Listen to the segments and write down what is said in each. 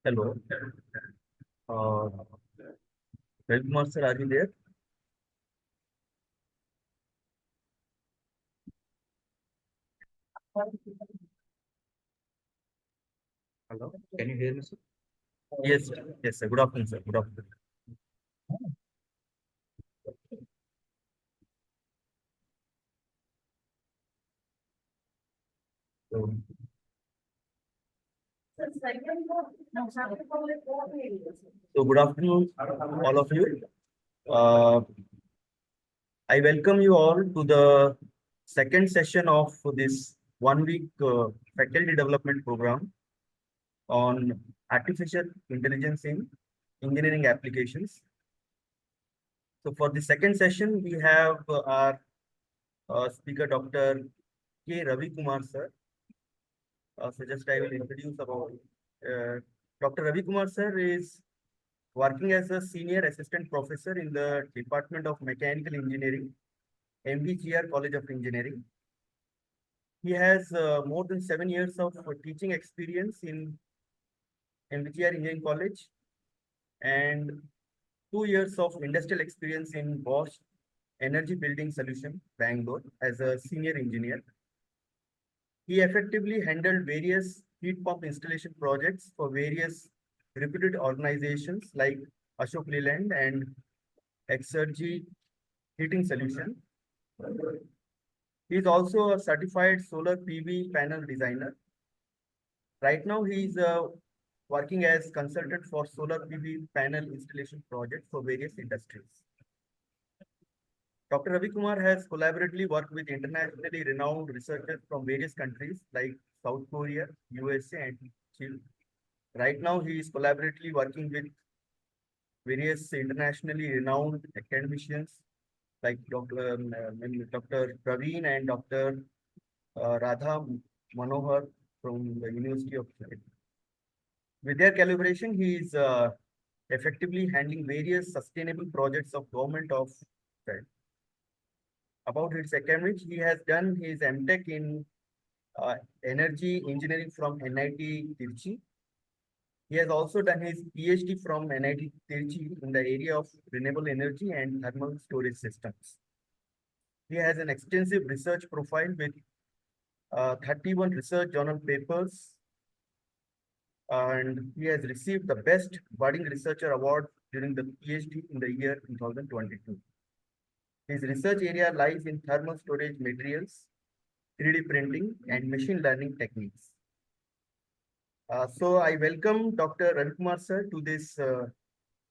Hello. Ravi Kumar sir, are you there? Hello, can you hear me, sir? Yes, sir. Yes, sir. Good afternoon, sir. Good afternoon. So, good afternoon, all of you. Uh, I welcome you all to the second session of this 1 week faculty development program on artificial intelligence in engineering applications. So for the second session, we have our speaker, Dr. K. Ravi Kumar sir. So just I will introduce about Dr. Ravi Kumar sir is working as a senior assistant professor in the Department of Mechanical Engineering, MBGR College of Engineering. He has more than 7 years of teaching experience in MBGR Engineering College and 2 years of industrial experience in Bosch Energy Building Solution, Bangalore, as a senior engineer. He effectively handled various heat pump installation projects for various reputed organizations like Ashok Leyland and Exergy Heating Solution. He is also a certified solar PV panel designer. Right now, he is working as consultant for solar PV panel installation projects for various industries. Dr. Ravi Kumar has collaboratively worked with internationally renowned researchers from various countries like South Korea, USA, and Chile. Right now, he is collaboratively working with various internationally renowned academicians like Dr. Praveen and Dr. Radha Manohar from the University of Chile. With their collaboration, he is effectively handling various sustainable projects of government of Chile. About his academics, he has done his MTech in energy engineering from NIT Tirchi. He has also done his PhD from NIT Tirchi in the area of renewable energy and thermal storage systems. He has an extensive research profile with 31 research journal papers, and he has received the Best Budding Researcher Award during the PhD in the year 2022. His research area lies in thermal storage materials, 3D printing, and machine learning techniques. So I welcome Dr. Ravi Kumar sir to this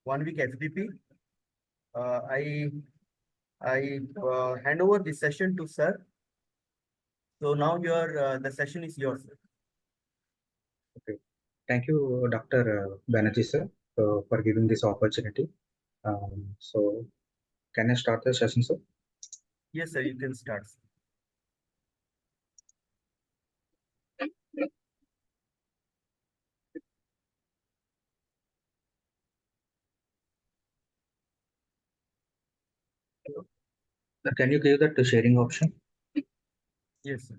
1 week FDP. Uh, I I hand over the session to sir. So now your the session is yours, sir. Okay. Thank you, Dr. Banerjee, sir, for giving this opportunity. So, can I start the session, sir? Yes, sir. You can start. Sir. Sir, can you give that the sharing option? Yes, sir.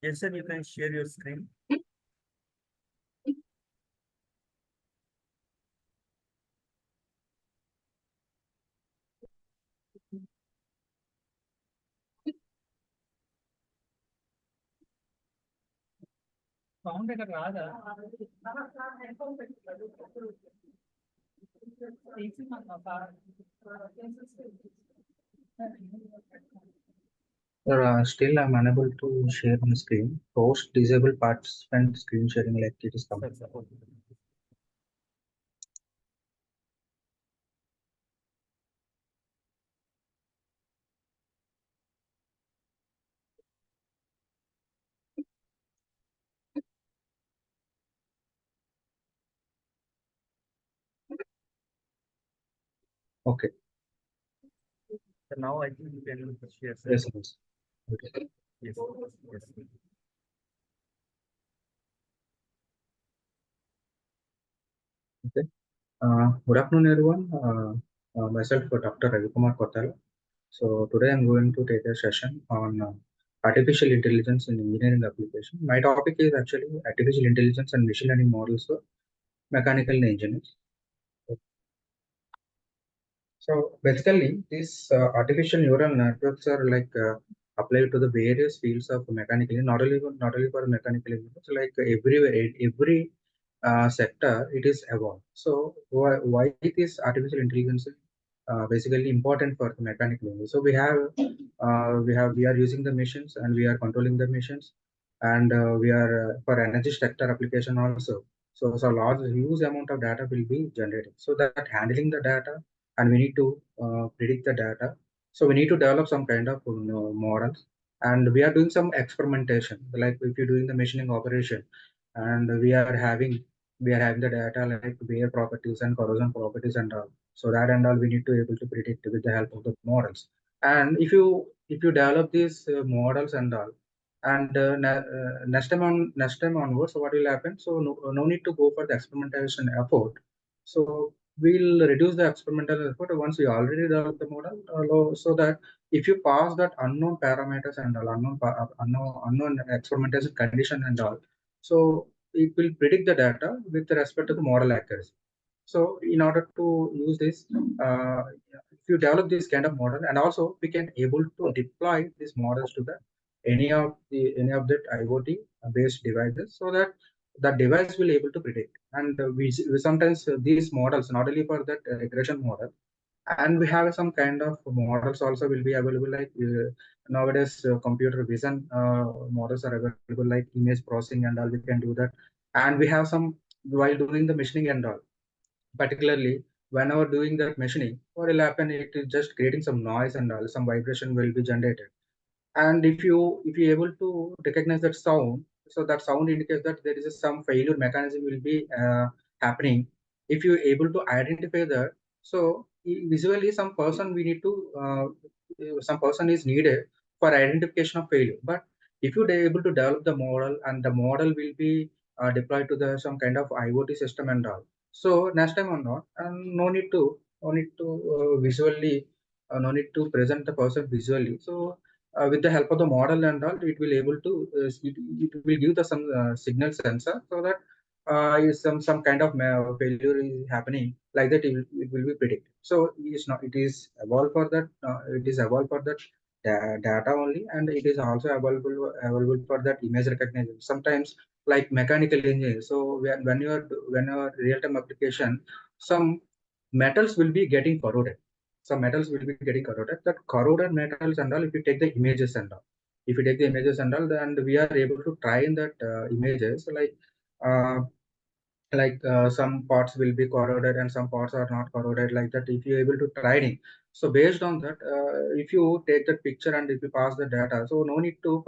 Yes, sir. You can share your screen. Sir, still I'm unable to share on screen. Post disable participant screen sharing like it is coming. Sir, sir. Okay. Okay. So now I think you can share. Yes, yes. Okay. Yes. Yes. Okay. Good afternoon, everyone. Myself, Dr. Ravi Kumar Kottala. So today I'm going to take a session on artificial intelligence in engineering application. My topic is actually artificial intelligence and machine learning models for mechanical engineering. So basically, these artificial neural networks are like applied to the various fields of mechanical, not only for mechanical engineers, like everywhere, every sector, it is evolved. So why this artificial intelligence is basically important for the mechanical engineering? So we are using the machines and we are controlling the machines, and we are for energy sector application also. So large huge amount of data will be generated. So that handling the data, and we need to predict the data. So we need to develop some kind of models, and we are doing some experimentation. Like if you're doing the machining operation, and we are having the data like wear properties and corrosion properties and all. So that and all we need to able to predict with the help of the models. And if you develop these models and all, and next time onwards, so what will happen? So no need to go for the experimentation effort. So we'll reduce the experimental effort once we already develop the model, so that if you pass that unknown parameters and all, unknown experimentation condition and all, so it will predict the data with respect to the model accuracy. So in order to use this, if you develop this kind of model, and also we can able to deploy these models to the any of that IoT based devices, so that the device will able to predict. And we sometimes these models not only for that regression model, and we have some kind of models also will be available, like nowadays computer vision models are available, like image processing and all, we can do that. And we have some while doing the machining and all, particularly whenever doing that machining, what will happen, it is just creating some noise and all, some vibration will be generated. And if you able to recognize that sound, so that sound indicates that there is some failure mechanism will be happening. If you able to identify that, so visually some person is needed for identification of failure. But if you are able to develop the model, and the model will be deployed to the some kind of IoT system and all, so next time or not, and no need to present the person visually. So with the help of the model and all, it will able to it will give the some signal sensor, so that is some kind of failure is happening, like that it will be predicted. So it is evolved for that data only, and it is also available for that image recognition. Sometimes like mechanical engineering, so when you are real time application, some metals will be getting corroded. Some metals will be getting corroded. That corroded metals and all, if you take the images and all, if you take the images and all, then we are able to try in that images, uh, some parts will be corroded and some parts are not corroded, like that. If you're able to try it, so based on that, if you take that picture and if you pass the data, so no need to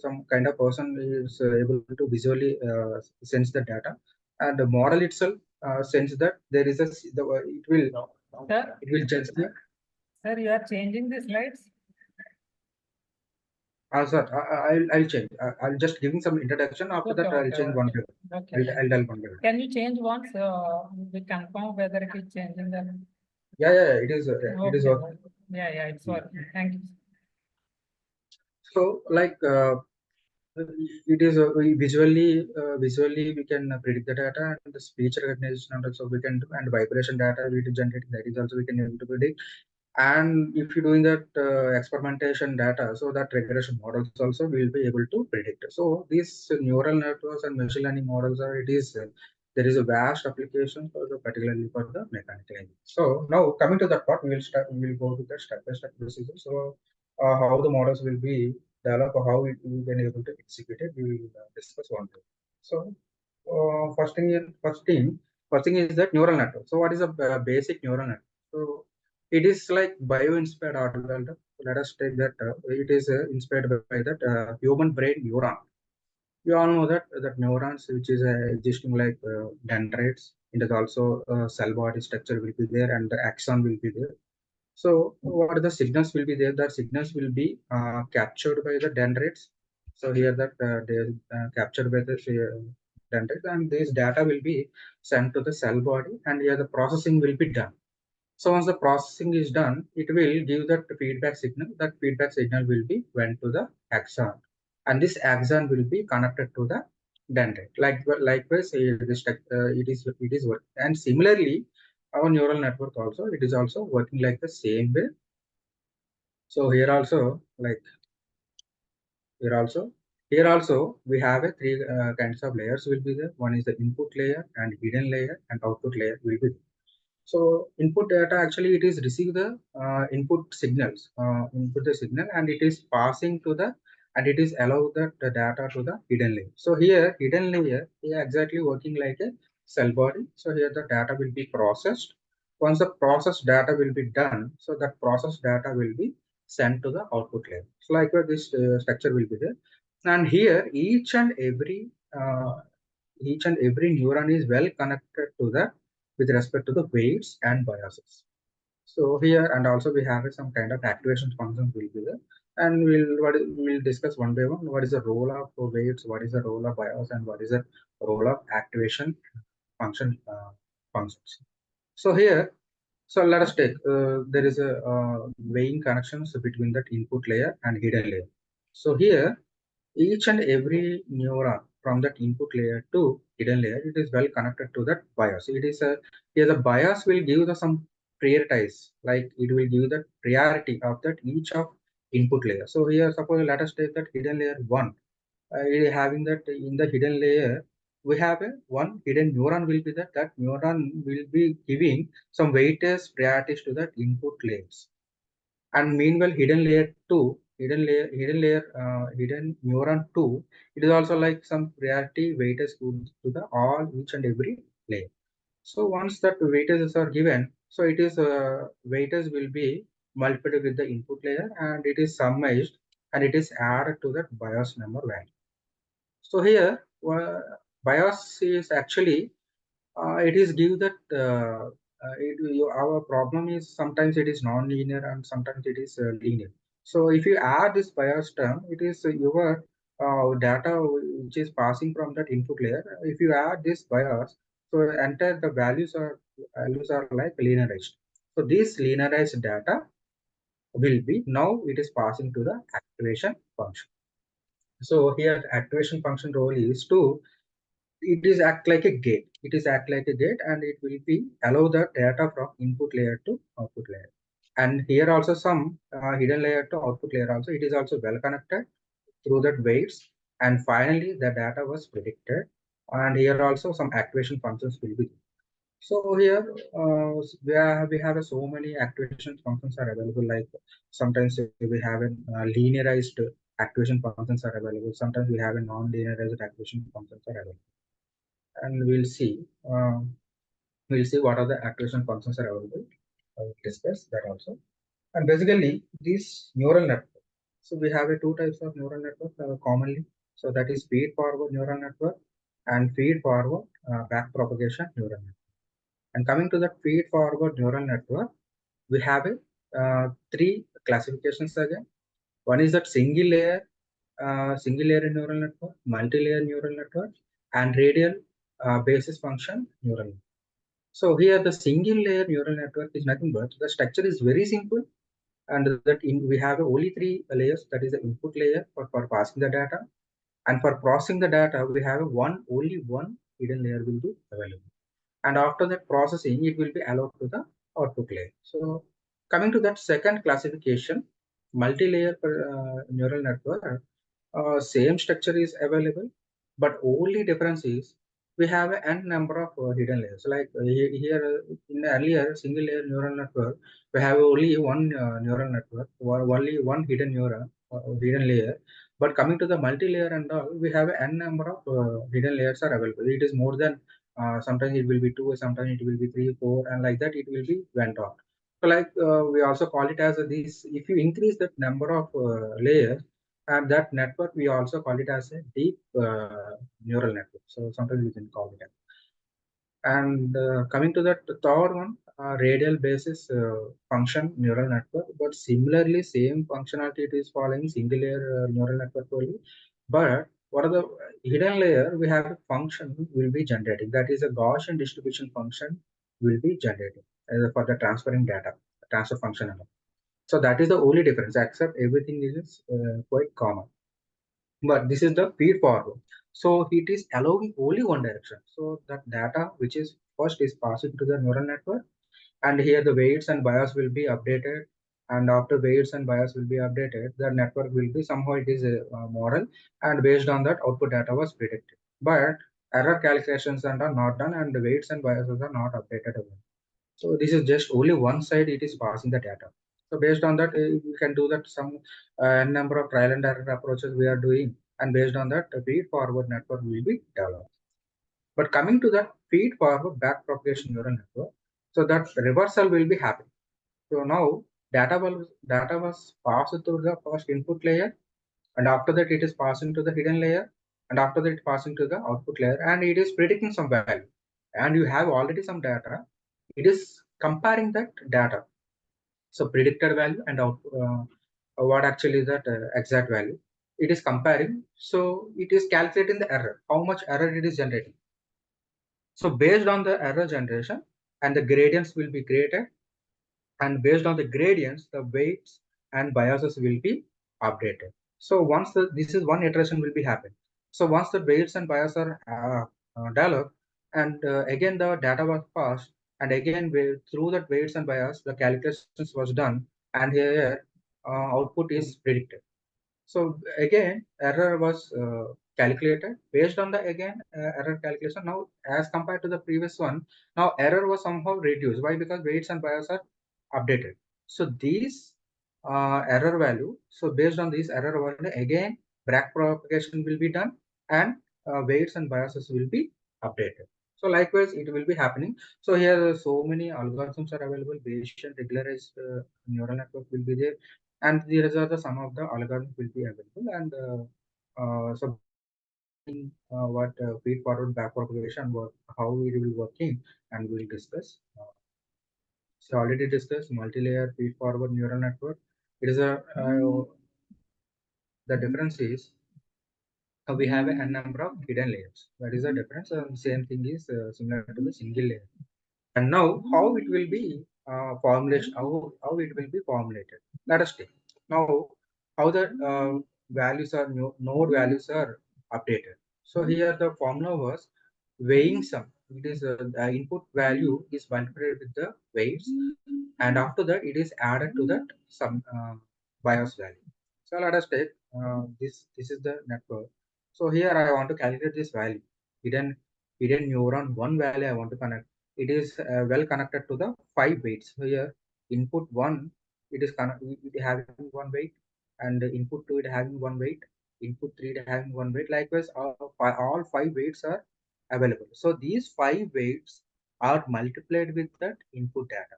some kind of person is able to visually sense the data, and the model itself sense that there is Sir, it will judge the. sir, you are changing the slides? Sir, I'll change. I'll just giving some introduction. After Okay, that, I'll okay, change one okay. by one. Okay. I'll tell one by one. Can you change once? We confirm whether it is changing the. Yeah, it is. It is Okay. working. Yeah, it's working. Thank you. So, it is visually we can predict the data, and the speech recognition, and also we can do, and vibration data we to generate, that is also we can able to predict. And if you're doing that experimentation data, so that regression models also will be able to predict. So these neural networks and machine learning models are, it is there is a vast application for particularly for the mechanical engineering. So now coming to that part, we will go to the step by step procedure. So how the models will be developed, or how we can able to execute it, we will discuss one day. So first thing is that neural network. So what is a basic neural network? So it is like bio-inspired algorithm. Let us take that. It is inspired by that human brain neuron. We all know that neurons, which is existing like dendrites, it is also cell body structure will be there, and the axon will be there. So what are the signals will be there? That signals will be captured by the dendrites. So here that they are captured by the dendrites, and this data will be sent to the cell body, and here the processing will be done. So once the processing is done, it will give that feedback signal. That feedback signal will be went to the axon, and this axon will be connected to the dendrite. Likewise, it is work. And similarly, our neural network also, it is also working like the same way. So here also we have a three kinds of layers will be there. One is the input layer and hidden layer, and output layer will be there. So input data, actually it is receive the input the signal, and it is passing to the, and it is allow the data to the hidden layer. So here hidden layer is exactly working like a cell body. So here the data will be processed. Once the processed data will be done, so that processed data will be sent to the output layer. So likewise this structure will be there. And here each and every neuron is well connected to the with respect to the weights and biases. So here, and also we have some kind of activation functions will be there, and we'll discuss one by one. What is the role of weights? What is the role of bias? And what is the role of activation functions? So here, so let us take there is a weighing connections between that input layer and hidden layer. So here each and every neuron from that input layer to hidden layer, it is well connected to that bias. It is a here the bias will give the some prioritize, like it will give the priority of that each of input layer. So here suppose let us take that hidden layer one. It is having that in the hidden layer we have a one hidden neuron will be that neuron will be giving some weightage priorities to that input layers. And meanwhile hidden neuron 2, it is also like some priority weightage to the all each and every layer. So once that weightages are given, so it is weightage will be multiplied with the input layer, and it is summarized, and it is added to that bias number value. So here bias is actually it is give that our problem is sometimes it is non-linear and sometimes it is linear. So if you add this bias term, it is your data which is passing from that input layer. If you add this bias, so entire the values are like linearized. So this linearized data will be now it is passing to the activation function. So here the activation function role is to it is act like a gate. It is act like a gate, and it will be allow the data from input layer to output layer. And here also some hidden layer to output layer also. It is also well connected through that weights. And finally, the data was predicted. And here also some activation functions will be. So here we have so many activation functions are available. Like sometimes we have a linearized activation functions are available. Sometimes we have a non-linearized activation functions are available, and we'll see what are the activation functions are available. I will discuss that also. And basically, this neural network. So we have a two types of neural network commonly. So that is feed forward neural network and feed forward back propagation neural network. And coming to the feed forward neural network, we have a three classifications again. One is that single layer neural network, multi-layer neural network, and radial basis function neural network. So here the single layer neural network is nothing but the structure is very simple, and we have only three layers. That is the input layer for passing the data, and for processing the data we have only one hidden layer will be available. And after that processing, it will be allowed to the output layer. So coming to that second classification, multi-layer neural network, same structure is available, but only difference is we have n number of hidden layers. Like here in the earlier single layer neural network, we have only one neural network, or only one hidden neuron, hidden layer. But coming to the multi-layer and all, we have n number of hidden layers are available. It is more than sometimes it will be two, sometimes it will be three, four, and like that it will be went on. So like we also call it as this. If you increase that number of layers, and that network we also call it as a deep neural network. So sometimes we can call it. And coming to that third one, radial basis function neural network, but similarly same functionality it is following single layer neural network only. But what are the hidden layer? We have a function will be generating, that is a Gaussian distribution function will be generating for the transferring data, transfer function and all. So that is the only difference, except everything is quite common. But this is the feed forward. So it is allowing only one direction. So that data which is first is passing to the neural network, and here the weights and bias will be updated. And after weights and bias will be updated, the network will be somehow it is a model, and based on that output data was predicted. But error calculations and are not done, and the weights and biases are not updated again. So this is just only one side it is passing the data. So based on that, we can do that some number of trial and error approaches we are doing, and based on that, the feed forward network will be developed. But coming to that feed forward back propagation neural network, so that reversal will be happening. So now data was passed through the first input layer, and after that it is passing to the hidden layer, and after that it passing to the output layer, and it is predicting some value. And you have already some data. It is comparing that data, so predicted value and what actually is that exact value. It is comparing, so it is calculating the error, how much error it is generating. So based on the error generation, and the gradients will be created, and based on the gradients, the weights and biases will be updated. So once this is one iteration will be happening. So once the weights and biases are developed, and again the data was passed, and again through that weights and bias, the calculations was done, and here output is predicted. So again, error was calculated based on the again error calculation. Now, as compared to the previous one, now error was somehow reduced. Why? Because weights and bias are updated. So these error value. So based on this error value, again back propagation will be done, and weights and biases will be updated. So likewise, it will be happening. So here, so many algorithms are available. Bayesian regularized neural network will be there, and these are the some of the algorithms will be available. And so what feed forward back propagation work, how it will working, and we'll discuss. So already discussed multi-layer feed forward neural network. It is a the difference is we have a n number of hidden layers. That is the difference. Same thing is similar to the single layer. And now how it will be formulation, how it will be formulated. Let us take now how the values are node values are updated. So here the formula was weighing sum. It is the input value is multiplied with the weights, and after that it is added to that some bias value. So let us take this is the network. So here I want to calculate this value, hidden neuron one value I want to connect. It is well connected to the 5 weights. So here input 1, it having 1 weight, and input 2 it having 1 weight, input 3 it having 1 weight. Likewise all 5 weights are available. So these 5 weights are multiplied with that input data.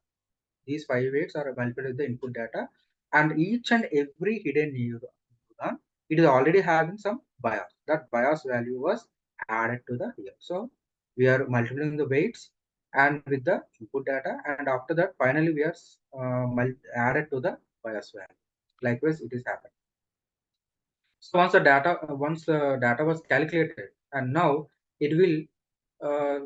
These 5 weights are multiplied with the input data, and each and every hidden neuron, it is already having some bias. That bias value was added to the here. So we are multiplying the weights and with the input data, and after that finally we are added to the bias value. Likewise, it is happening. So once the data was calculated, and now it will uh,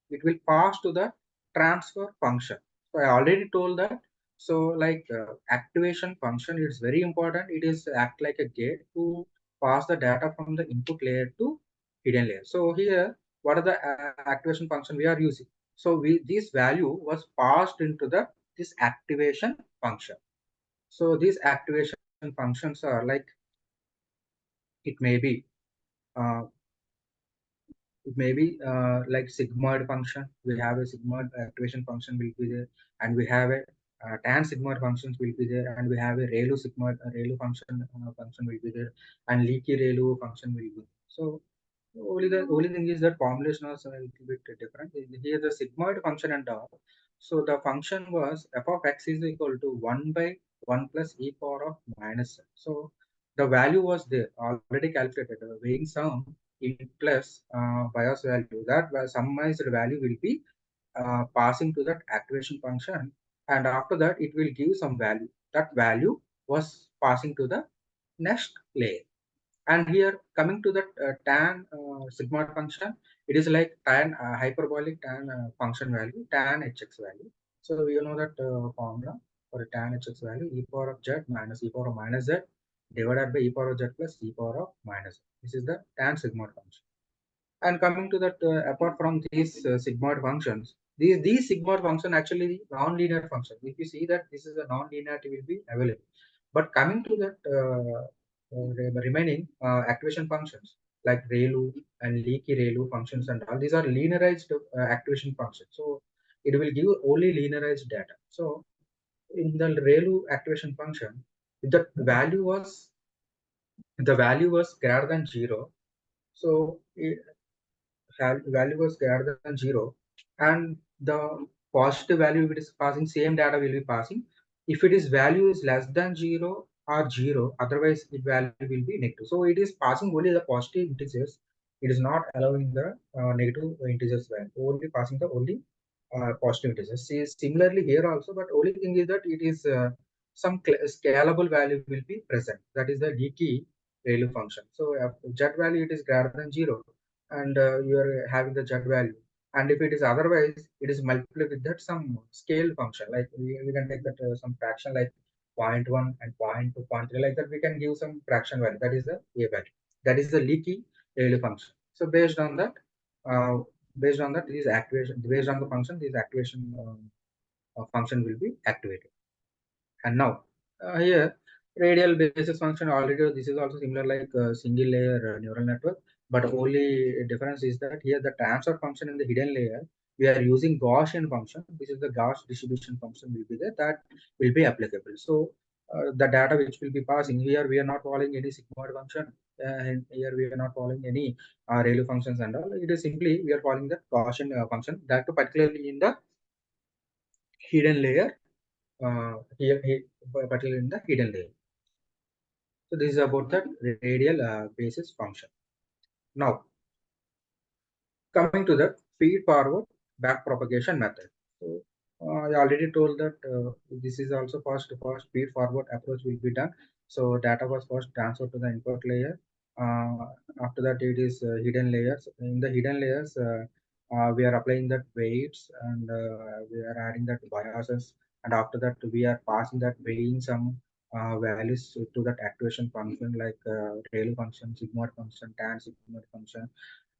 it will pass to the transfer function. So I already told that. So like activation function is very important. It is act like a gate to pass the data from the input layer to hidden layer. So here, what are the activation function we are using? So this value was passed into the this activation function. So these activation functions are like, it may be uh, maybe like sigmoid function. We have a sigmoid activation function will be there, and we have a tan sigmoid functions will be there, and we have a ReLU sigmoid function will be there, and leaky ReLU function will be. So only thing is that formulation was a little bit different. Here the sigmoid function and all. So the function was f of x is equal to 1 by 1 plus e power of minus. So the value was there already calculated. Weighing sum in plus bias value. That summarized value will be passing to that activation function, and after that it will give some value. That value was passing to the next layer. And here coming to that tan sigmoid function, it is like tan hyperbolic tan function value, tan hx value. So you know that formula for a tan hx value, e power of z minus e power of minus z divided by e power of z plus e power of minus z. This is the tan sigmoid function. And coming to that, apart from these sigmoid functions, these sigmoid function actually non-linear function. If you see that this is a non-linearity will be available. But coming to that remaining activation functions like ReLU and leaky ReLU functions and all, these are linearized activation functions. So it will give only linearized data. So in the ReLU activation function, if the value was greater than zero, so value was greater than zero, and the positive value, if it is passing, same data will be passing. If it is value is less than zero or zero, otherwise it value will be negative. So it is passing only the positive integers. It is not allowing the negative integers value. Only passing the only positive integers. See, similarly here also, but only thing is that it is some scalable value will be present. That is the leaky value function. So z value it is greater than zero, and you are having the z value. And if it is otherwise, it is multiplied with that some scale function. Like we can take that some fraction like 0.1 and 0.2, 0.3, like that. We can give some fraction value. That is the a value. That is the leaky value function. So uh, based on that, this activation, based on the function, this activation function will be activated. And now here radial basis function already, this is also similar like single layer neural network, but only difference is that here the transfer function in the hidden layer we are using Gaussian function. This is the Gauss distribution function will be there, that will be applicable. So the data which will be passing here, we are not following any sigmoid function, and here we are not following any ReLU functions and all. It is simply we are following the Gaussian function, that too particularly in the hidden layer, here particularly in the hidden layer. So this is about the radial basis function. Now coming to the feed forward back propagation method. So I already told that this is also first feed forward approach will be done. So data was first transferred to the input layer. Uh, After that it is hidden layers. In the hidden layers, we are applying that weights, and we are adding that biases, and after that we are passing that weighing some values to that activation function like tail function, sigmoid function, tan sigmoid function,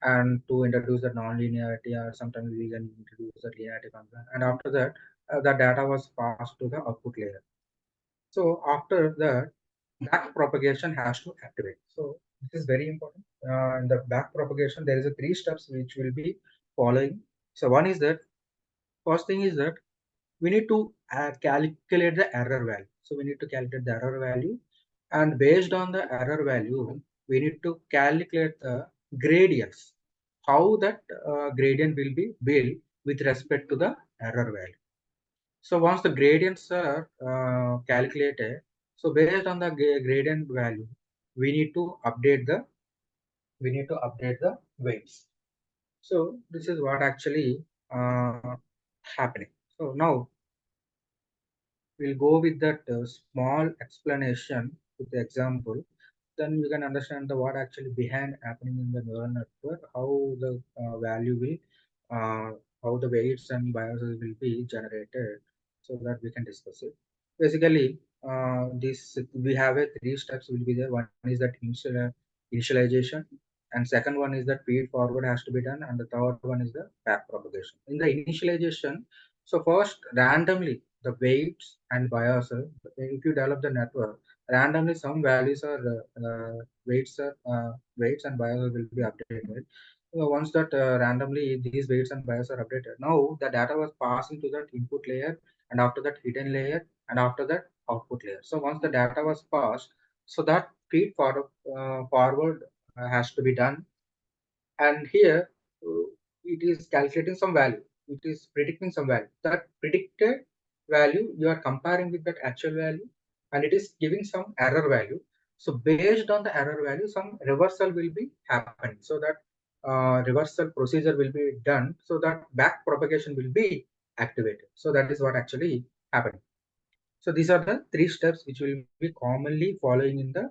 and to introduce the non-linearity, or sometimes we can introduce the linearity function. And after that, the data was passed to the output layer. So after that, back propagation has to activate. So this is very important. In the back propagation, there is a three steps which will be following. So one is that first thing is that we need to calculate the error value. So we need to calculate the error value, and based on the error value, we need to calculate the gradients, how that gradient will be built with respect to the error value. So once the gradients are calculated, so based on the gradient value, we need to update the weights. So this is what actually happening. So now we'll go with that small explanation with the example. Then you can understand the what actually behind happening in the neural network, how the value will, uh, how the weights and biases will be generated, so that we can discuss it. Basically, this we have a three steps will be there. One is that initialization, and second one is that feed forward has to be done, and the third one is the back propagation. In the initialization, so first randomly the weights and biases, if you develop the network randomly, some values are weights and biases will be updated. So once that randomly these weights and biases are updated, now the data was passing to that input layer, and after that hidden layer, and after that output layer. So once the data was passed, so that feed forward has to be done. And here it is calculating some value, it is predicting some value. That predicted value you are comparing with that actual value, and it is giving some error value. So based on the error value, some reversal will be happening. So that reversal procedure will be done. So that back propagation will be activated. So that is what actually happening. So these are the three steps which will be commonly following in the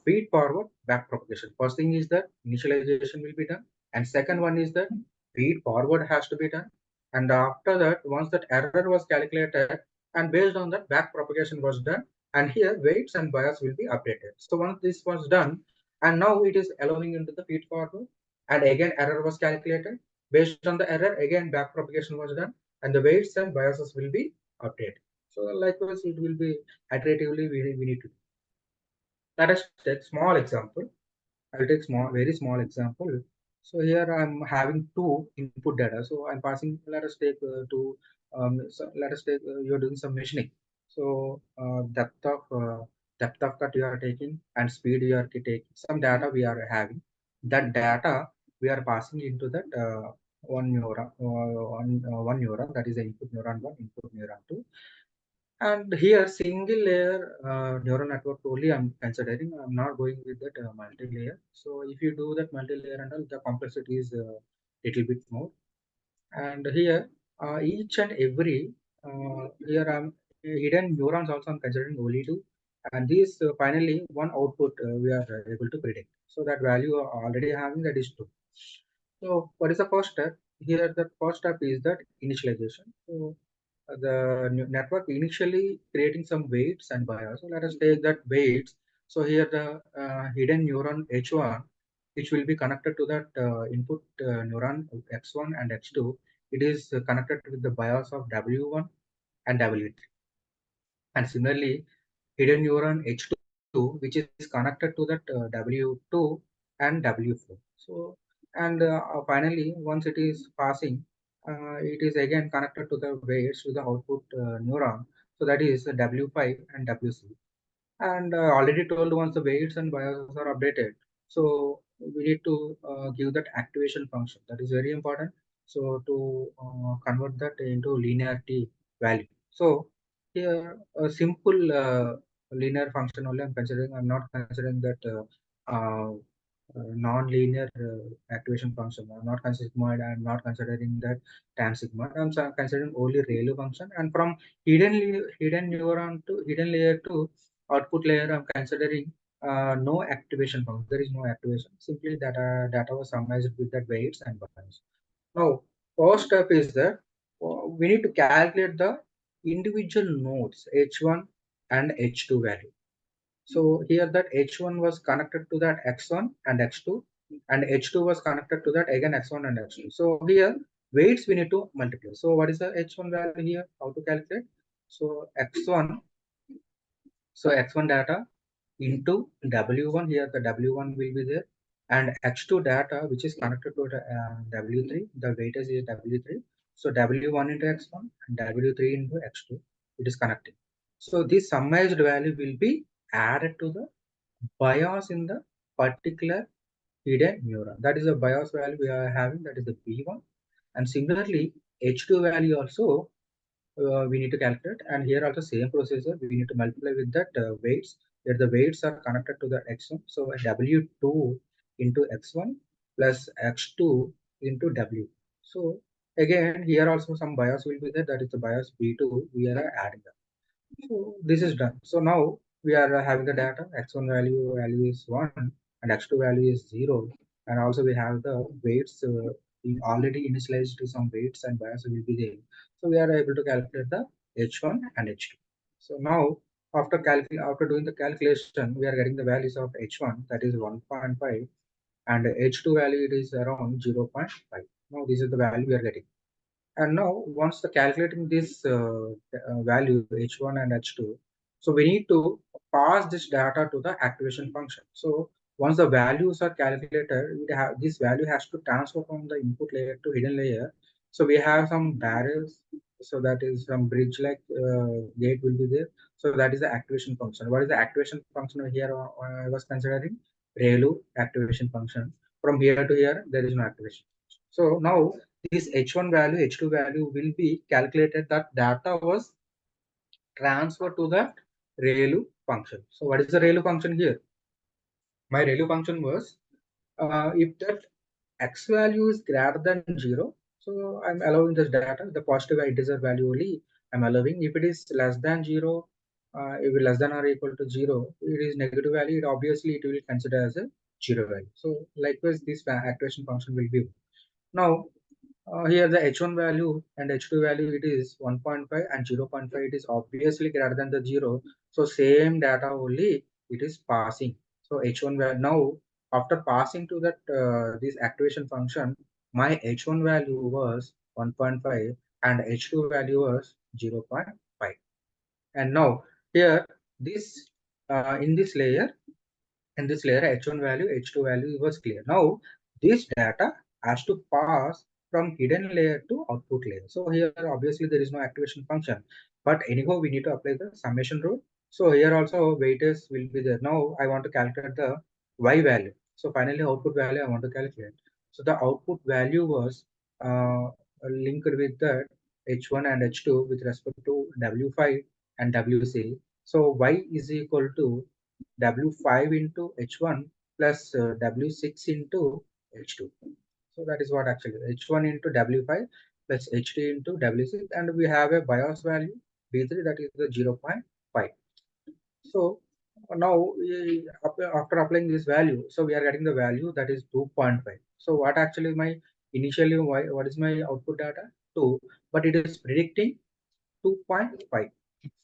feed forward back propagation. First thing is that initialization will be done, and second one is that feed forward has to be done. And after that, once that error was calculated, and based on that back propagation was done, and here weights and bias will be updated. So once this was done, and now it is allowing into the feed forward, and again error was calculated. Based on the error, again back propagation was done, and the weights and biases will be updated. So likewise, it will be iteratively we need to do. Let us take small example. I'll take very small example. So here I'm having two input data. So I'm passing. Let us take two. So let us take you're doing some machining. So depth of cut you are taking and speed you are taking. Some data we are having. That data we are passing into that one neuron, that is the input neuron one, input neuron two. And here single layer neural network only I'm considering. I'm not going with that multi-layer. So if you do that multi-layer and all, the complexity is little bit more. And here each and every here I'm hidden neurons also I'm considering only two. And these finally one output we are able to predict. So that value already having, that is two. So what is the first step? Here the first step is that initialization. So the network initially creating some weights and bias. So let us take that weights. So here the hidden neuron H1, which will be connected to that input neuron X1 and X2. It is connected with the bias of W1 and W3. And similarly, hidden neuron H2, which is connected to that W2 and W4. So, and finally, once it is passing, it is again connected to the weights to the output neuron. So that is W5 and WC. And already told, once the weights and biases are updated, so we need to give that activation function. That is very important. So to convert that into linearity value. So here a simple linear function only I'm considering. I'm not considering that non-linear activation function. I'm not considering sigmoid. I'm not considering that tan sigmoid. I'm considering only ReLU function. And from hidden neuron to hidden layer to output layer, I'm considering no activation function. There is no activation. Simply data was summarized with that weights and bias. Now, first step is that we need to calculate the individual nodes H1 and H2 value. So here that H1 was connected to that X1 and X2, and H2 was connected to that again X1 and X2. So here weights we need to multiply. So what is the H1 value here? How to calculate? So X1, so X1 data into W1, here the W1 will be there, and X2 data which is connected to the W3, the weightage is W3. So W1 into X1 and W3 into X2, it is connected. So this summarized value will be added to the bias in the particular hidden neuron. That is the bias value we are having, that is the B1. And similarly, H2 value also we need to calculate, and here also same procedure, we need to multiply with that weights, where the weights are connected to the X1. So W2 into X1 plus X2 into W. So again here also some bias will be there, that is the bias B2 we are adding that. So this is done. So now we are having the data. X1 value is 1 and X2 value is 0. And also we have the weights we already initialized to some weights and bias will be there. So we are able to calculate the H1 and H2. So now after doing the calculation, we are getting the values of H1, that is 1.5, and H2 value it is around 0.5. Now this is the value we are getting. And now once the calculating this value H1 and H2, so we need to pass this data to the activation function. So once the values are calculated, this value has to transfer from the input layer to hidden layer. So we have some barriers. So that is some bridge like gate will be there. So that is the activation function. What is the activation function here? I was considering ReLU activation function. From here to here, there is no activation. So now this H1 value, H2 value will be calculated, that data was transferred to the ReLU function. So what is the ReLU function here? my ReLU function was if that x value is greater than 0, so I'm allowing this data, the positive integer value only I'm allowing. If it is less than 0, if it less than or equal to 0, it is negative value, it obviously it will consider as a 0 value. So likewise, this activation function will be. Now, here the h1 value and h2 value, it is 1.5 and 0.5, it is obviously greater than the 0. So same data only it is passing. So h1 value, now after passing to that this activation function, my h1 value was 1.5 and h2 value was 0.5. And now here this in this layer, h1 value, h2 value was clear. Now this data has to pass from hidden layer to output layer. So here obviously there is no activation function, but anyhow we need to apply the summation rule. So here also weightage will be there. Now I want to calculate the y value. So finally output value I want to calculate. So the output value was linked with the h1 and h2 with respect to w5 and w6. So y is equal to W5 into H1 plus W6 into H2. So that is what actually H1 into W5 plus H2 into W6, and we have a bias value B3, that is the 0.5. So now after applying this value, so we are getting the value that is 2.5. So what actually my initially what is my output data? 2, but it is predicting 2.5.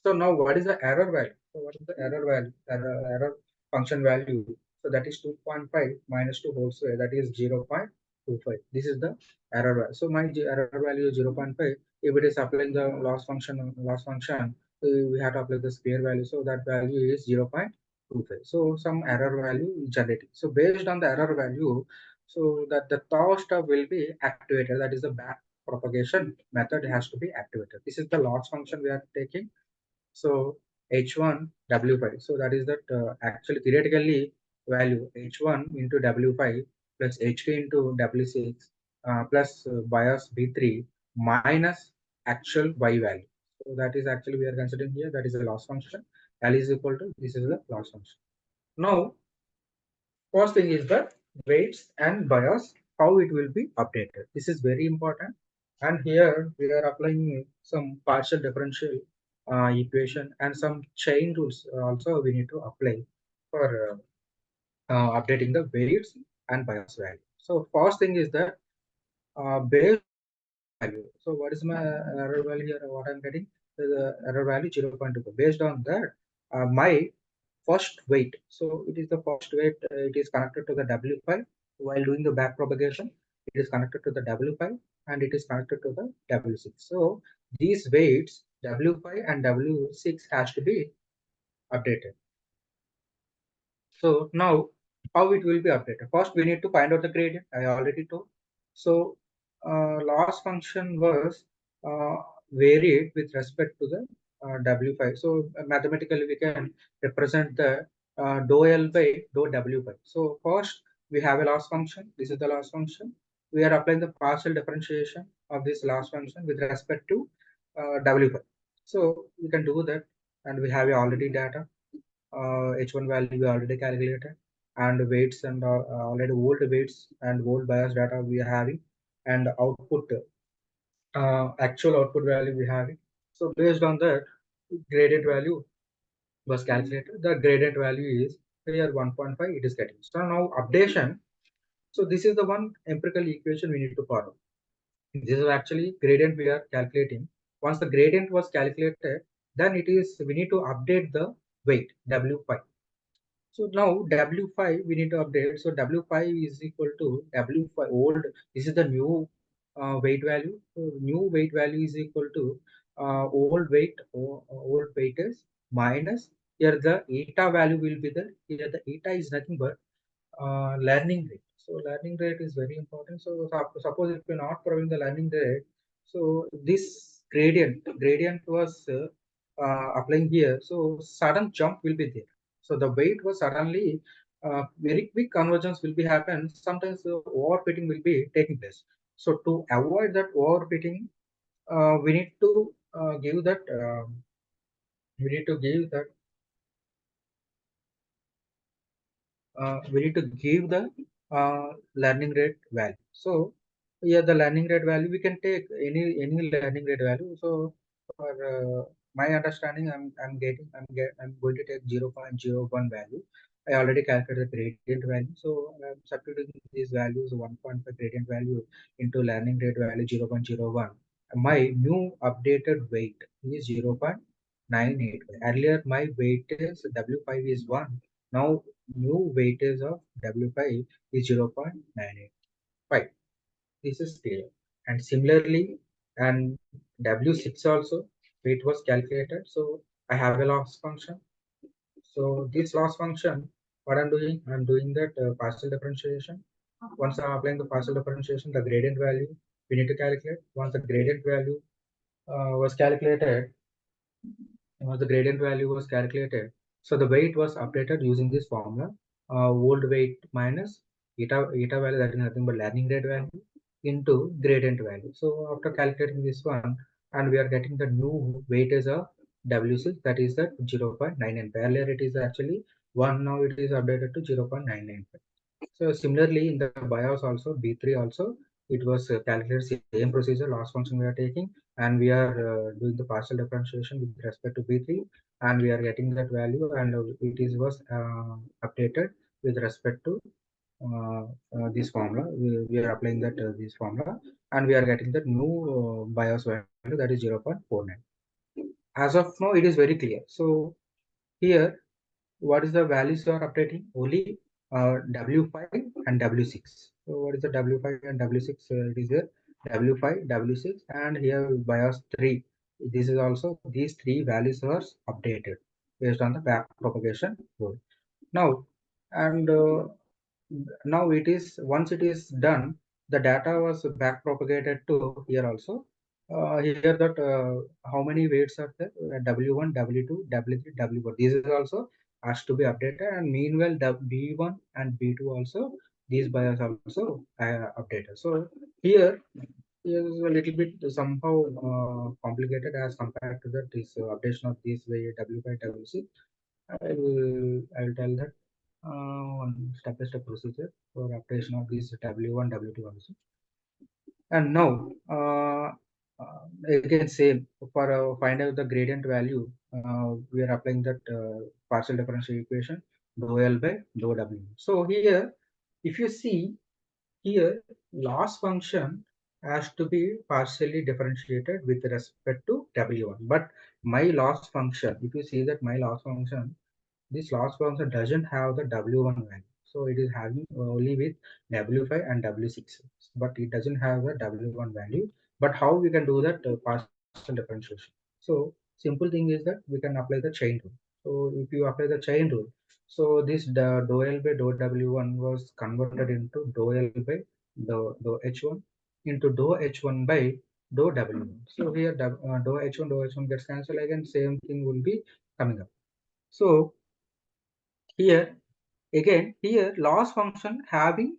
So now what is the error value? So what is the error value? Error function value. So that is 2.5 minus 2 whole square, that is 0.25. This is the error value. So my error value is 0.5. If it is applying the loss function, we have to apply the square value. So that value is 0.25. So some error value is generated. So based on the error value, so that the tau stub will be activated. That is the back propagation method has to be activated. This is the loss function we are taking. So h1 w5. So that is that actually theoretically value h1 into w5 plus h2 into w6 plus bias b3 minus actual y value. So that is actually we are considering here, that is a loss function. L is equal to, this is the loss function. Now first thing is that weights and bias, how it will be updated. This is very important. And here we are applying some partial differential equation and some chain rules also we need to apply for updating the weights and bias value. So first thing is that based value. So what is my error value here? What I'm getting? The error value 0.2. Based on that, my first weight. So it is the first weight. It is connected to the W5 while doing the back propagation. It is connected to the W5 and it is connected to the W6. So these weights W5 and W6 has to be updated. So now how it will be updated? First, we need to find out the gradient. I already told. So loss function was uh, varied with respect to the W5. So mathematically, we can represent the dou L by dou W5. So first, we have a loss function. This is the loss function. We are applying the partial differentiation of this loss function with respect to W5. So we can do that, and we have already data. H1 value we already calculated, and weights and already old weights and old bias data we are having, and output actual output value we having. So based on that, gradient value was calculated. The gradient value is here 1.5. It is getting. So now updation. So this is the one empirical equation we need to follow. This is actually gradient we are calculating. Once the gradient was calculated, then it is we need to update the weight W5. So now W5 we need to update. So W5 is equal to W5 old. This is the new weight value. So new weight value is equal to old weight or old weight is minus, here the eta value will be there. Here the eta is nothing but learning rate. So learning rate is very important. So suppose if you're not providing the learning rate, so this gradient was applying here. So sudden jump will be there. So the weight was suddenly very quick convergence will be happen. Sometimes overfitting will be taking place. So to avoid that overfitting, we need to give that. We need to give that we need to give the learning rate value. So yeah, the learning rate value, we can take any learning rate value. So for my understanding, I'm going to take 0.01 value. I already calculated the gradient value, so I'm substituting these values 1.5 gradient value into learning rate value 0.01. My new updated weight is 0.98. Earlier my weightage W5 is 1. Now new weightage of W5 is 0.985. This is clear. And similarly, and W6 also, weight was calculated. So I have a loss function. So this loss function, what I'm doing that partial differentiation. Once I'm applying the partial differentiation, the gradient value we need to calculate. Once the gradient value was calculated, the gradient value was calculated. So the weight was updated using this formula. Old weight minus eta value, that is nothing but learning rate value, into gradient value. So after calculating this one, and we are getting the new weightage of W6, that is that 0.995. Earlier it is actually 1, now it is updated to 0.995. So similarly in the BIOS also, B3 also, it was calculated same procedure, loss function we are taking, and we are doing the partial differentiation with respect to B3, and we are getting that value, and it is was updated with respect to this formula. We are applying that this formula, and we are getting the new BIOS value, that is 0.49. As of now, it is very clear. So here, what is the values you are updating? Only W5 and W6. So what is the W5 and W6? It is here W5, W6, and here BIOS 3. This is also, these three values are updated based on the back propagation rule. Now, and now it is, once it is done, the data was back propagated to here also. Here that how many weights are there? W1, W2, W3, W4. These is also has to be updated, and meanwhile the B1 and B2 also, these bias also updated. So here is a little bit somehow complicated as compared to that this updation of this way W5, W6. I will tell that one step-by-step procedure for updation of these W1, W2 also. And now, again, same for find out the gradient value, we are applying that partial differential equation dou L by dou W. So here, if you see here, loss function has to be partially differentiated with respect to W1. But my loss function, if you see that my loss function, this loss function doesn't have the W1 value. So it is having only with W5 and W6, but it doesn't have the W1 value. But how we can do that partial differentiation? So simple thing is that we can apply the chain rule. So if you apply the chain rule, so this dou L by dou W1 was converted into dou L by dou H1 into dou H1 by dou W1. So here dou H1 gets cancelled, again same thing will be coming up. So here again, here loss function having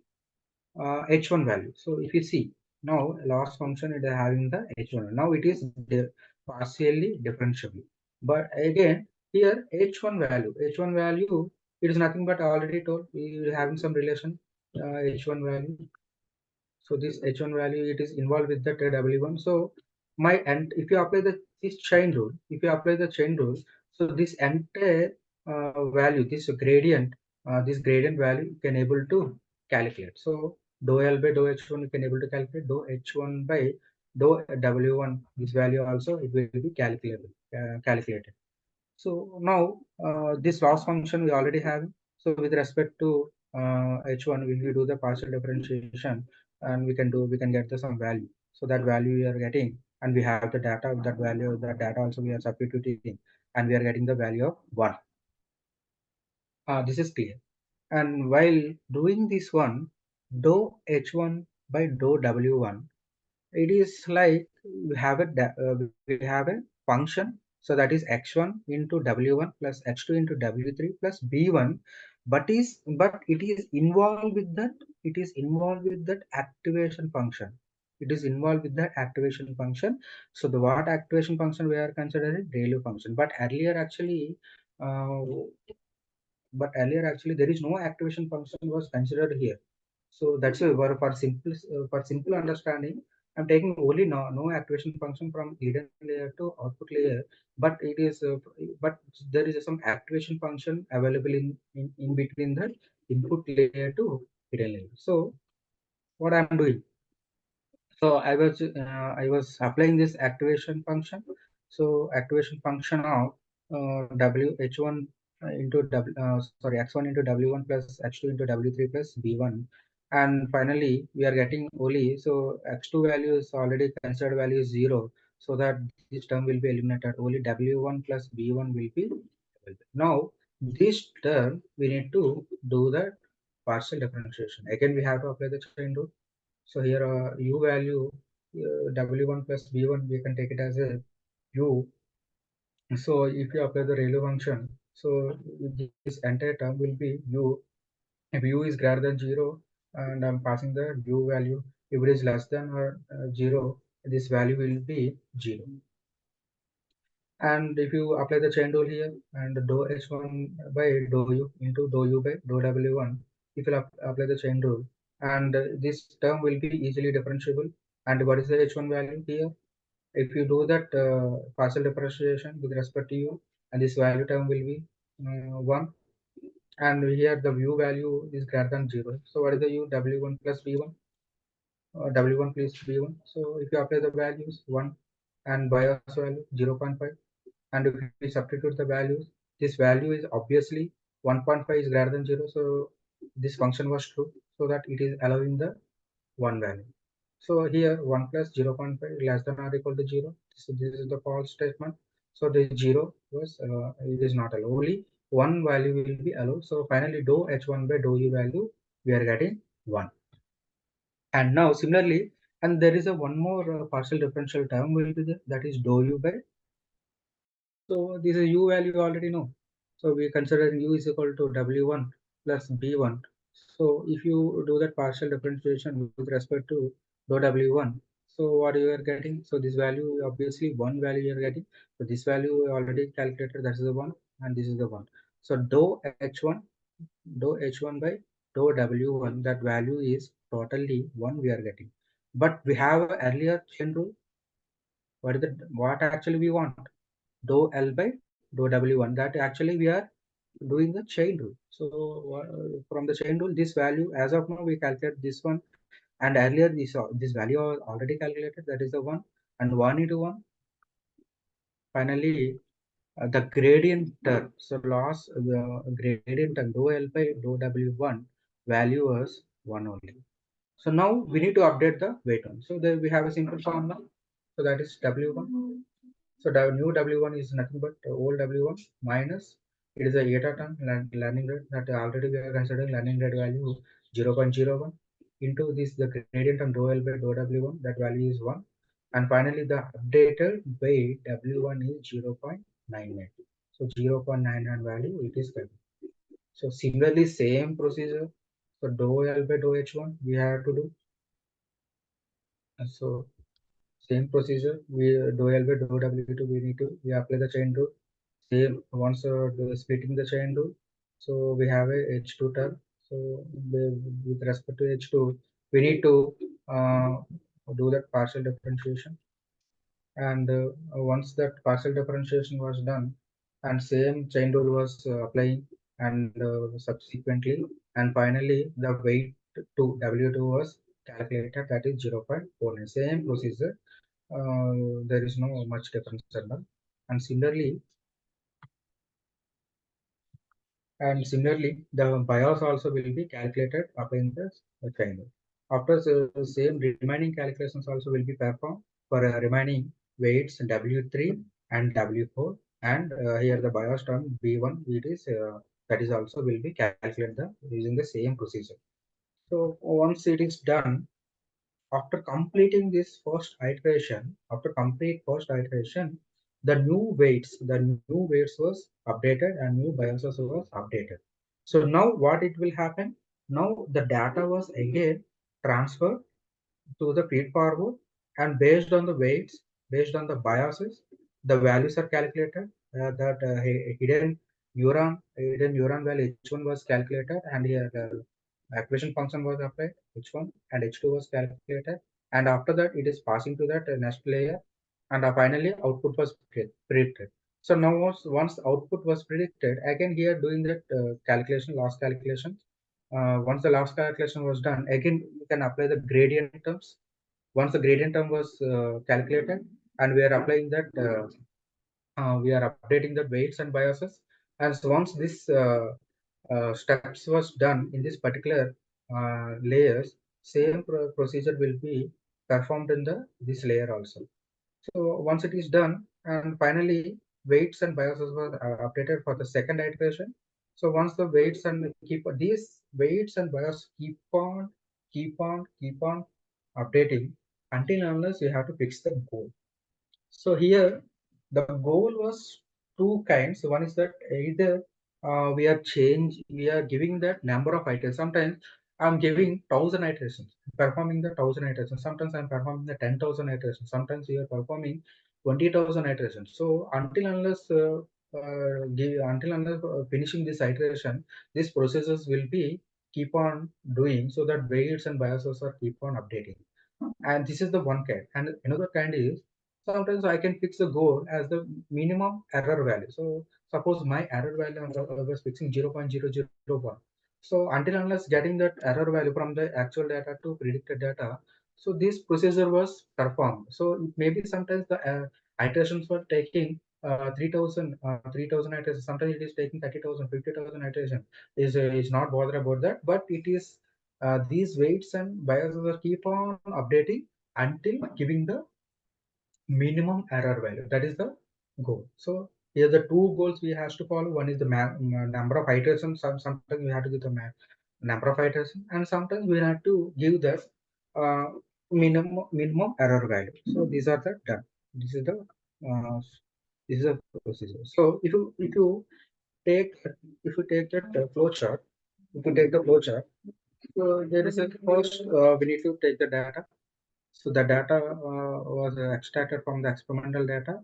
h1 value. So if you see now loss function, it is having the h1. Now it is partially differentiable. But again here h1 value, it is nothing but already told we are having some relation h1 value. So this h1 value, it is involved with the w1. So and if you apply this chain rule, so this entire value, this gradient value you can able to calculate. So dou L by dou H1 you can able to calculate, dou H1 by dou W1, this value also it will be calculated. So now this loss function we already have. So with respect to H1, if we do the partial differentiation, and we can get the some value. So that value we are getting, and we have the data of that value. That data also we are substituting, and we are getting the value of 1. This is clear. And while doing this one, dou H1 by dou W1, it is like we have a function, so that is x1 into w1 plus x2 into w3 plus b1, but it is involved with that, activation function. It is involved with that activation function. So the what activation function we are considering? ReLU function. But earlier actually uh, but earlier actually there is no activation function was considered here. So that's why for simple understanding, I'm taking only no activation function from hidden layer to output layer, but it is but there is some activation function available in between the input layer to hidden layer. So what I'm doing, so I was applying this activation function. So activation function of w h1 into w sorry x1 into w1 plus h2 into w3 plus b1, and finally we are getting only, so x2 value is already considered value is 0, so that this term will be eliminated, only w1 plus b1 will be available. Now this term we need to do the partial differentiation. Again we have to apply the chain rule. So here u value w1 plus b1 we can take it as a u. So if you apply the ReLU function, so this entire term will be u. If u is greater than 0 and I'm passing the u value, if it is less than or 0, this value will be 0. And if you apply the chain rule here and dou h1 by dou u into dou u by dou w1, if you apply the chain rule, and this term will be easily differentiable. And what is the h1 value here? If you do that partial differentiation with respect to u, and this value term will be 1, and here the u value is greater than 0. So what is the u? W1 plus b1, w1 plus b1. So if you apply the values 1 and bias value 0.5, and if we substitute the values, this value is obviously 1.5 is greater than 0, so this function was true, so that it is allowing the 1 value. So here 1 plus 0.5 less than or equal to 0, so this is the false statement. So the 0 was it is not allowed, only 1 value will be allowed. So finally dou h1 by dou u value we are getting 1. And now similarly, and there is a one more partial differential term will be there, that is dou u by. So this is u value you already know. So we consider u is equal to w1 plus b1. So if you do that partial differentiation with respect to dou w1, so what you are getting? So this value obviously one value you are getting. So this value already calculated, that is the one, and this is the one. So dou h1 by dou w1, that value is totally one we are getting. But we have a earlier chain rule. What actually we want? Dou L by dou W1, that actually we are doing the chain rule. So from the chain rule, this value as of now we calculate this one, and earlier this value was already calculated, that is the one, and 1 into 1. Finally the gradient term, so loss the gradient term dou L by dou W1 value was 1 only. So now we need to update the weight one. So there we have a simple formula, so that is W1. So the new W1 is nothing but old W1 minus, it is a eta term learning rate, that already we are considering learning rate value 0.01, into this the gradient on dou L by dou W1, that value is 1, and finally the updated weight W1 is 0.99. So 0.99 value it is coming. So similarly same procedure. So dou L by dou H1 we have to do. So same procedure, we dou L by dou W2 we need to we apply the chain rule. Same once splitting the chain rule, so we have a h2 term. So with respect to h2 we need to uh, do that partial differentiation, and once that partial differentiation was done and same chain rule was applying, and subsequently, and finally the weight to w2 was calculated, that is 0.49. Same procedure, there is no much difference at all. And similarly, the bias also will be calculated applying the chain rule. After the same remaining calculations also will be performed for remaining weights W3 and W4, and here the bias term B1 it is that is also will be calculated using the same procedure. So once it is done, after completing this first iteration, after complete first iteration, the new weights was updated and new biases was updated. So now what it will happen? Now the data was again transferred to the feed forward, and based on the weights, based on the biases, the values are calculated. That hidden neuron value H1 was calculated, and here the activation function was applied, H1 and H2 was calculated, and after that it is passing to that next layer, and finally output was predicted. So now once output was predicted, again here doing that loss calculation. Once the loss calculation was done, again you can apply the gradient terms. Once the gradient term was calculated, and we are applying that, we are updating the weights and biases. And so once this steps was done in this particular layers, same procedure will be performed in the this layer also. So once it is done, and finally weights and biases were updated for the second iteration. So once the weights and keep these weights and bias keep on updating until unless you have to fix the goal. So here the goal was two kinds. One is that either we are giving that number of iterations. Sometimes I'm giving 1,000 iterations, performing the 1,000 iterations. Sometimes I'm performing the 10,000 iterations. Sometimes we are performing 20,000 iterations. So until unless finishing this iteration, these processes will be keep on doing, so that weights and biases are keep on updating. And this is the one kind. And another kind is, sometimes I can fix the goal as the minimum error value. So suppose my error value I was fixing 0.001. So until unless getting that error value from the actual data to predicted data, so this procedure was performed. So it maybe sometimes the iterations were taking 3,000 iterations. Sometimes it is taking 30,000, 50,000 iterations. Is not bothered about that, but it is these weights and biases will keep on updating until giving the minimum error value. That is the goal. So here the two goals we have to follow. One is the number of iterations. Sometimes we have to give the number of iterations, and sometimes we have to give the uh, minimum error value. So these are the done. This is the uh, this is the procedure. So take if you take that flow chart, if you take the flow chart, so there is a first we need to take the data. So the data was extracted from the experimental data.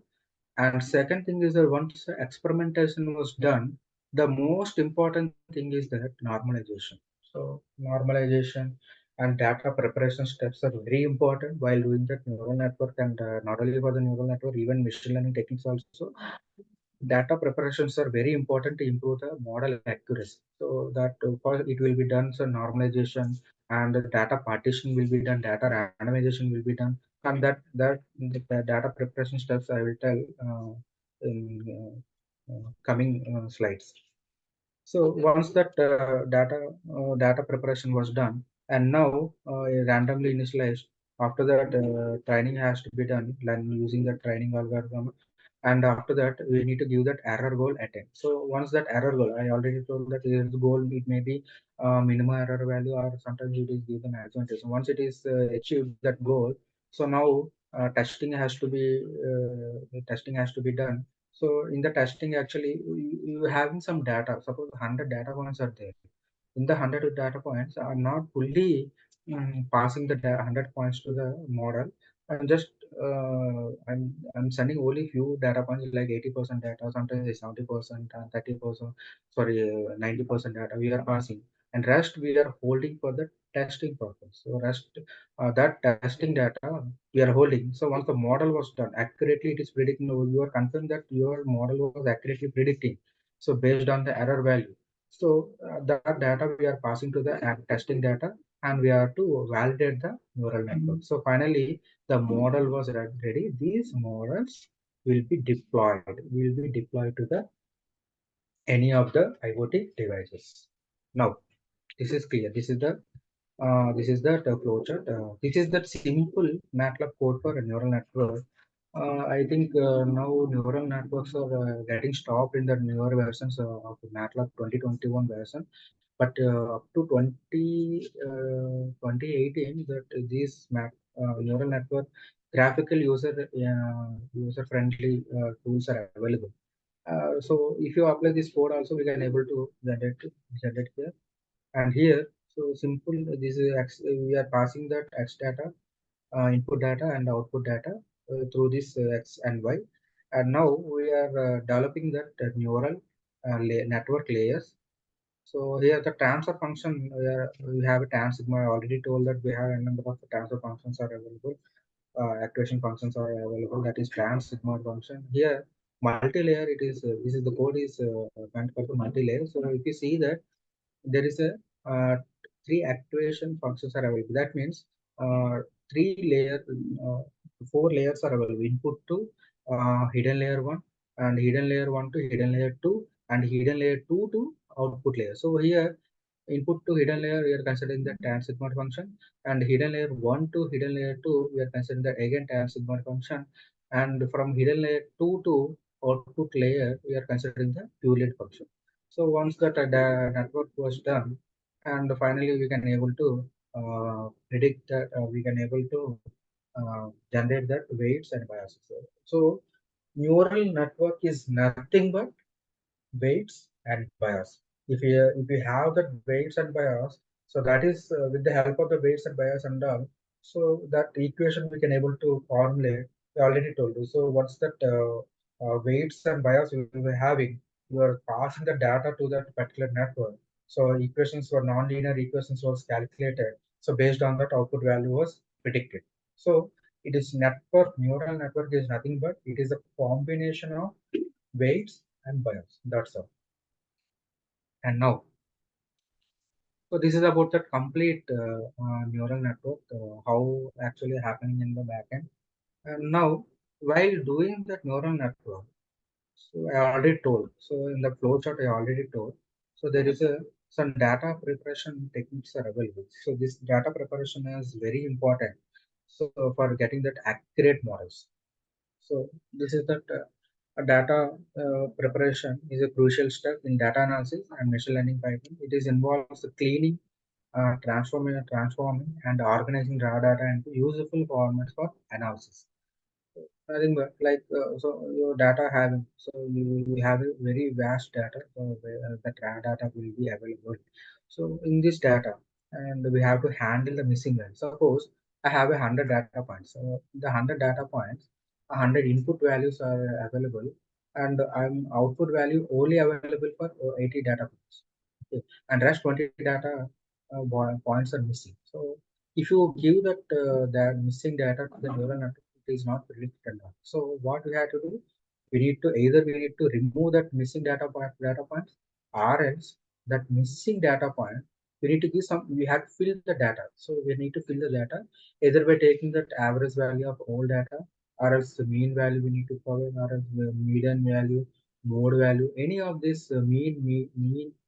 And second thing is that once the experimentation was done, the most important thing is that normalization. So normalization and data preparation steps are very important while doing that neural network, and not only for the neural network, even machine learning techniques also. Data preparations are very important to improve the model accuracy. So that first it will be done, so normalization and the data partition will be done, data randomization will be done, and the data preparation steps I will tell in coming slides. So once that data preparation was done, and now randomly initialized. After that, training has to be done, like using the training algorithm, and after that we need to give that error goal attempt. So once that error goal, I already told that is the goal. It may be minimum error value, or sometimes it is given maximum test. Once it is achieved that goal, so now testing has to be done. So in the testing, actually, you having some data. Suppose 100 data points are there. In the 100 data points are not fully passing the 100 points to the model. I'm just I'm sending only few data points, like 80% data. Sometimes it's 70%, 30%. Sorry, 90% data we are passing, and rest we are holding for the testing purpose. So rest that testing data we are holding. So once the model was done accurately, it is predicting. You are confirmed that your model was accurately predicting. So based on the error value, so that data we are passing to the testing data, and we have to validate the neural network. So finally, the model was ready. These models will be deployed to the any of the IoT devices. Now, this is clear. This is the flowchart. This is that simple MATLAB code for a neural network. I think now neural networks are getting stopped in the newer versions of MATLAB 2021 version. But up to 2018, that these neural network graphical user friendly tools are available. So if you apply this code also, we can able to generate here and here. So simple, this is we are passing that X data, input data and output data through this X and Y. And now we are developing that neural network layers. So here the transfer function, we have a tan sigma. I already told that we have a number of transfer functions are available. Activation functions are available. That is trans sigma function. Here multi-layer, it is this is the code is meant for the multi-layer. So if you see that there is a three activation functions are available. That means uh, three layer, uh, four layers are available. Input to hidden layer one, and hidden layer one to hidden layer two, and hidden layer two to output layer. So here input to hidden layer we are considering the tan sigma function, and hidden layer one to hidden layer two we are considering the again tan sigma function, and from hidden layer two to output layer we are considering the boolean function. So once that the network was done, and finally we can able to predict that we can able to generate that weights and biases. So neural network is nothing but weights and bias. If you have that weights and bias, so that is with the help of the weights and bias and all, so that equation we can able to formulate. I already told you. So once that weights and bias you will be having, you are passing the data to that particular network. So equations for nonlinear equations was calculated. So based on that output value was predicted. So it is network, neural network is nothing but it is a combination of weights and bias. That's all. And now, so this is about the complete neural network, how actually happening in the backend. And now, while doing that neural network, so I already told. So in the flowchart, I already told. So there is a some data preparation techniques are available. So this data preparation is very important. So for getting that accurate models. So this is that data preparation is a crucial step in data analysis and machine learning pipeline. It is involves the cleaning, transforming, and organizing raw data into useful formats for analysis. Nothing but like so your data having, so you have a very vast data, so the data will be available. So in this data, and we have to handle the missing value. Suppose I have 100 data points. So the 100 data points, 100 input values are available, and I'm output value only available for 80 data points. Okay. And rest 20 data points are missing. So if you give that missing data to the neural network, it is not predicted enough. So what we have to do, we need to remove that missing data points, or else that missing data point we need to give some, we have to fill the data. So we need to fill the data either by taking that average value of all data, or else the mean value we need to provide, or else the median value, mode value, any of this mean,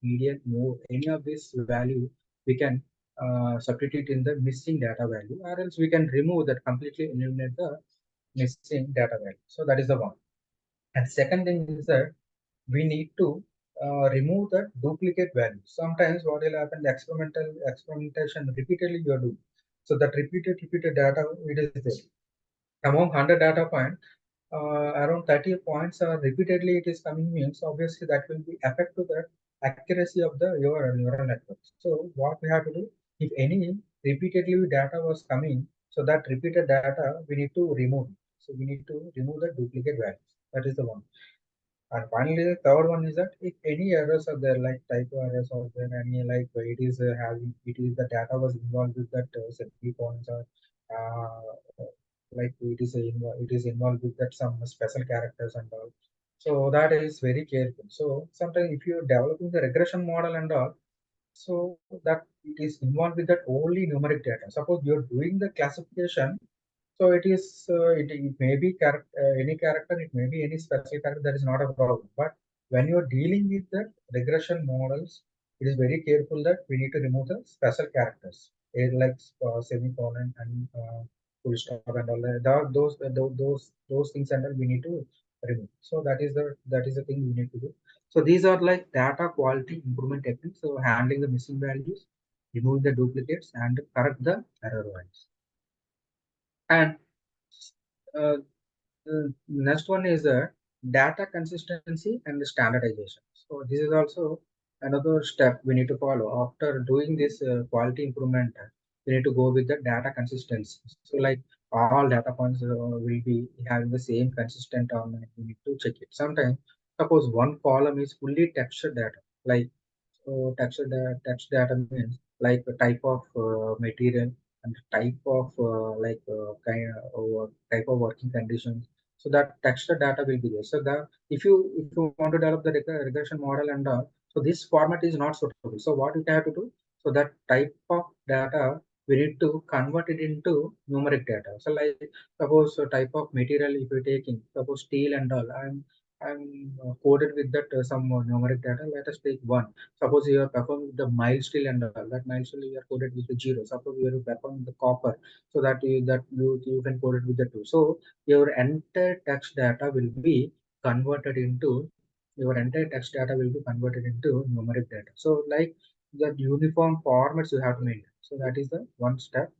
median, mode, any of this value we can substitute in the missing data value, or else we can remove that, completely eliminate the missing data value. So that is the one. And second thing is that we need to remove the duplicate value. Sometimes what will happen, the experimentation repeatedly you are doing. So that repeated data, it is there. Among 100 data points, around 30 points are repeatedly it is coming, means obviously that will be affect to the accuracy of the your neural network. So what we have to do, if any repeatedly data was coming, so that repeated data we need to remove. So we need to remove the duplicate values. That is the one. And finally, the third one is that if any errors are there, like typo errors or there any like it is having, it is the data was involved with that semicolons, or like it is involved with that some special characters and all. So that is very careful. So sometimes if you are developing the regression model and all, so that it is involved with that only numeric data. Suppose you're doing the classification, so it may be any character, it may be any special character, that is not a problem. But when you are dealing with the regression models, it is very careful that we need to remove the special characters, like semicolon and full stop and all that. Those things and all we need to remove. So that is the thing we need to do. So these are like data quality improvement techniques. So handling the missing values, remove the duplicates, and correct the error values. And uh, the next one is data consistency and standardization. So this is also another step we need to follow after doing this quality improvement. We need to go with the data consistency. So like all data points will be having the same consistent on. We need to check it. Sometimes Suppose one column is fully textured data, like text data means like a type of material and type of type of working conditions. So that texture data will be there. So that if you want to develop the regression model and all, so this format is not suitable. So what we have to do? So that type of data we need to convert it into numeric data. So like suppose a type of material if you're taking, suppose steel and all, I'm coded with that some numeric data. Let us take one. Suppose you are performing the mild steel and all, that mild steel you are coded with the zero. Suppose you are performing the copper, so you can code it with the two. So your entire text data will be converted into numeric data. So like the uniform formats you have to maintain. So that is the one step.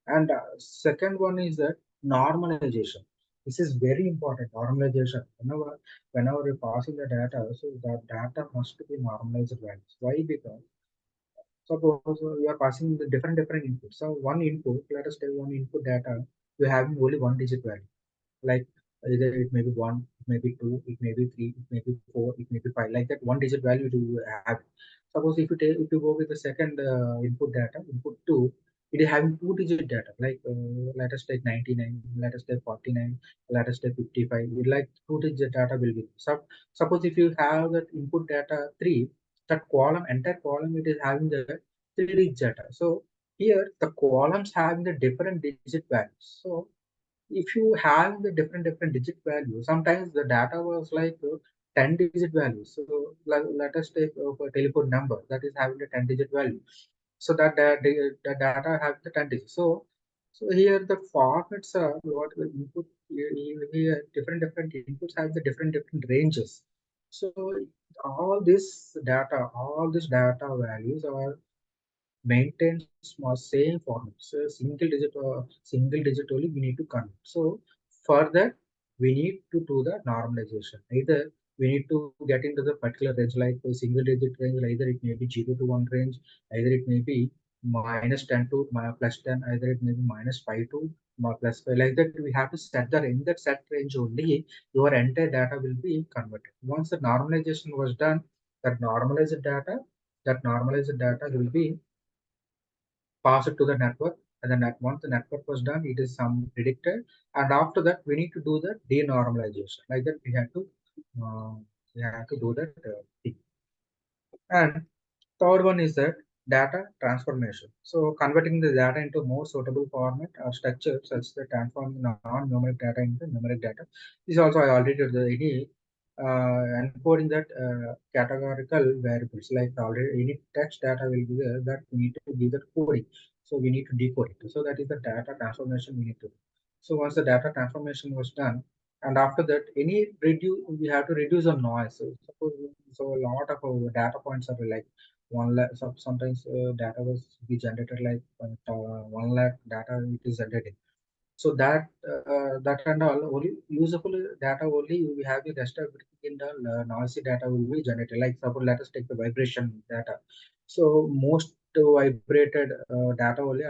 And second one is that normalization. This is very important. Normalization. Whenever you're passing the data, so that data must be normalized values. Why? Because suppose you are passing the different inputs. So one input, let us take one input data, you have only one digit value. Like either it may be one, it may be two, it may be three, it may be four, it may be five. Like that, one digit value do you have. Suppose if you go with the second input data, input two, it is having two digit data. Like let us take 99, let us take 49, let us take 55. Like two digit data will be. So suppose if you have that input data three, that column entire column it is having the three digit data. So here the columns having the different digit values. So if you have the different digit value, sometimes the data was like 10 digit value. So let us take a telephone number that is having the 10 digit value. So the data have the 10 digits. So here the formats are what the input here different inputs have the different ranges. So all this data values are maintain same format. So single digit only we need to convert. So for that we need to do the normalization. Either we need to get into the particular range like a single digit range, either it may be 0 to 1 range, either it may be minus 10 to plus 10, either it may be minus 5 to plus 5. Like that we have to set the in that set range only your entire data will be converted. Once the normalization was done, that normalized data that normalized data will be pass it to the network, and then once the network was done, it is some predicted, and after that we need to do the denormalization. Like that uh, we have to do that thing. And third one is that data transformation. So converting the data into more suitable format or structure such that transforming non-numeric data into numeric data. This also I already did the any encoding that categorical variables like already any text data will be there that we need to give that coding. So we need to decode it. So that is the data transformation we need to do. So once the data transformation was done, and after that any reduce we have to reduce the noise. So suppose so a lot of our data points are like 1 lakh. Sometimes data was be generated like 1 lakh data it is generated. So that and all only usable data only we have the rest of everything in the noisy data will be generated. Like suppose let us take the vibration data. So most vibrated data only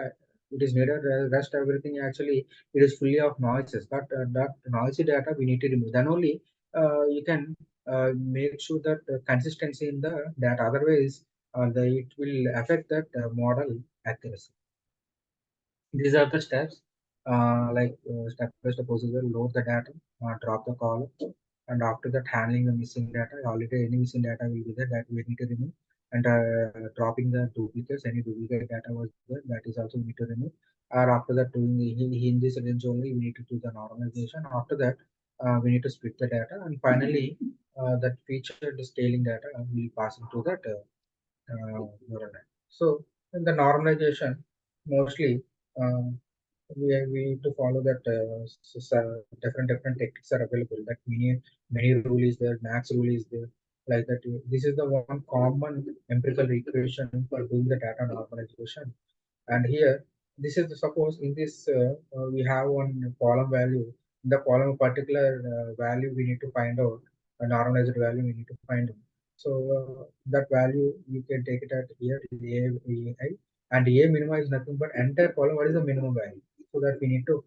it is needed. Rest everything actually it is fully of noises. That noisy data we need to remove. Then only you can make sure that consistency in the data. Otherwise, it will affect that model accuracy. These are the steps, step-by-step procedure, load the data, drop the column, and after that handling the missing data. Already any missing data will be there that we need to remove, and dropping the duplicates, any duplicate data was there that is also we need to remove. Or after that doing in this range only we need to do the normalization. After that we need to split the data, and finally that featured scaling data will pass into that neural net. So in the normalization, mostly we need to follow that different techniques are available. That many rule is there, max rule is there. Like that, this is the one common empirical equation for doing the data normalization. And here, this is the suppose in this we have one column value. In the column particular value we need to find out a normalized value we need to find out. So that value you can take it at here is a and a minimum is nothing but entire column. What is the minimum value? So that we need to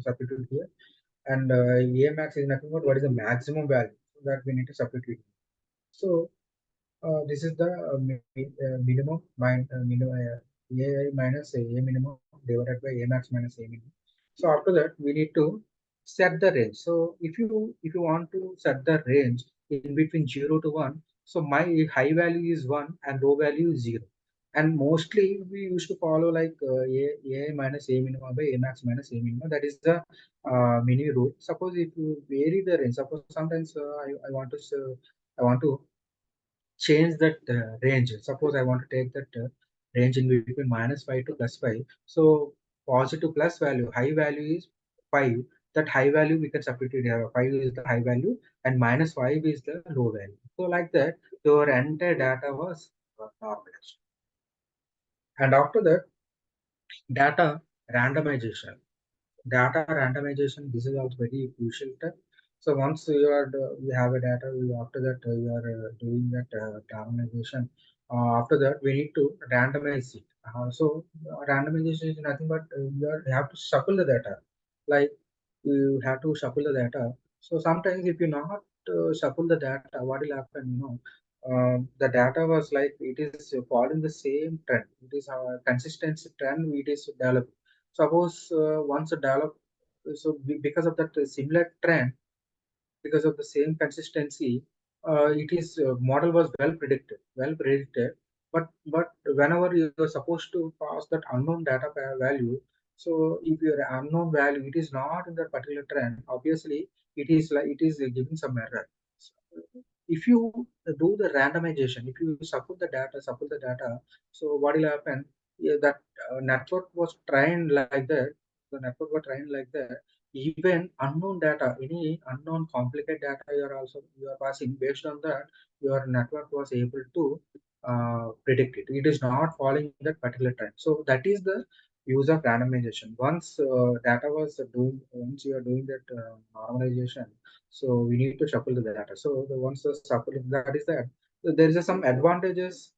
substitute here. And a max is nothing but what is the maximum value. that we need to separate it. So this is the minimum AI minus A minimum divided by A max minus A minimum. So after that, we need to set the range. So if you want to set the range in between 0 to 1, so my high value is 1 and low value is 0. And mostly we used to follow like A minus A minimum by A max minus A minimum. That is the mini rule. Suppose if you vary the range, suppose sometimes I want to change that range. Suppose I want to take that range in between -5 to +5. So positive plus value, high value is 5. That high value we can substitute here. 5 is the high value and -5 is the low value. So like that, your entire data was normalized. And after that, data randomization. Data randomization, this is also very crucial step. So once you have a data, after that you are doing that randomization. After that, we need to randomize it. Randomization is nothing but you have to shuffle the data. Like you have to shuffle the data. So sometimes if you not shuffle the data, what will happen? The data was like it is following the same trend. It is a consistency trend. It is developed. Suppose once a develop, so because of that similar trend, because of the same consistency, it is model was well predicted. But whenever you are supposed to pass that unknown data value, so if your unknown value it is not in that particular trend, obviously it is giving some error. So, if you do the randomization, if you support the data, so what will happen? Yeah, that network was trained like that. The network was trained like that. Even unknown data, any unknown complicated data you are passing, based on that your network was able to predict it. It is not following that particular trend. So that is the use of randomization. Once you are doing that normalization, so we need to shuffle the data. So once the shuffle, that is that. So there is some advantages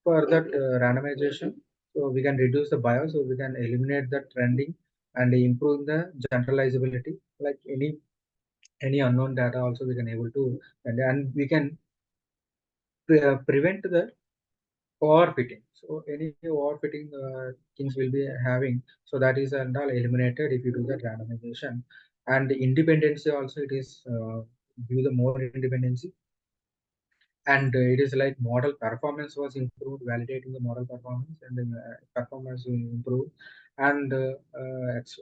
for that randomization. So we can reduce the bias, so we can eliminate the trending and improve the generalizability. Like any unknown data, also we can able to and we can prevent the overfitting. So any overfitting things will be having. So that is and all eliminated if you do that randomization. And the independency also it is give the more independency. And it is like model performance was improved, validating the model performance and then performance will improve. And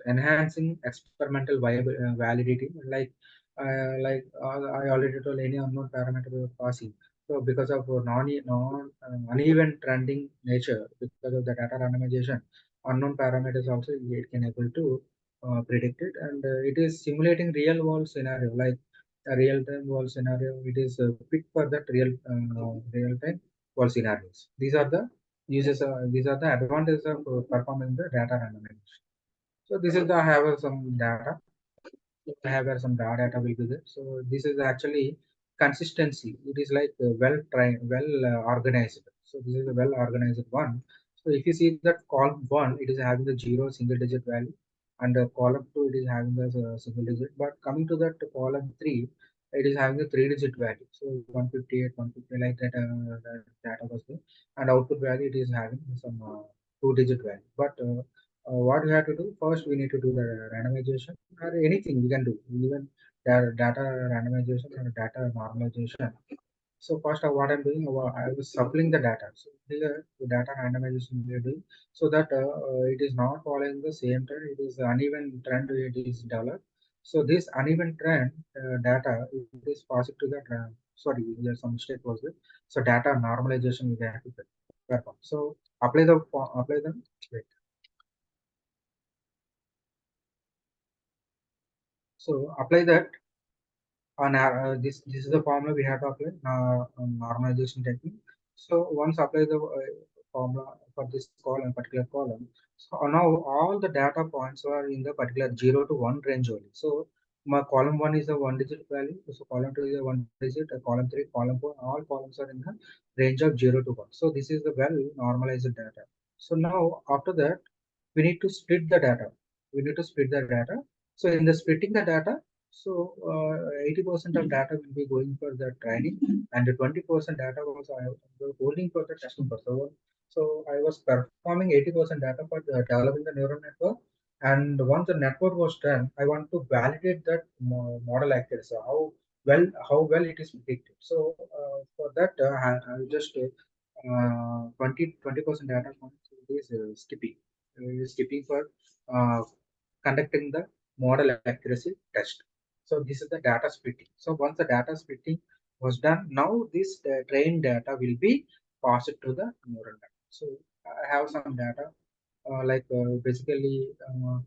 enhancing experimental validity, I already told, any unknown parameter we are passing. So because of non uneven trending nature, because of the data randomization, unknown parameters also it can able to predict it. And it is simulating real world scenario, like a real-time world scenario. It is fit for that real-time world scenarios. These are the uses. These are the advantages of performing the data randomization. So this is the I have some data. I have some data will be there. So this is actually consistency. It is like well trained, well organized. So this is a well organized one. So if you see that column one, it is having the zero single digit value, and column two it is having the single digit. But coming to that column three, it is having the three-digit value. So 158, 150 like that, that data was there, and output value it is having some two-digit value. But what we have to do first, we need to do the randomization or anything we can do, even the data randomization or data normalization. So first, what I'm doing, I was supplying the data. So here, the data randomization we are doing, so that it is not following the same trend. It is uneven trend. It is developed. So this uneven trend data, it is passed to the sorry, there's some mistake was there. So data normalization we have to perform. So apply them. Wait. So apply that on this is the formula we have to apply normalization technique. So once apply the formula for this column, particular column, so now all the data points are in the particular 0 to 1 range only. So my column 1 is a one digit value, so column 2 is a one digit, column 3, column 4, all columns are in the range of 0 to 1. So this is the well normalized data. So now after that, we need to split the data. We need to split the data. So in the splitting the data, So 80% of data will be going for the training, and the 20% data was I was holding for the testing purpose. So I was performing 80% data for developing the neural network. And once the network was done, I want to validate that model accuracy, how well it is predicted. So for that, I just 20% data points is skipping. Skipping for uh, conducting the model accuracy test. So this is the data splitting. So once the data splitting was done, now this trained data will be passed to the neural network. So I have some data basically um,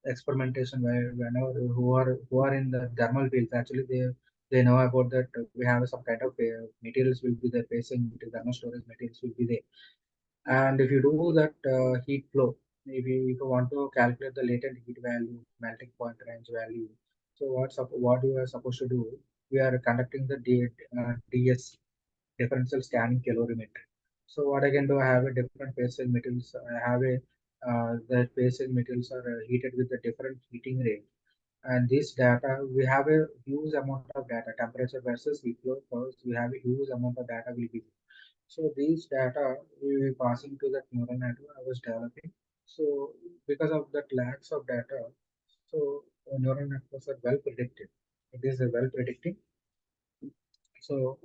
experimentation where whenever who are in the thermal fields, actually they know about that we have some kind of materials will be there, facing thermal storage materials will be there. And if you do that heat flow, if you want to calculate the latent heat value, melting point range value, so what you are supposed to do, we are conducting the DSC, differential scanning calorimetry. So what I can do, I have a different phase cell metals. I have a the phase cell metals are heated with a different heating rate, and this data we have a huge amount of data, temperature versus heat flow curves. We have a huge amount of data will be. So these data we will be passing to that neural network I was developing. So because of that lacks of data, so neural networks are well predicted. It is a well predicting. So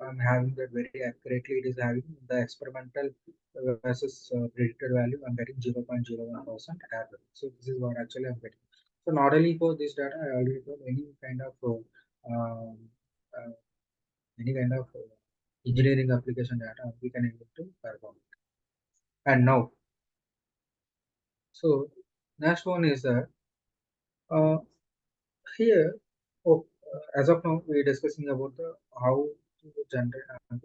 I'm having that very accurately. It is having the experimental versus predicted value. I'm getting 0.01% error. So this is what actually I'm getting. So not only for this data, I already got any kind of um, uh, engineering application data we can able to perform. And now, so next one is that uh, here, oh, as of now, we're discussing about the how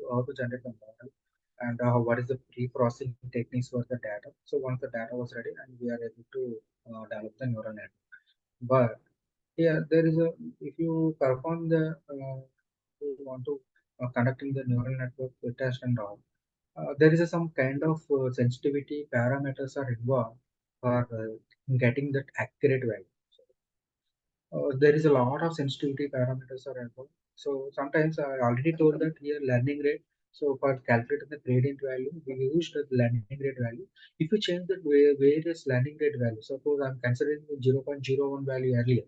how to generate the model, and what is the pre-processing techniques for the data. So once the data was ready, and we are able to develop the neural network. But here there is a, if you perform the you want to conducting the neural network test and all, there is a, some kind of sensitivity parameters are involved for getting that accurate value. There is a lot of sensitivity parameters are involved. So sometimes I already told that here learning rate. So for calculating the gradient value, we used the learning rate value. If you change the various learning rate value, suppose I'm considering the 0.01 value earlier,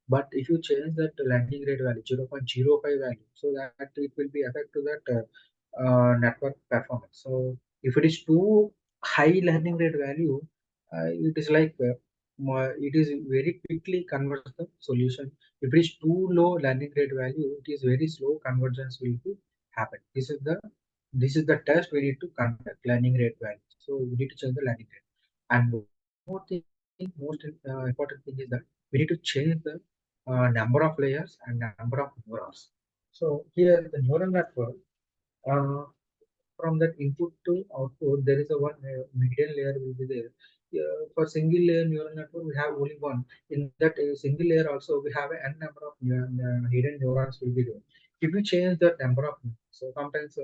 but if you change that learning rate value 0.05 value, so that it will be affect to that network performance. So if it is too high learning rate value, it is like it is very quickly converts the solution. If it is too low learning rate value, it is very slow convergence will be happen. This is the test we need to conduct learning rate value. So we need to change the learning rate. And one more thing, most important thing is that we need to change the number of layers and number of neurons. So here the neural network, uh, from that input to output, there is a one median layer will be there. For single layer neural network, we have only one. In that single layer also, we have a n number of hidden neurons will be there. If you change the number of, so sometimes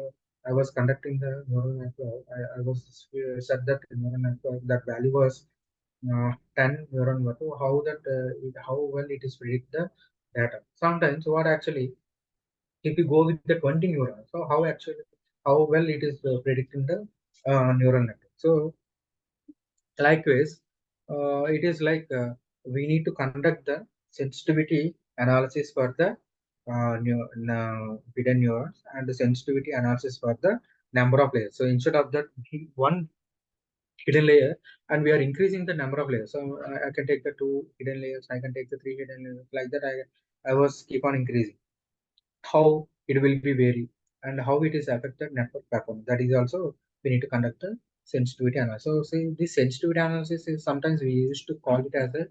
I was conducting the neural network, I was set that neural network, that value was 10 neuron worth. How that how well it is predict the data. Sometimes what actually, if you go with the 20 neurons, so how well it is predicting the neural network. So likewise, it is like we need to conduct the sensitivity analysis for the hidden neurons, and the sensitivity analysis for the number of layers. So instead of that one hidden layer, and we are increasing the number of layers. So I can take the 2 hidden layers, I can take the 3 hidden layers, like that I was keep on increasing. How it will be vary, and how it is affected network performance. That is also we need to conduct the sensitivity analysis. So say this sensitivity analysis is sometimes we used to call it as a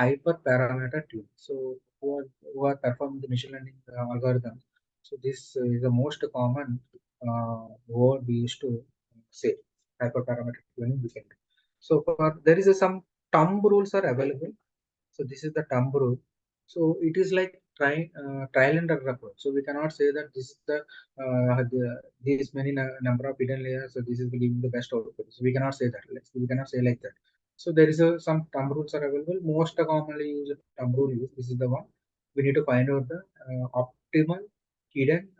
hyperparameter tune. So who are performing the machine learning algorithm. So this is the most common word we used to say, hyperparameter tuning we can do. So for there is some thumb rules are available. So this is the thumb rule. So it is like trial and error approach. So we cannot say that this is these many number of hidden layers. So this is giving the best output. So we cannot say that. We cannot say like that. So there is some thumb rules are available. Most commonly used thumb rule is this is the one. We need to find out the optimal hidden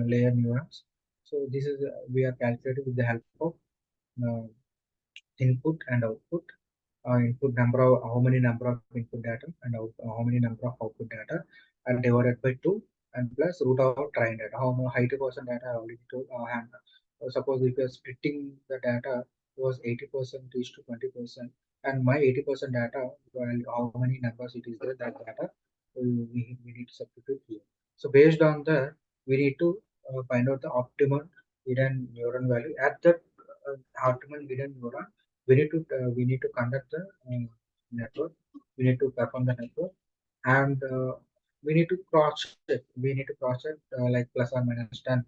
layer neurons. So this is we are calculating with the help of uh, input and output. Input number of how many number of input data and how many number of output data are divided by 2 and plus root of trained data. How much 80% data I already told hand. Suppose if you are splitting the data was 80% is to 20% and my 80% data, well, how many numbers it is there that data we need to substitute here. So based on that we need to find out the optimal hidden neuron value at that optimal hidden neuron. We need to conduct the network. We need to perform the network, and we need to cross check. We need to cross check like plus or minus 10.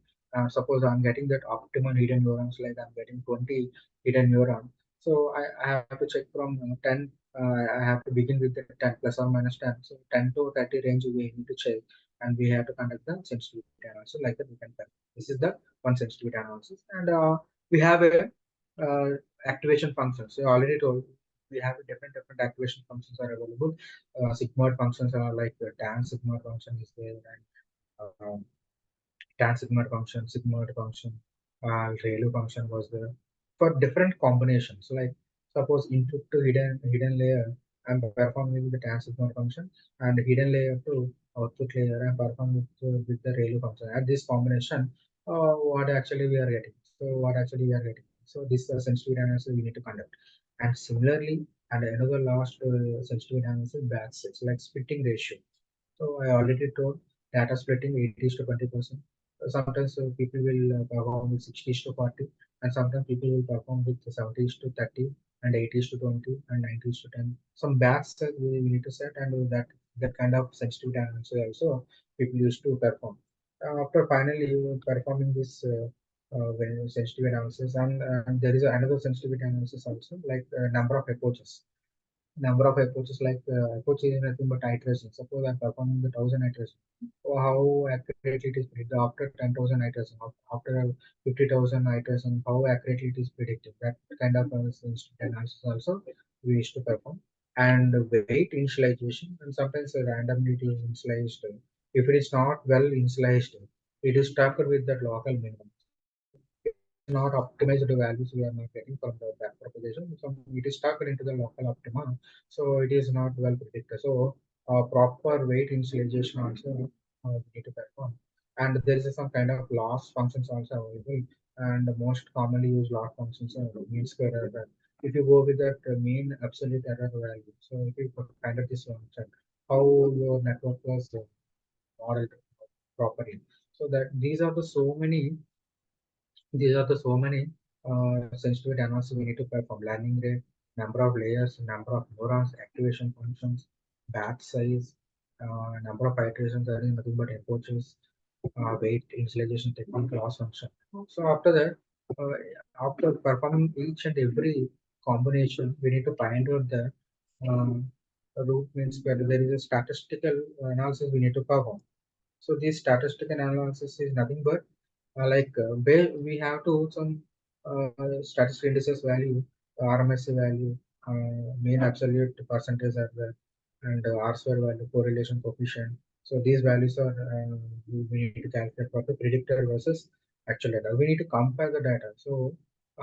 Suppose I'm getting that optimal hidden neurons, like I'm getting 20 hidden neuron. So I have to check from 10. I have to begin with the 10 plus or minus 10. So 10 to 30 range we need to check, and we have to conduct the sensitivity analysis like that. We can. This is the one sensitivity analysis, and we have a uh, activation functions. So I already told we have different activation functions are available. Sigmoid functions are like tan sigmoid function is there, and sigmoid function, ReLU function was there for different combinations. Like suppose input to hidden layer, I'm performing with the tan sigmoid function, and hidden layer to output layer, I'm performing with the ReLU function. At this combination, what actually we are getting? So what actually we are getting? So this sensitivity analysis we need to conduct. And similarly, and another last sensitivity analysis batch sets like splitting ratio. So I already told data splitting 80 to 20%. Sometimes people will perform with 60 to 40, and sometimes people will perform with 70 to 30, and 80 to 20, and 90 to 10. Some batch that we need to set, and that kind of sensitivity analysis also people used to perform. After finally performing this sensitivity analysis, and there is another sensitivity analysis also, like number of approaches. Number of approaches, like approach is nothing but iteration. Suppose I'm performing the 1,000 iteration. So how accurately it is predicted after 10,000 iteration, after 50,000 iteration, how accurately it is predicted. That kind of analysis also we used to perform. And weight initialization, and sometimes randomly it is initialized. If it is not well initialized, it is stuck with that local minimum. It is not optimized the values we are not getting from the back propagation. So it is stuck into the local optima. So it is not well predicted. So proper weight initialization also we need to perform. And there is some kind of loss functions also available. And the most commonly used loss functions are mean square error. If you go with that mean absolute error value, so if you find out this function, how your network was modeled properly. So that these are the so many sensitivity analysis we need to perform: learning rate, number of layers, number of neurons, activation functions, batch size, number of iterations, that is nothing but approaches, weight, initialization technique, loss function. So after that, after performing each and every combination, we need to find out the root means whether there is a statistical analysis we need to perform. So this statistical analysis is nothing but we have to some statistical indices value, RMSE value, mean absolute percentage at the and R square value, correlation coefficient. So these values are we need to calculate for the predictor versus actual data. We need to compare the data. So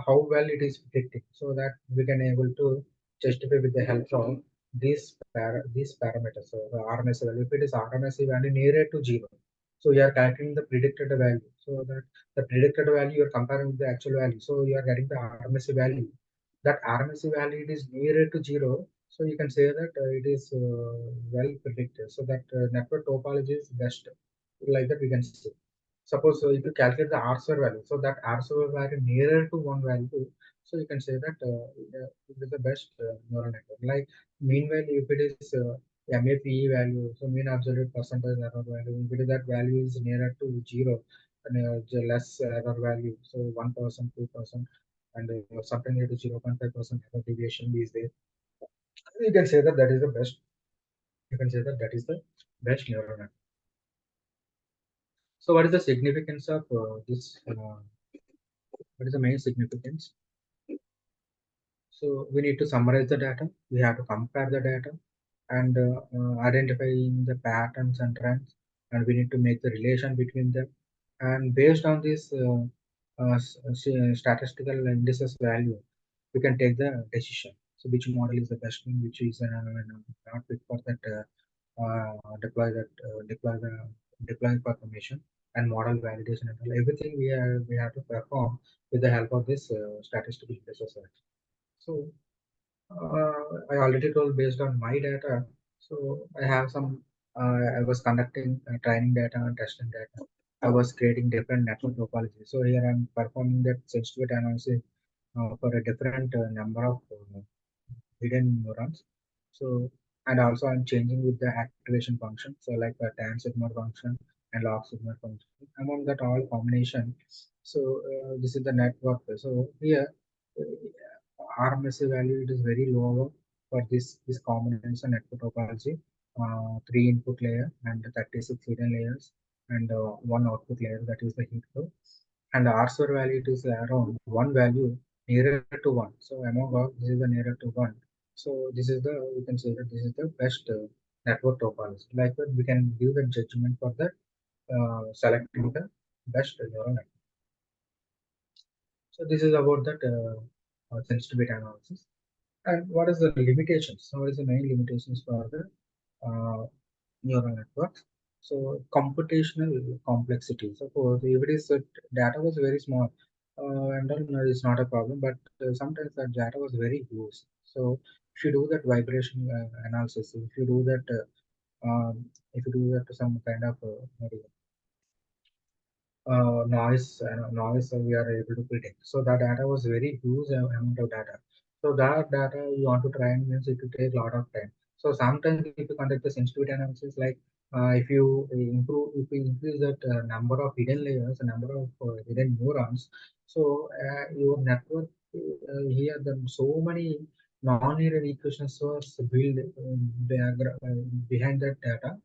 how well it is predicting, so that we can able to justify with the help of these parameters. So the RMSE value, if it is RMSE value nearer to zero, so you are calculating the predicted value. So that the predicted value you are comparing with the actual value. So you are getting the RMSE value. That RMSE value it is nearer to zero. So you can say that it is well predicted. So that network topology is best. Like that we can say. Suppose if you calculate the R square value, so that R square value nearer to one value, so you can say that it is the best neural network. Like meanwhile, if it is MAPE value, so mean absolute percentage error value, if it is that value is nearer to zero, and less error value, so 1%, 2%, and something near to 0.5% error deviation is there. You can say that that is the best. You can say that that is the best neural network. So what is the significance of this? What is the main significance? So we need to summarize the data. We have to compare the data and identifying the patterns and trends, and we need to make the relation between them. And based on this statistical indices value, we can take the decision. So which model is the best one, which is not fit for that deploy confirmation and model validation and all. Everything we have to perform with the help of this statistical indices. So I already told based on my data. So I have some. I was conducting training data and testing data. I was creating different network topology. So here I'm performing that sensitivity analysis for a different number of hidden neurons. So and also I'm changing with the activation function. So like a tan sigma function and log sigma function. Among that all combination. So this is the network. So here RMSA value it is very low for this combination network topology. Three input layer and 36 hidden layers and one output layer that is the heat flow. And the R square value it is around one value nearer to one. So among all, this is the nearer to one. So this is the we can say that this is the best network topology. Like that, we can give the judgment for the selecting the best neural network. So this is about that sensitivity analysis. And what is the limitations? So what is the main limitations for the neural networks? So computational complexity. Suppose if it is data was very small, and then it's not a problem. But sometimes that data was very huge. So if you do that vibration analysis, if you do that to some kind of noise we are able to predict. So that data was very huge amount of data. So that data you want to try and means it will take a lot of time. So sometimes if you conduct the sensitivity analysis, like if you increase that number of hidden layers, number of hidden neurons, so your network here the so many non-linear equations was built behind that data.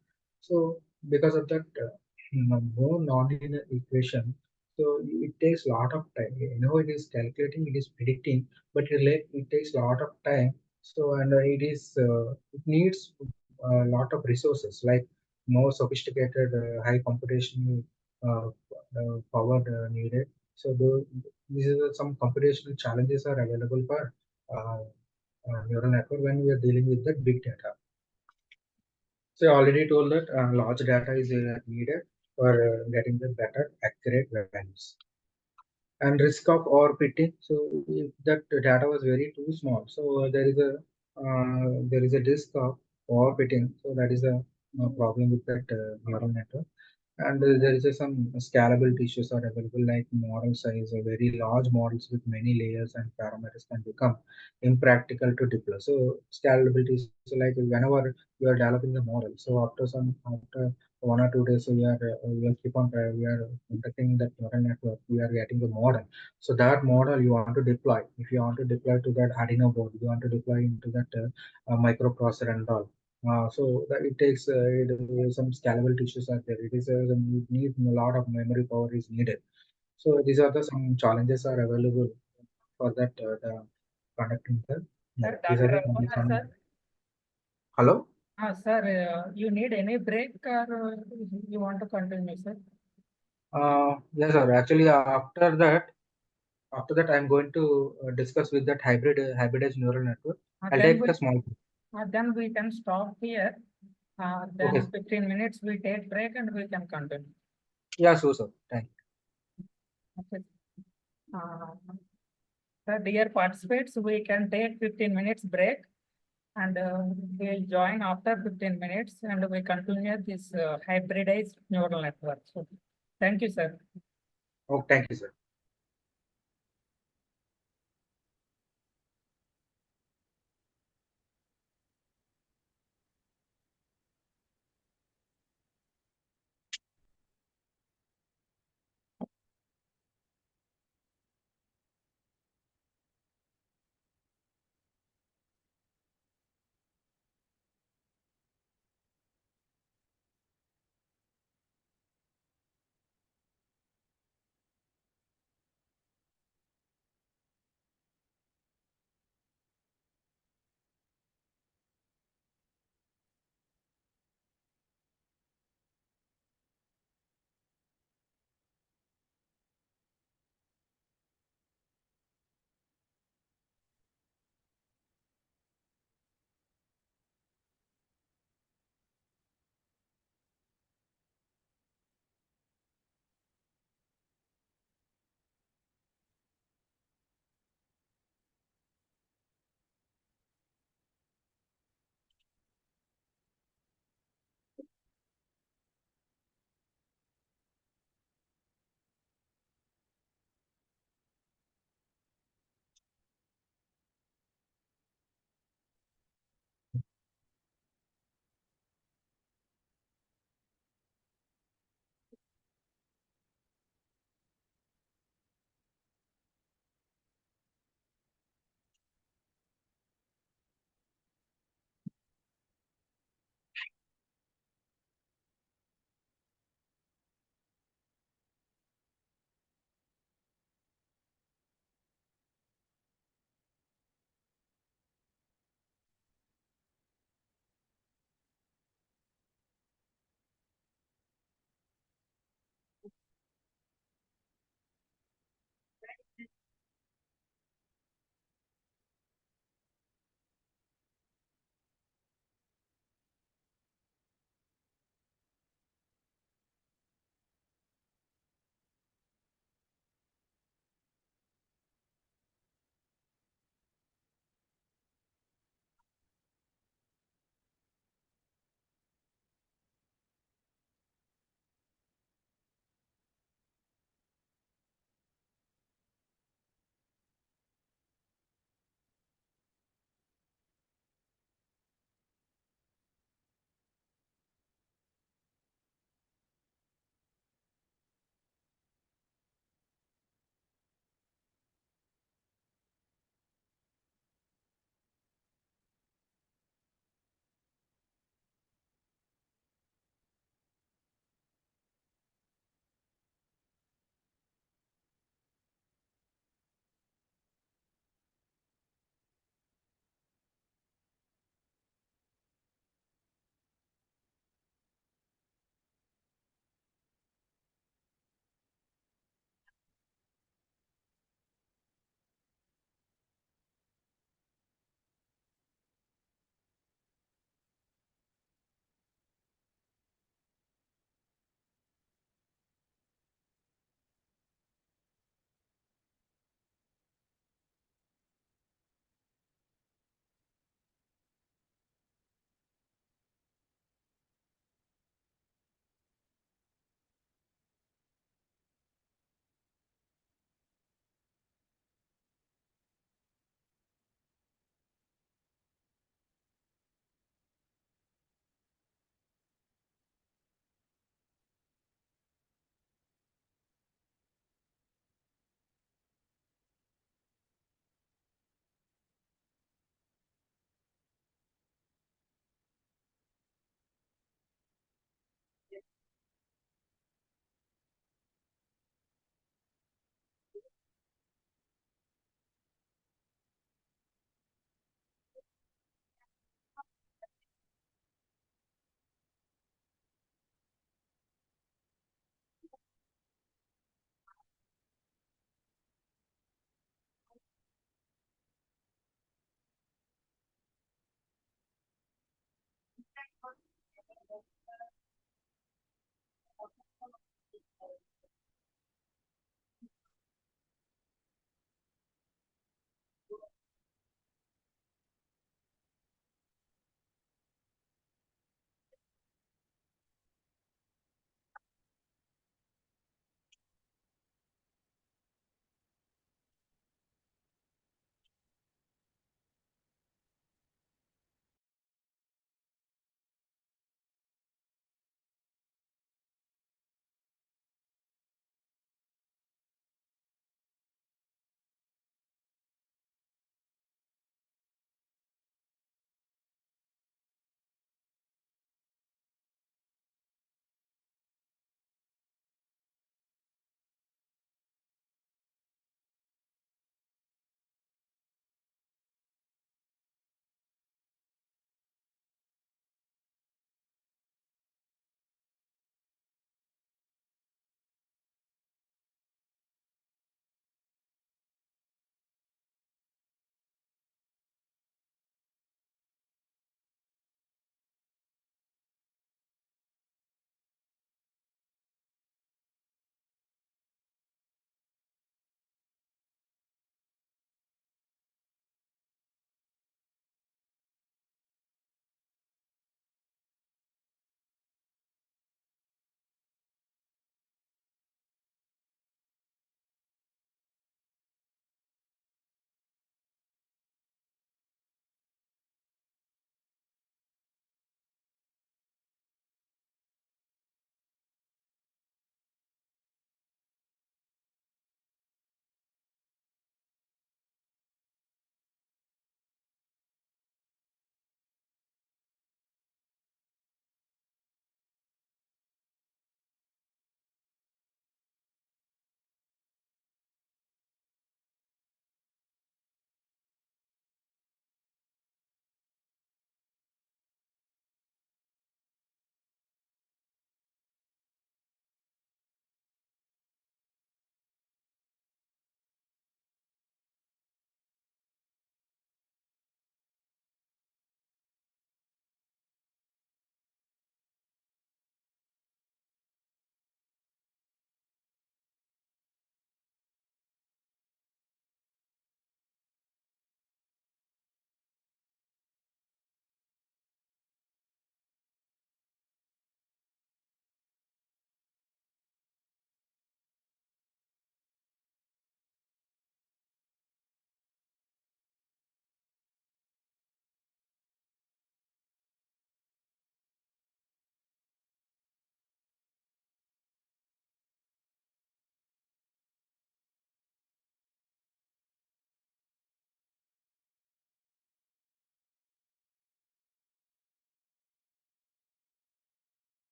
So because of that more non-linear equation, so it takes a lot of time. You know, it is calculating, it is predicting, but it takes a lot of time. So and it needs a lot of resources like more sophisticated, high computational power needed. So these are some computational challenges are available for neural network when we are dealing with the big data. So I already told that large data is needed for getting the better accurate values. And risk of overfitting. So if that data was very too small, so there is a risk of overfitting. So that is a problem with that neural network. And there is some scalability issues are available, like model size or very large models with many layers and parameters can become impractical to deploy. So scalability is like whenever you are developing the model, so after 1 or 2 days, so we are keep on we are conducting that neural network, we are getting the model. So that model you want to deploy. If you want to deploy to that Arduino board, you want to deploy into that microprocessor and all. So that it takes some scalable issues are there. It is you need a lot of memory power is needed. So these are the some challenges are available for that the conducting the. Sir, These are Dr. the Ravi Kumar, some. sir. Hello. Sir, you need any break or you want to continue, sir? Yes, sir. Actually, after that, I'm going to discuss with that hybridized neural network. I'll Then take a small. then we can stop here. Okay. Then 15 minutes we take break and we can continue. Yeah, sure, sir. Thank you. Okay. Sir, dear participants, we can take 15 minutes break and we'll join after 15 minutes and we continue this hybridized neural network. So, thank you, sir. Oh, thank you, sir.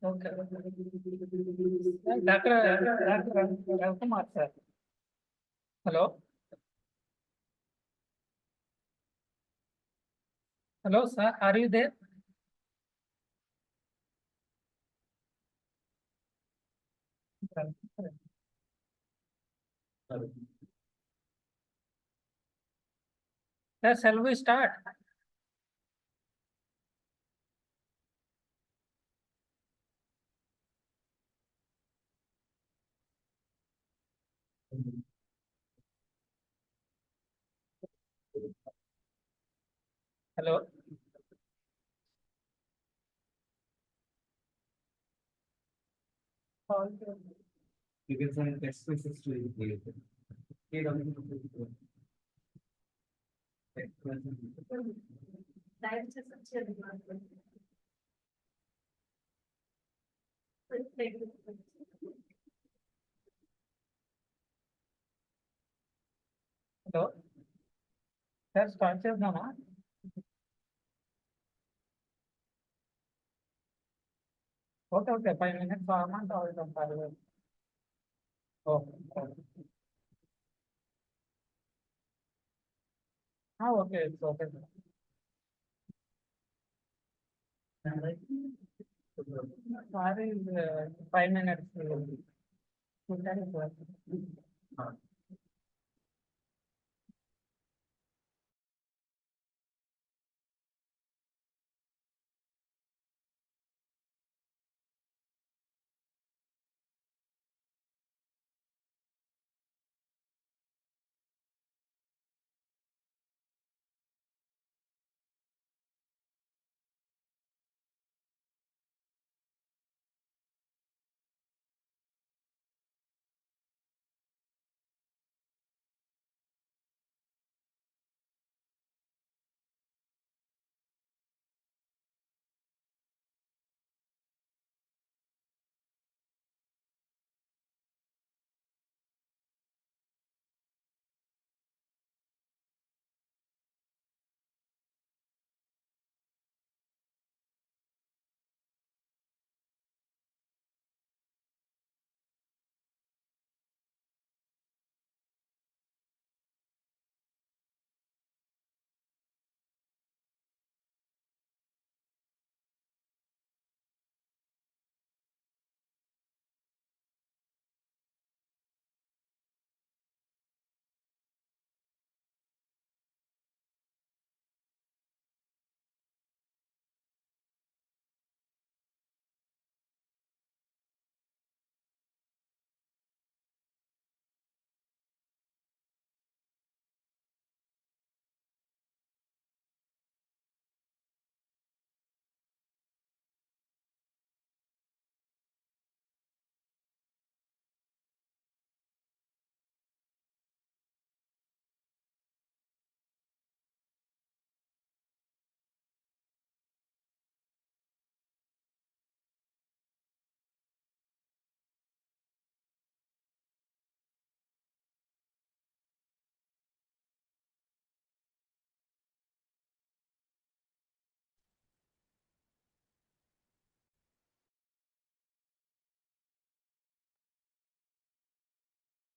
Okay. Dr. Ravi Kumar, sir. Hello. Hello, sir. Are you there? Sir, shall we start? Hello. You can send text message to you. Hello. Sir, start చేద్దామా? Okay, 5 minutes format or something. Okay. Okay, it's okay. Sorry, 5 minutes.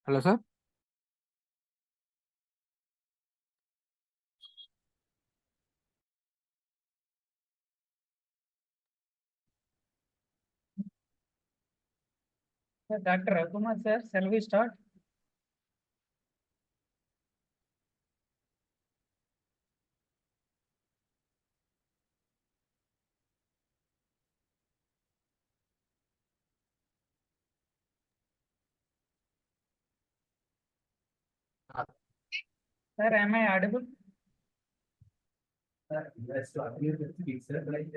Hello, sir. Dr. Ravi Kumar, sir, shall we start? Sir, am I audible? Let's start. Here the speaker, like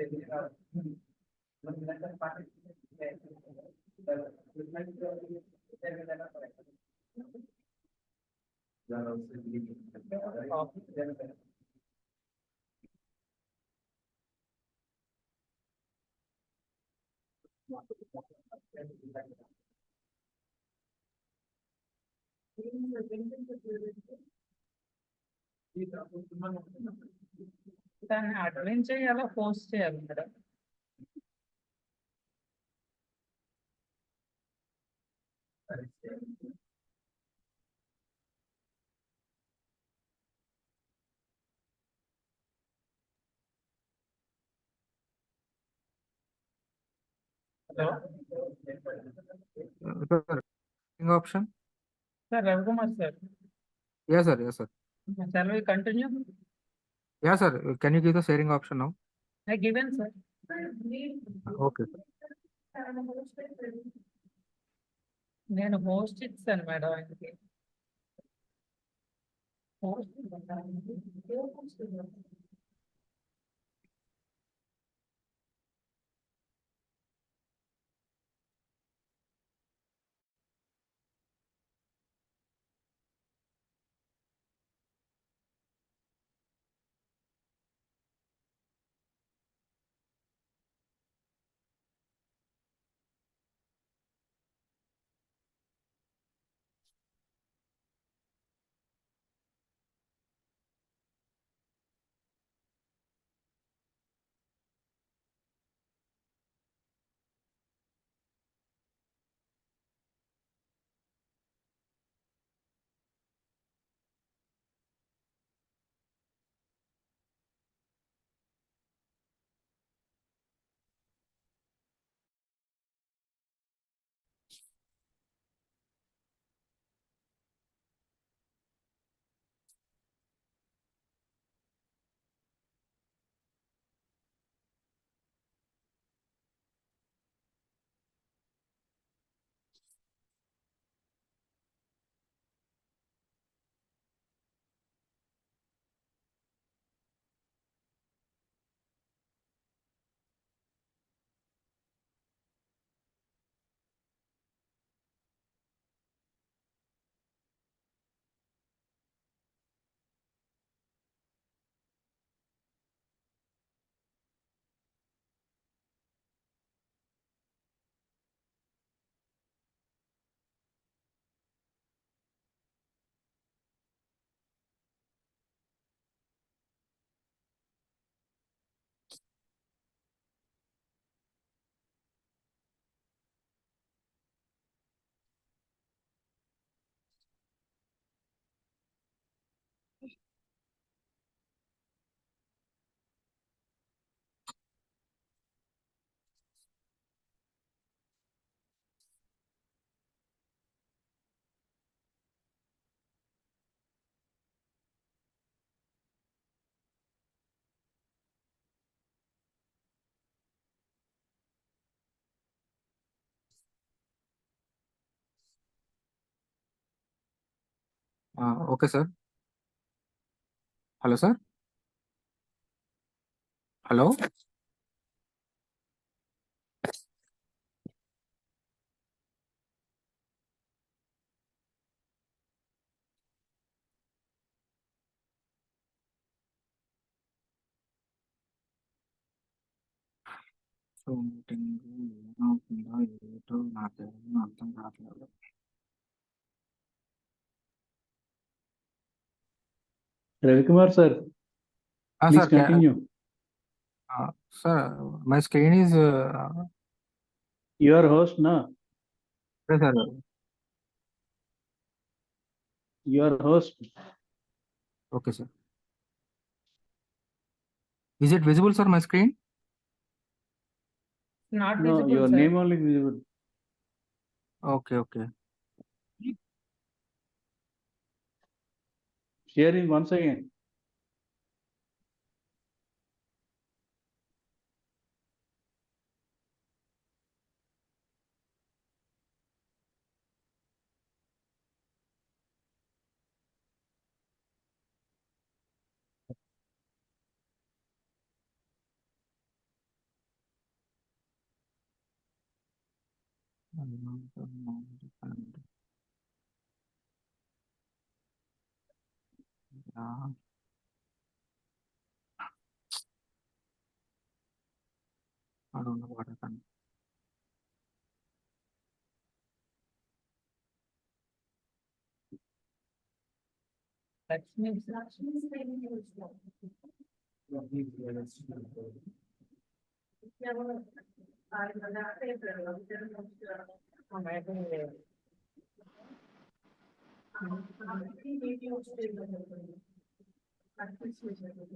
దాన్ని admin చేయాలా post చేయాలి madam? Hello, Sir, sharing option? sir, Ravi Kumar, sir. Yes, sir. Yes, sir. Shall we continue? Yeah, sir. Can you give the sharing option now? I given, sir. Okay, sir. నేను host ఇచ్చాను madam ఆయనకి host Okay, sir. Hello, sir. Hello. So meeting ఏమవుతుందో ఏటో నాకేమో అర్థం కావట్లేదు. Ravi Kumar sir, please Sir, continue. sir, my screen is You are host, na? yes, sir. You are host. Okay, sir. Is it visible, sir, my screen? not No, visible, your sir. name only visible. Okay, okay. Share it once again. Yeah. I don't know what happened. Lakshmi, maybe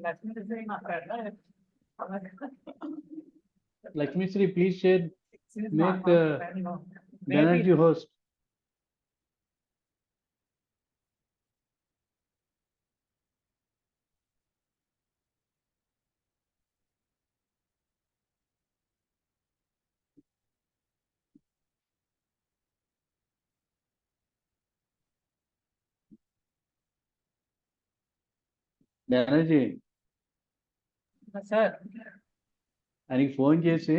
Lakshmi is saying, Lakshmi Sri, please share. Make Banerjee host. Banerjee, sir ఆయనకి phone చేసి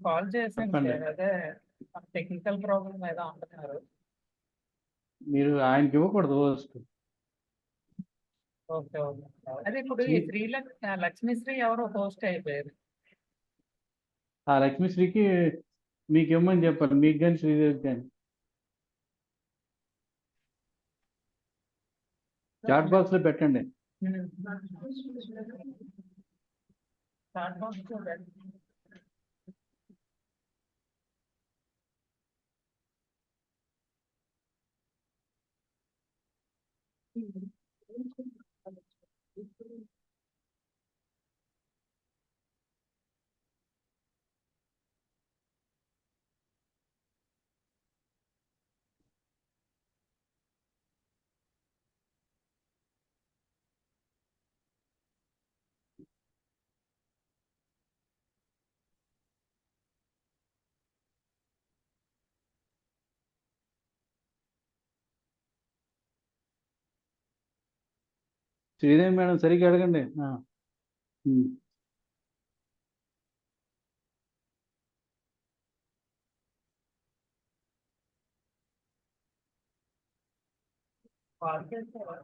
call చేశాను చెప్పండి. Sir, అదే technical problem ఏదో అంటున్నారు. మీరు ఆయనకి ఇవ్వకూడదు host. Okay okay. అదే ఇప్పుడు ఈ లక్ష్మీశ్రీ ఎవరో హోస్ట్ అయిపోయారు. ఆ లక్ష్మీశ్రీకి మీకు ఇవ్వమని చెప్పాలి, మీకు కానీ శ్రీదేవి కానీ. చాట్ బాక్స్ లో పెట్టండి. చాట్ బాక్స్ లో పెట్టండి. శ్రీదేవి మేడం సరిగ్గా అడగండి. కాల్ చేస్తారా?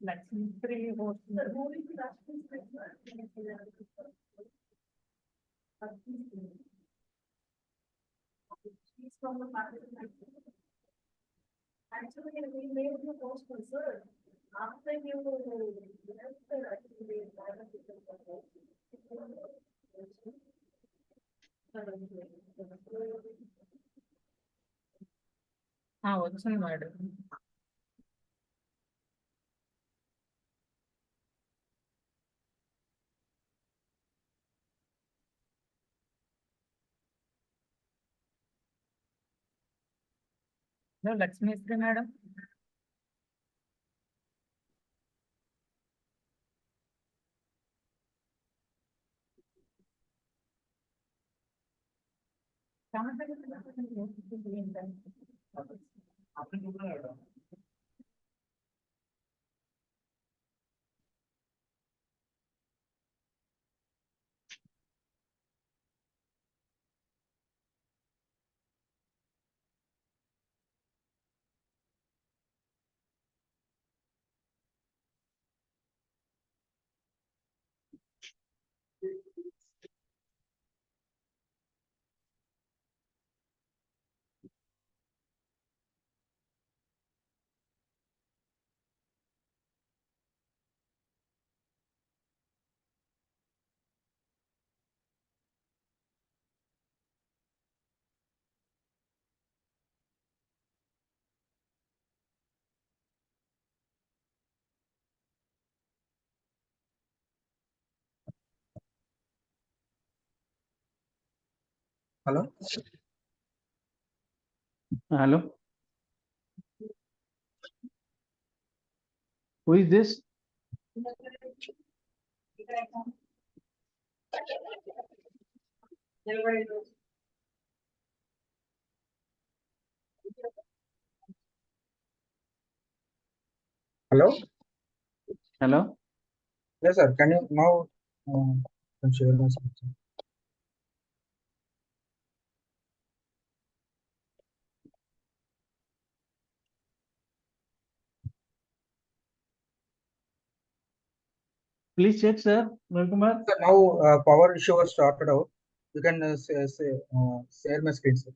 Lakshmisri host Actually, we made the post concern. After you left the actually వచ్చింది madam. Lakshmisri madam. Hello? Hello? Who is this? Hello? Hello? Yes, sir. Can you now can share my screen? Please check, sir. Ravi Kumar. Sir, now power issue was started out. You can share my screen, sir.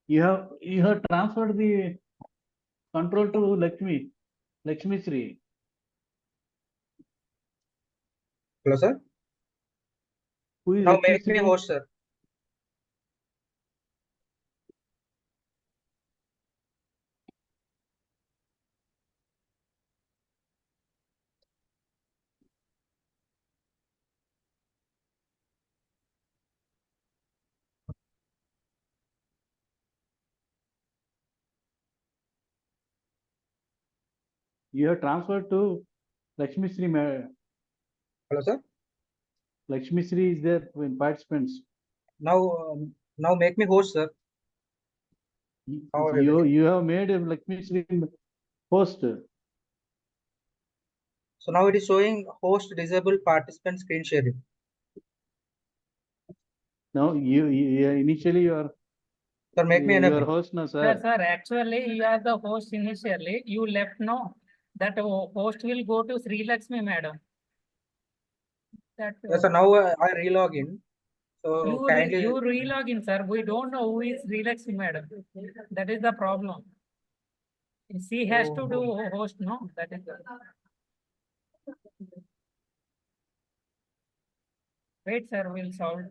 You have transferred the control to Lakshmi Sri. Hello, sir. Who is Now Lakshmi make me Sri? host, sir. You have transferred to Lakshmi Sri. Hello, sir. Lakshmi Sri is there in participants. Now make me host, sir. Now everything. You have made a Lakshmi Sri host. So now it is showing host disabled participant screen sharing. No, initially you are Sir, make me your enable. host, no Sir, sir. actually, you are the host initially. You left, no? That host will go to Sri Lakshmi madam. That Yes, sir. Now I relog in. So you kindly. you relog in, sir. We don't know who is Sri Lakshmi madam. That is the problem. She has to do host, no? That is the. Wait, sir. We'll solve.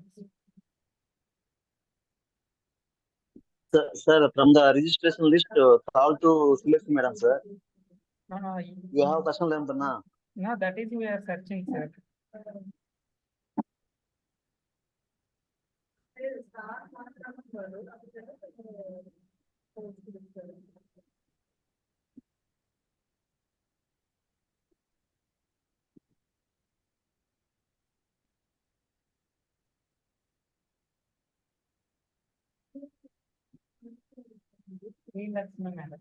Sir, from the registration list, call to select madam, sir. No, You have personal number, na? no. That is we are searching, sir. Sri Lakshmi madam.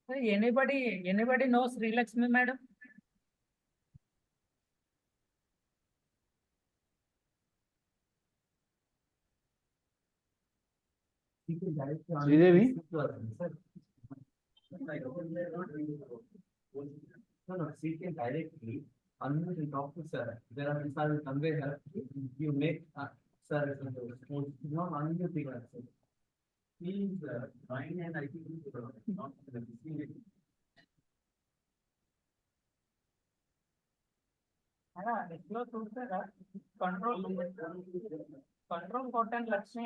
Hey, anybody knows Sri Lakshmi madam? Sridevi? No, she can directly, unless you talk to sir, there are, sir will convey her, you make, sir, not unmute the sir. Please, join and I think, not. ఎట్లో చూస్తారా control కొట్టండి Lakshmi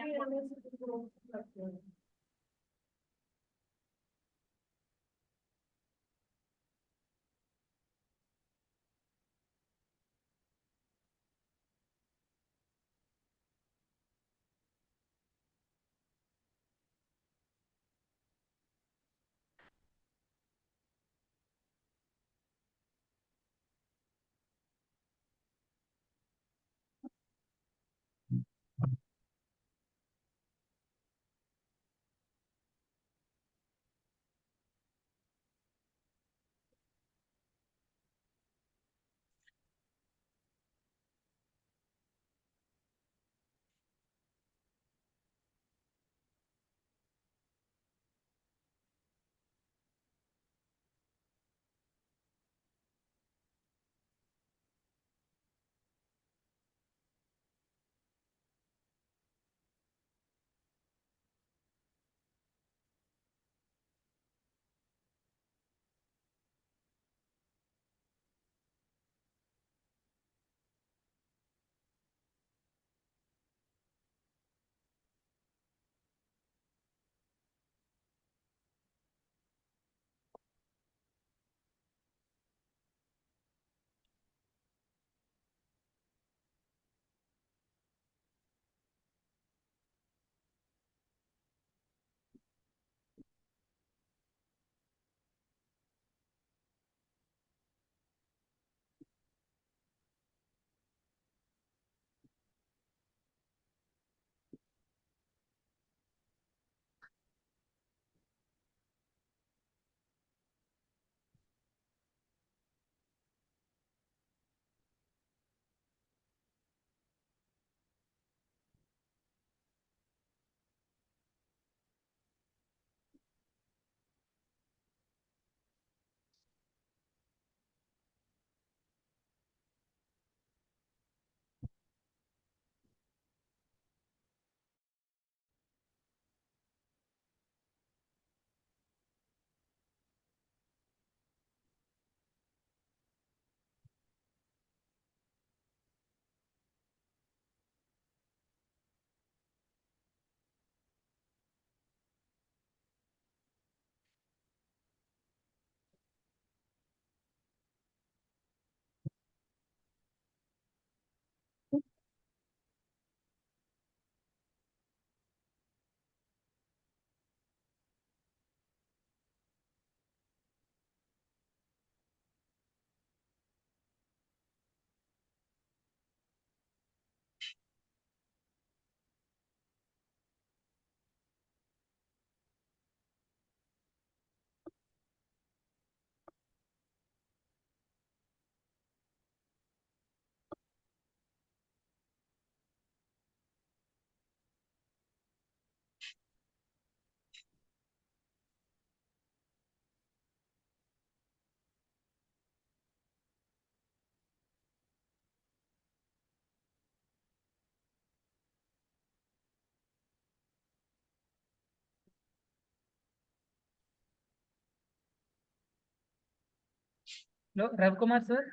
Hello, Ravi Kumar sir?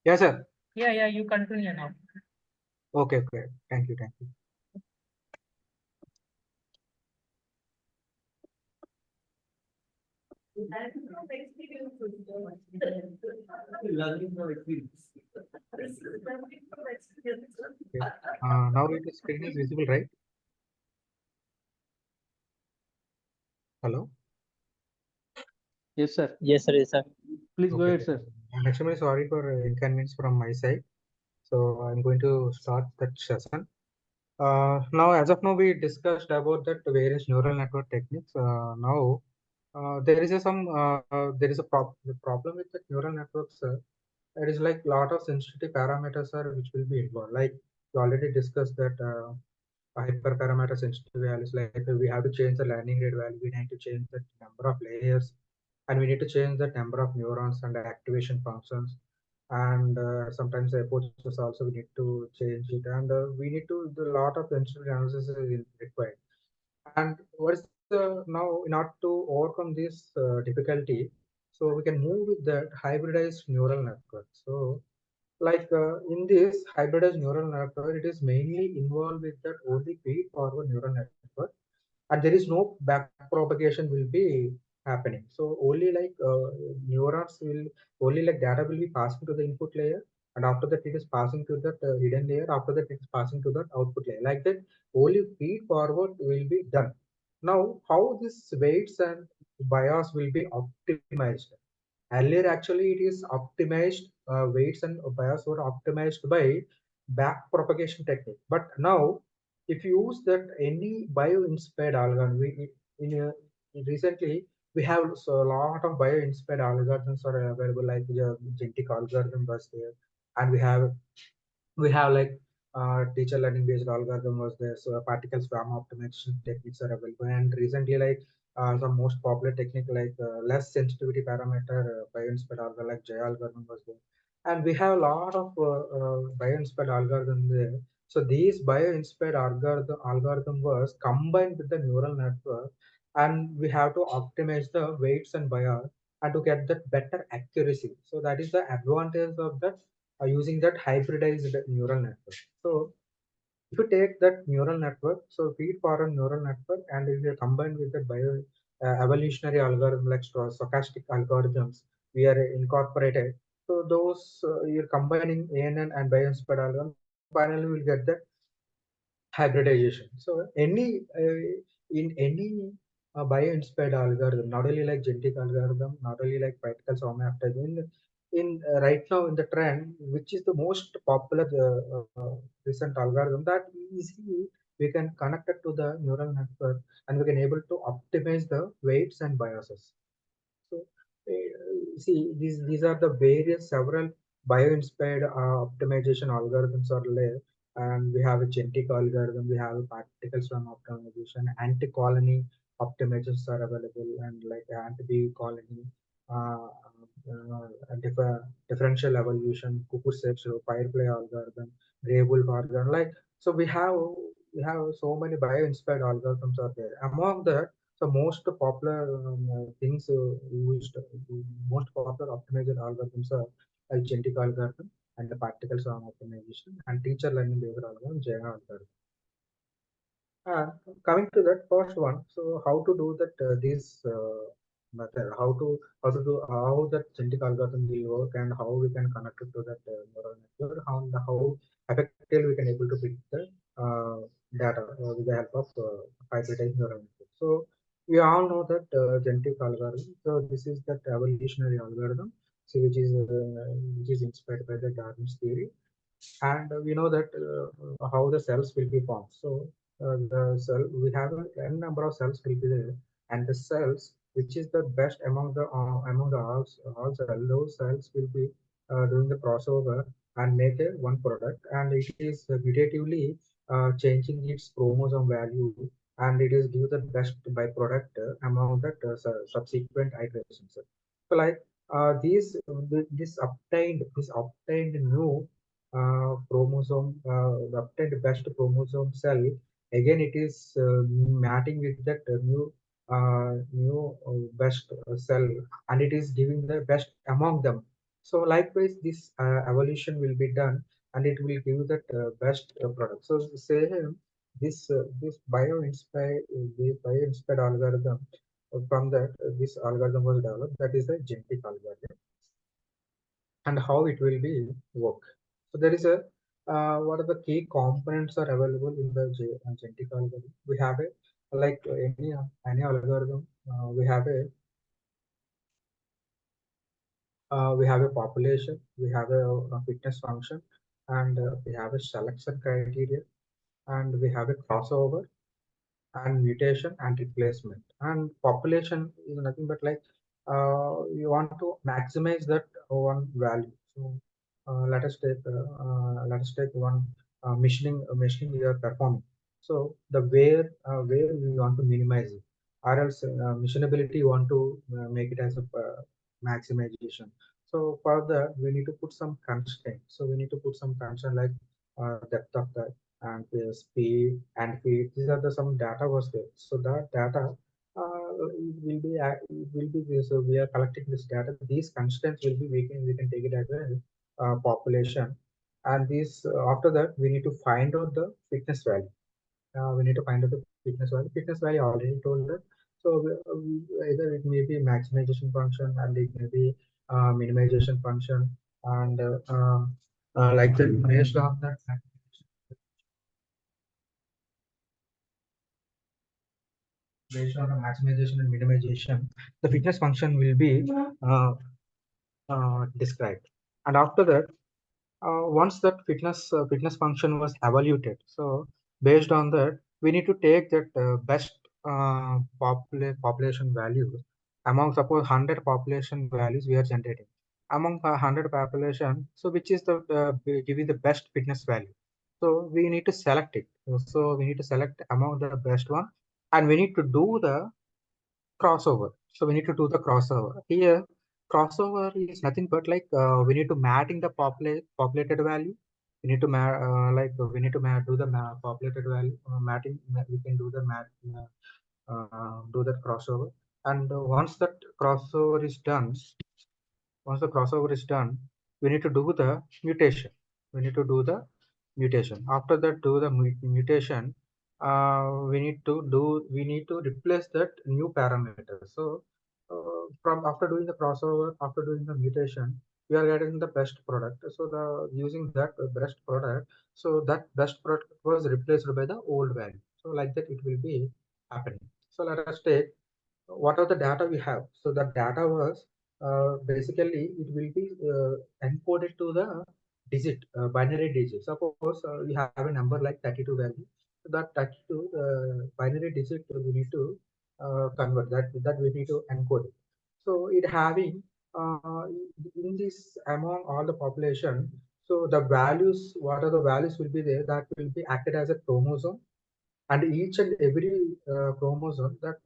Yes, sir. Yeah, you continue now. Okay, okay. Thank you, thank you. That's no experience. Learning from experience. This is learning from experience. Okay. Now the screen is visible, right? Hello? Yes, sir. Yes, sir. Yes, sir. Please go Okay. ahead, sir. I'm extremely sorry for inconvenience from my side. So I'm going to start that session. Now, as of now, we discussed about that various neural network techniques. Now, there is the problem with the neural networks. It is like lot of sensitivity parameters are which will be involved. Like we already discussed that hyperparameter sensitivity values. Like we have to change the learning rate value. We need to change the number of layers, and we need to change the number of neurons and activation functions. And sometimes the approaches also we need to change it, and we need to do a lot of sensitivity analysis is required. And what is the now in order to overcome this difficulty, so we can move with the hybridized neural network. So like in this hybridized neural network, it is mainly involved with that only feed forward neural network, and there is no back propagation will be happening. So only like neurons will only like data will be passing to the input layer, and after that it is passing to that hidden layer. After that it is passing to that output layer. Like that, only feed forward will be done. Now, how this weights and bias will be optimized? Earlier, actually, it is optimized, weights and bias were optimized by back propagation technique. But now, if you use that any bio-inspired algorithm, recently we have so a lot of bio-inspired algorithms are available, like the genetic algorithm was there, and we have like teacher learning based algorithm was there, so particle swarm optimization techniques are available. And recently, like some most popular technique like less sensitivity parameter bio-inspired algorithm like J algorithm was there, and we have a lot of bio-inspired algorithm there. So these bio-inspired algorithm was combined with the neural network, and we have to optimize the weights and bias and to get that better accuracy. So that is the advantage of that using that hybridized neural network. So if you take that neural network, so feed forward neural network, and if you combine with the bio evolutionary algorithm like stochastic algorithms, we are incorporated. So those you're combining ANN and bio-inspired algorithm, finally we'll get that hybridization. So in any bio-inspired algorithm, not only like genetic algorithm, not only like particle swarm optimization, in right now in the trend, which is the most popular recent algorithm, that easily we can connect it to the neural network, and we can able to optimize the weights and biases. So see, these are the various several bio-inspired optimization algorithms are there, and we have a genetic algorithm, we have a particle swarm optimization, anti-colony optimizations are available, and like anti-bee colony, uh, differential evolution, cuckoo search, firefly algorithm, gray wolf algorithm. Like so, we have so many bio-inspired algorithms are there. Among that, the most popular things used, most popular optimized algorithms are like genetic algorithm and the particle swarm optimization and teacher learning behavior algorithm, J algorithm. Coming to that first one, so how to do that this method, how that genetic algorithm will work, and how we can connect it to that neural network, how effectively we can able to pick the uh, data with the help of hybridized neural network. So we all know that genetic algorithm. So this is that evolutionary algorithm, so which is inspired by the Darwin's theory, and we know that how the cells will be formed. So the cell we have a n number of cells will be there, and the cells which is the best among the all cells, those cells will be doing the crossover and make a one product, and it is repetitively changing its chromosome value, and it is give the best byproduct among the subsequent iterations. So like this obtained new chromosome, the obtained best chromosome cell, again it is matching with that new best cell, and it is giving the best among them. So likewise, this evolution will be done, and it will give that best product. So say this bio-inspired algorithm, from that this algorithm was developed. That is the genetic algorithm, and how it will be work. So there is a what are the key components are available in the genetic algorithm? We have a like any algorithm. We have a population, we have a fitness function, and we have a selection criteria, and we have a crossover and mutation and replacement. And population is nothing but like you want to maximize that one value. So let us take one machining you are performing. So the where we want to minimize it, or else machinability you want to make it as a maximization. So for that we need to put some constraint. So we need to put some constraint like depth of the and speed and feed. These are the some data was there. So that data will be this. So we are collecting this data. These constraints will be we can take it as a population, and these after that we need to find out the fitness value. We need to find out the fitness value. Fitness value I already told that. So either it may be maximization function and it may be minimization function, and like that based on that maximization and minimization, the fitness function will be described. And after that, once that fitness function was evaluated, so based on that, we need to take that best population values among suppose 100 population values we are generating among 100 population. So which is the giving the best fitness value. So we need to select it. So we need to select among the best one, and we need to do the crossover. So we need to do the crossover. Here, crossover is nothing but like we need to matching the populated value. We need to we need to do the populated value matting. We can do the do that crossover. And once that crossover is done, once the crossover is done, we need to do the mutation. We need to do the mutation. After that, do the mutation. We need to replace that new parameter. So from after doing the crossover, after doing the mutation, we are getting the best product. So the using that best product, so that best product was replaced by the old value. So like that, it will be happening. So let us take what are the data we have. So the data was basically it will be encoded to the binary digit. Suppose we have a number like 32 value. So that 32 binary digit we need to convert that we need to encode it. So it having in this among all the population. So the values, what are the values will be there, that will be acted as a chromosome, and each and every chromosome, that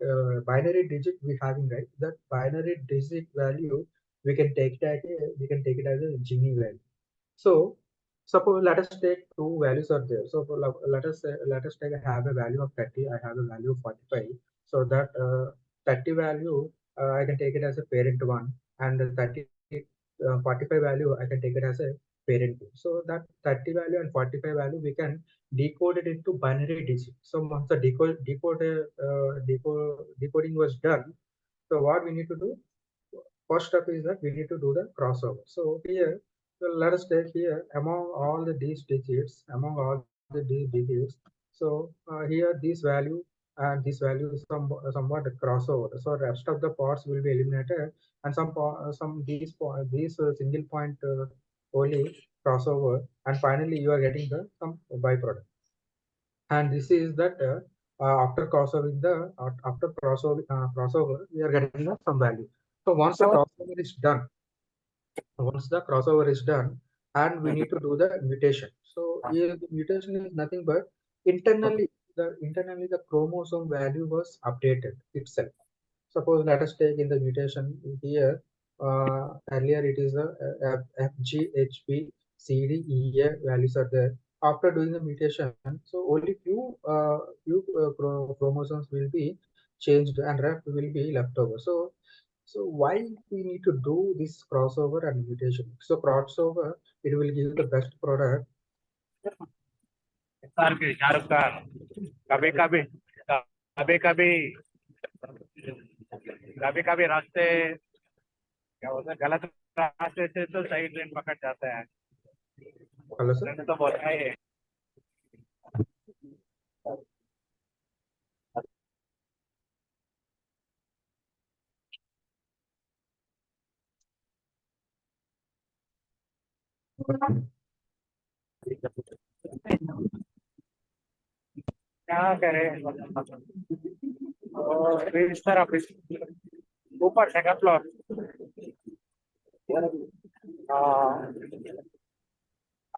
binary digit we having, right, that binary digit value we can take it as a Gini value. So suppose let us take two values are there. So let us take I have a value of 30, I have a value of 45. So that 30 value I can take it as a parent one, and the 45 value I can take it as a parent two. So that 30 value and 45 value we can decode it into binary digit. So once the decoding was done, so what we need to do, first step is that we need to do the crossover. So here, so let us take here among all the these digits, these digits. So here this value and this value is somewhat crossover. So rest of the parts will be eliminated, and some these single point only crossover, and finally you are getting the some byproduct. And this is that after crossover we are getting some value. So once the crossover is done, and we need to do the mutation. So here the mutation is nothing but internally the chromosome value was updated itself. Suppose let us take in the mutation here. Earlier it is the F, G, H, P, C, D, E, A values are there. After doing the mutation, so only few chromosomes will be changed and rest will be left over. So So why we need to do this crossover and mutation? So crossover, it will give the best product. Shahrukh Khan कभी कभी कभी कभी कभी कभी रास्ते क्या होता है गलत रास्ते से तो सही ट्रेन पकड़ जाते हैं Hello, sir. ट्रेन तो बहुत है क्या करें इस तरफ ऊपर सेकंड फ्लोर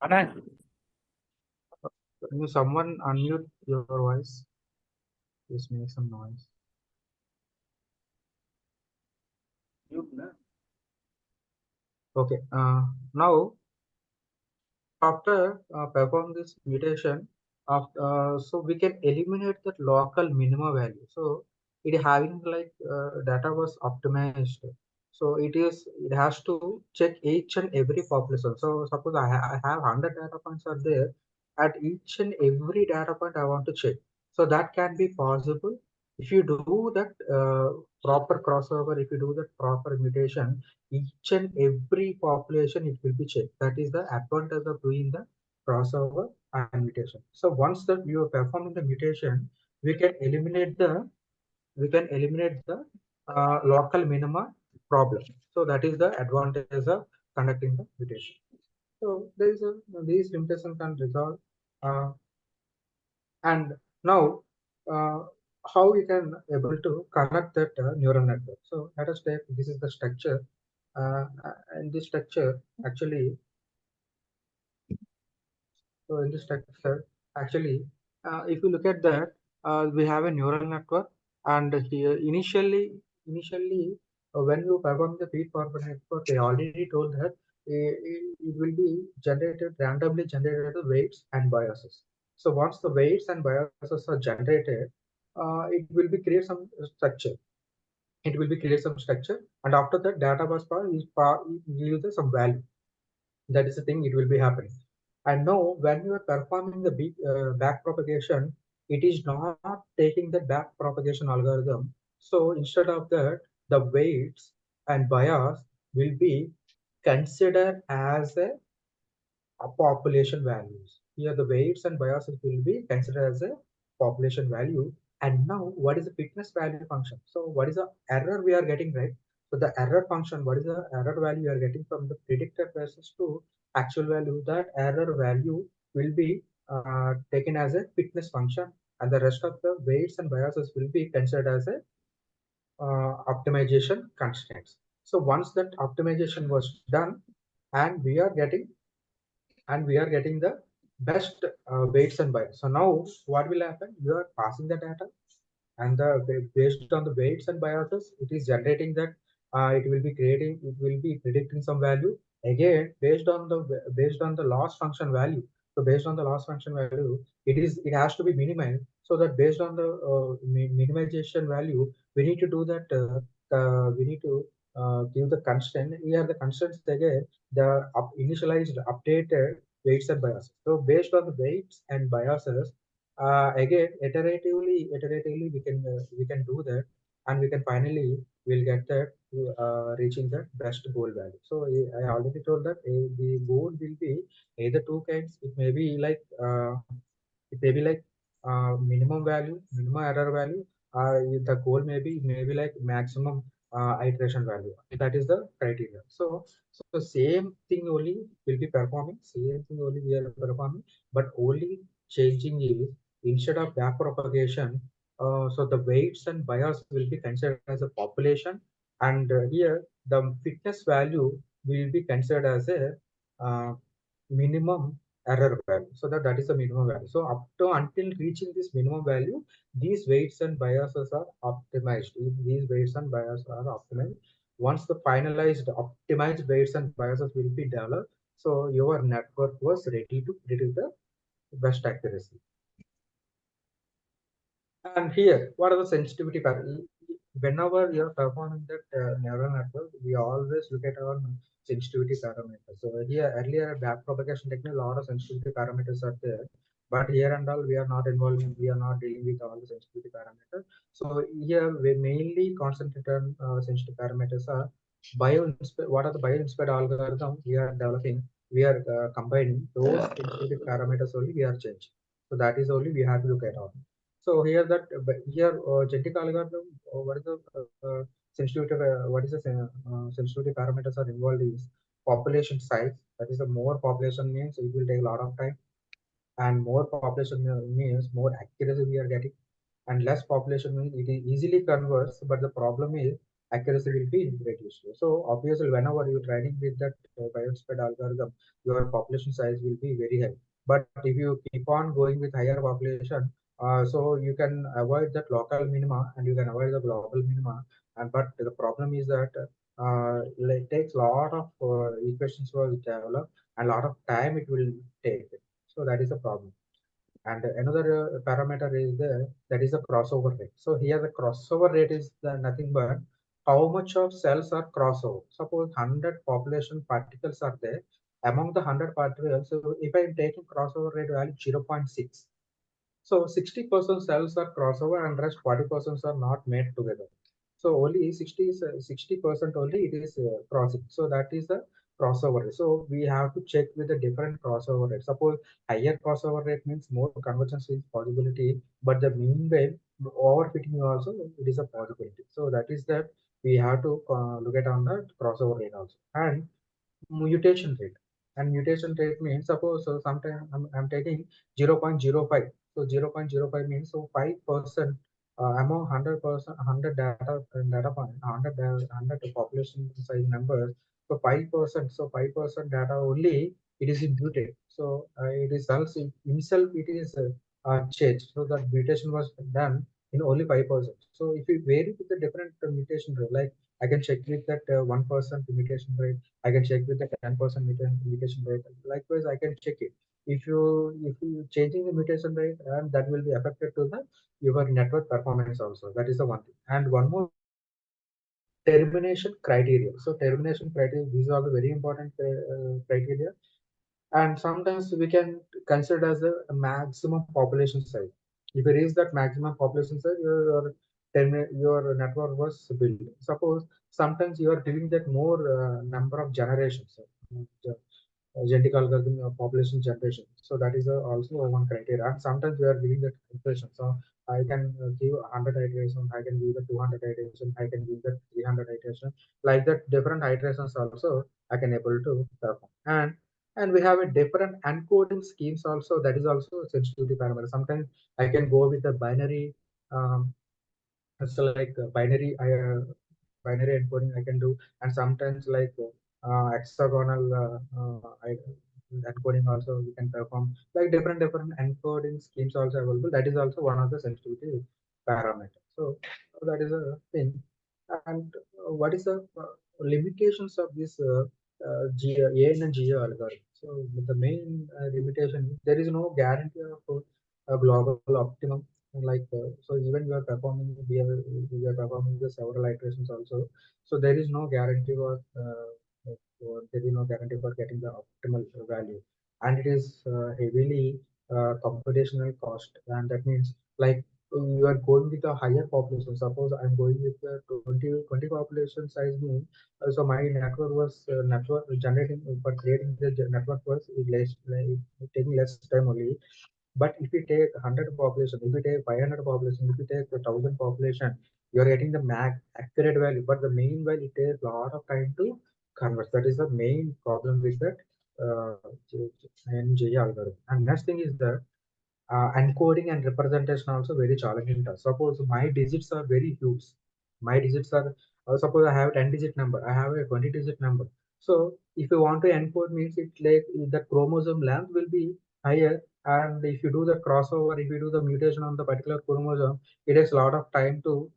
आना Can you someone unmute your voice? Just make some noise. Okay. Now after perform this mutation, so we can eliminate that local minima value. So it having like data was optimized. So it has to check each and every population. So suppose I have 100 data points are there. At each and every data point I want to check. So that can be possible if you do that proper crossover. If you do that proper mutation, each and every population it will be checked. That is the advantage of doing the crossover and mutation. So once that you are performing the mutation, we can eliminate the local minima problem. So that is the advantage of conducting the mutation. So there is these limitations can resolve. And now how we can able to connect that neural network. So let us take this is the structure. And this structure actually, so in this structure actually, if you look at that, we have a neural network, and here initially when you perform the feed forward network, they already told that it will be generated randomly generated the weights and biases. So once the weights and biases are generated, it will be create some structure. It will be create some structure, and after that data bus part is gives some value. That is the thing it will be happening. And now when you are performing the back propagation, it is not taking the back propagation algorithm. So instead of that, the weights and bias will be considered as a population values. Here the weights and biases will be considered as a population value. And now what is the fitness value function? So what is the error we are getting, right? So the error function, what is the error value you are getting from the predicted versus to actual value? That error value will be taken as a fitness function, and the rest of the weights and biases will be considered as a optimization constraints. So once that optimization was done, and we are getting the best weights and bias. So now what will happen? You are passing the data, and based on the weights and biases, it is generating that it will be predicting some value again based on the loss function value. So based on the loss function value, it has to be minimized, so that based on the minimization value, we need to do that we need to give the constraint. Here the constraints again, the initialized updated weights and biases. So based on the weights and biases, again iteratively we can do that, and we can finally will get that reaching the best goal value. So I already told that the goal will be either two kinds. It may be like minimum value, minimum error value. The goal may be like maximum iteration value. That is the criteria. So same thing only will be performing. Same thing only we are performing, but only changing is instead of back propagation. So the weights and bias will be considered as a population, and here the fitness value will be considered as a minimum error value. So that is the minimum value. So up to until reaching this minimum value, these weights and biases are optimized. These weights and biases are optimized. Once the finalized optimized weights and biases will be developed, so your network was ready to predict the best accuracy. And here, what are the sensitivity parameters? whenever you're performing that neural network, we always look at our sensitivity parameters. So here earlier back propagation technique, a lot of sensitivity parameters are there, but here and all we are not involving, we are not dealing with all the sensitivity parameters. So here we mainly concentrate on sensitivity parameters are what are the bio-inspired algorithm we are developing, we are combining those sensitivity parameters only we are changing. So that is only we have to look at all. So here that genetic algorithm, what is the sensitivity? What is the sensitivity parameters are involved is population size. That is, the more population means it will take a lot of time, and more population means more accuracy we are getting, and less population means it is easily converts, but the problem is accuracy will be reduced. So obviously, whenever you training with that biospread algorithm, your population size will be very high. But if you keep on going with higher population, so you can avoid that local minima and you can avoid the global minima. And but the problem is that it takes a lot of equations to develop, and a lot of time it will take. So that is a problem. And another parameter is there, that is the crossover rate. So here the crossover rate is nothing but how much of cells are crossover. Suppose 100 population particles are there. Among the 100 particles, so if I am taking crossover rate value 0.6, so 60% cells are crossover and rest 40% are not made together. So only 60% only it is crossing. So that is the crossover rate. So we have to check with the different crossover rate. Suppose higher crossover rate means more convergence is possibility, but the meanwhile overfitting also it is a possibility. So that is that we have to look at on the crossover rate also. And mutation rate. And mutation rate means suppose so sometimes I'm taking 0.05. So 0.05 means so 5% among 100%, 100 data point, 100 population size numbers. So 5%, so 5% data only it is muted. So it is also himself it is changed. So that mutation was done in only 5%. So if you vary with the different mutation rate, like I can check with that 1% mutation rate, I can check with the 10% mutation rate. Likewise, I can check it. If you changing the mutation rate, and that will be affected to the your network performance also. That is the one thing. And one more termination criteria. So termination criteria, these are the very important criteria. And sometimes we can consider as a maximum population size. If you reach that maximum population size, your network was built. Suppose sometimes you are giving that more number of generations. Genetic algorithm population generation. So that is also one criteria. And sometimes we are giving that iteration. So I can give 100 iteration, I can give the 200 iteration, I can give the 300 iteration. Like that, different iterations also I can able to perform. And we have a different encoding schemes also. That is also a sensitivity parameter. Sometimes I can go with the binary. So like binary encoding I can do, and sometimes like hexagonal encoding also we can perform, like different encoding schemes also available. That is also one of the sensitivity parameters. So that is a thing. And what is the limitations of this AN and GA algorithm? So the main limitation, there is no guarantee of a global optimum. Like so even you are performing, we are performing the several iterations also. So there is no guarantee there is no guarantee for getting the optimal value, and it is heavily computational cost. And that means like you are going with a higher population. Suppose I'm going with the 20 population size mean, so my network was network generating, but creating the network was less, like, taking less time only. But if you take 100 population, if you take 500 population, if you take 1,000 population, you're getting the max accurate value. But the main value, it takes a lot of time to convert. That is the main problem with that NJ algorithm. And next thing is that encoding and representation also very challenging task. Suppose my digits are very huge. My digits are, suppose I have 10 digit number, I have a 20 digit number. So if you want to encode means it like the chromosome length will be higher. And if you do the crossover, if you do the mutation on the particular chromosome, it takes a lot of time to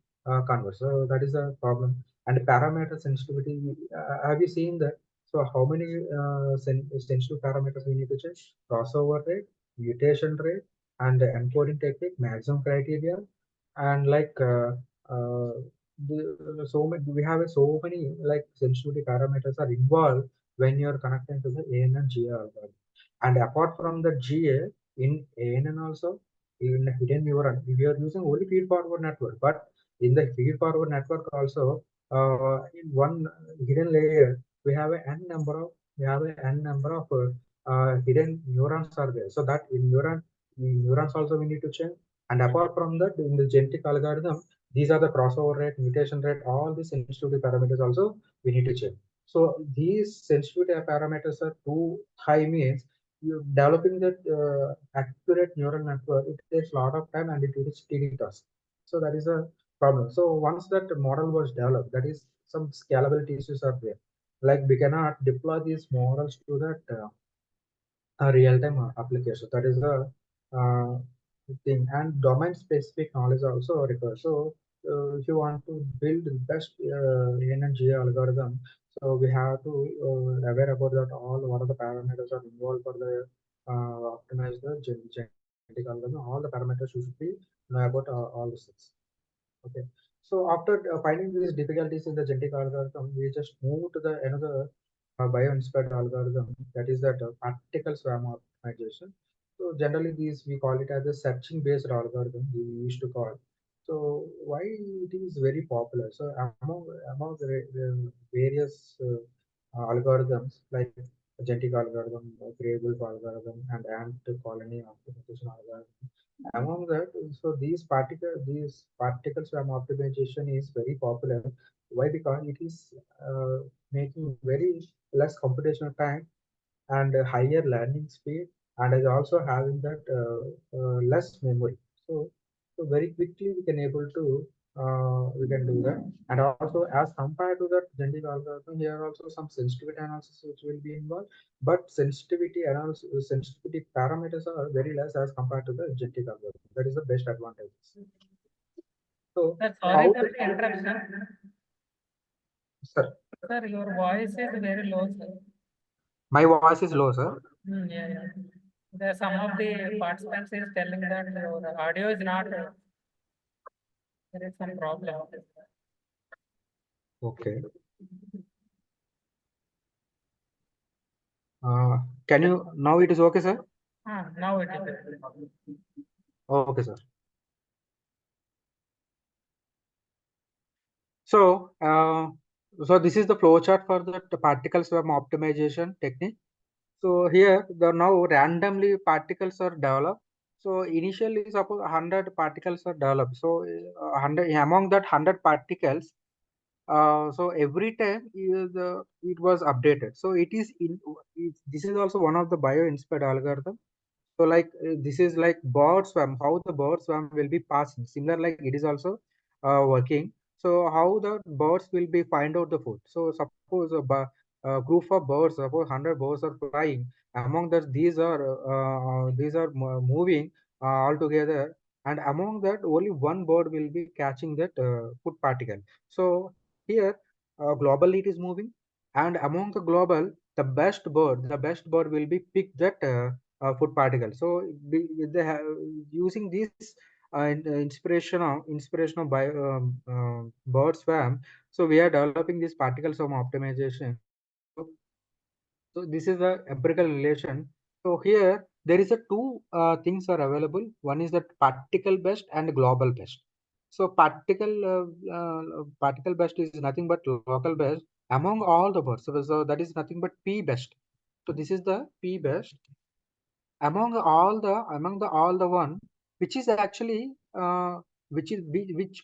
convert. So that is a problem. And parameter sensitivity, have you seen that? So how many sensitive parameters we need to check? Crossover rate, mutation rate, and the encoding technique, maximum criteria, and like so many, we have so many like sensitivity parameters are involved when you're connecting to the AN and GA algorithm. And apart from the GA, in ANN also, in the hidden neuron, we are using only feed forward network, but in the feed forward network also, in one hidden layer, we have a n number of hidden neurons are there. So that in neurons also we need to check. And apart from that, in the genetic algorithm, these are the crossover rate, mutation rate, all the sensitivity parameters also we need to check. So these sensitivity parameters are too high means you developing that accurate neural network, it takes a lot of time and it is tedious task. So that is a problem. So once that model was developed, that is some scalability issues are there. Like we cannot deploy these models to that a real-time application. That is the uh, thing, and domain-specific knowledge also required. So, if you want to build the best energy algorithm, so we have to aware about that all what are the parameters are involved for the optimize the genetic algorithm. All the parameters you should be know about all these things. Okay. So after finding these difficulties in the genetic algorithm, we just move to the another bio-inspired algorithm, that is that particle swarm optimization. So generally these we call it as a searching based algorithm we used to call. So why it is very popular? So among the various algorithms like genetic algorithm, gray wolf algorithm, and ant colony optimization algorithm. Among that, so these particle swarm optimization is very popular. Why? Because it is making very less computational time and a higher learning speed, and is also having that less memory. So very quickly we can able to we can do that. And also as compared to that genetic algorithm, here are also some sensitivity analysis which will be involved, but sensitivity analysis, sensitivity parameters are very less as compared to the genetic algorithm. That is the best advantage. So Sir, sorry for the interruption. sir, Sir, your voice is very low, sir. my voice is low, sir. Yeah, yeah. Some of the participants is telling that your audio is not, there is some problem. Okay. Can you now it is okay, sir? Now it is. Okay, sir. So this is the flowchart for the particle swarm optimization technique. So here the now randomly particles are developed. So initially suppose 100 particles are developed. So 100 among that 100 particles, so every time it was updated. So this is also one of the bio-inspired algorithm. So like this is like bird swarm, how the bird swarm will be passing. Similar like it is also working. So how the birds will be find out the food. So suppose a group of birds, suppose 100 birds are flying. Among that, these are moving all together, and among that, only one bird will be catching that food particle. So here, globally it is moving, and among the global, the best bird will be pick that. Food particles. So they have using this inspiration of bird swarm. So we are developing this particle swarm optimization. So, so this is the empirical relation. So here there is a two things are available. One is that particle best and global best. So particle best is nothing but local best among all the birds. So that is nothing but P best. So this is the P best among the all the one which is actually which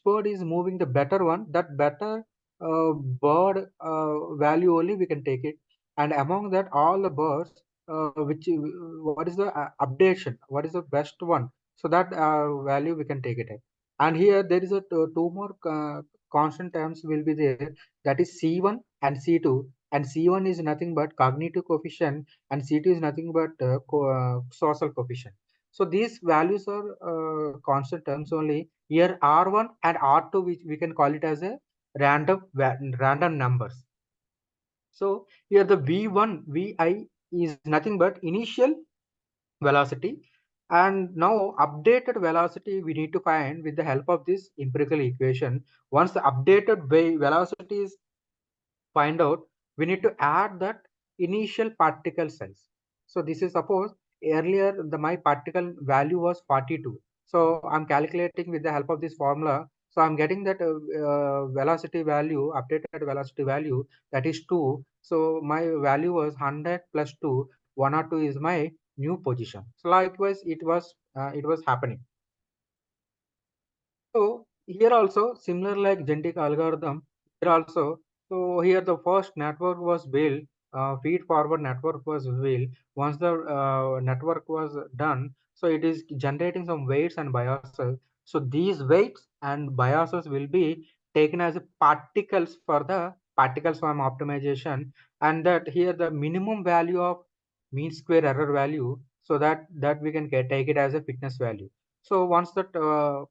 bird is moving the better one, that better bird value only we can take it. And among that all the birds which what is the updation, what is the best one, so that value we can take it at. And here there is a two more constant terms will be there, that is C1 and C2. And C1 is nothing but cognitive coefficient, and C2 is nothing but social coefficient. So these values are constant terms only. Here R1 and R2, which we can call it as a random numbers. So here the V1 Vi is nothing but initial velocity, And now updated velocity we need to find with the help of this empirical equation. Once the updated velocity is find out, we need to add that initial particle size. So this is suppose earlier my particle value was 42. So I'm calculating with the help of this formula. So I'm getting that velocity value, updated velocity value, that is 2. So my value was 100 plus 2, 102 is my new position. So likewise it was happening. So here also similar like genetic algorithm, here also, so here the first network was built, feed forward network was built. Once the network was done, so it is generating some weights and biases. So these weights and biases will be taken as particles for the particle swarm optimization, and that here the minimum value of mean square error value, so that we can take it as a fitness value. So once that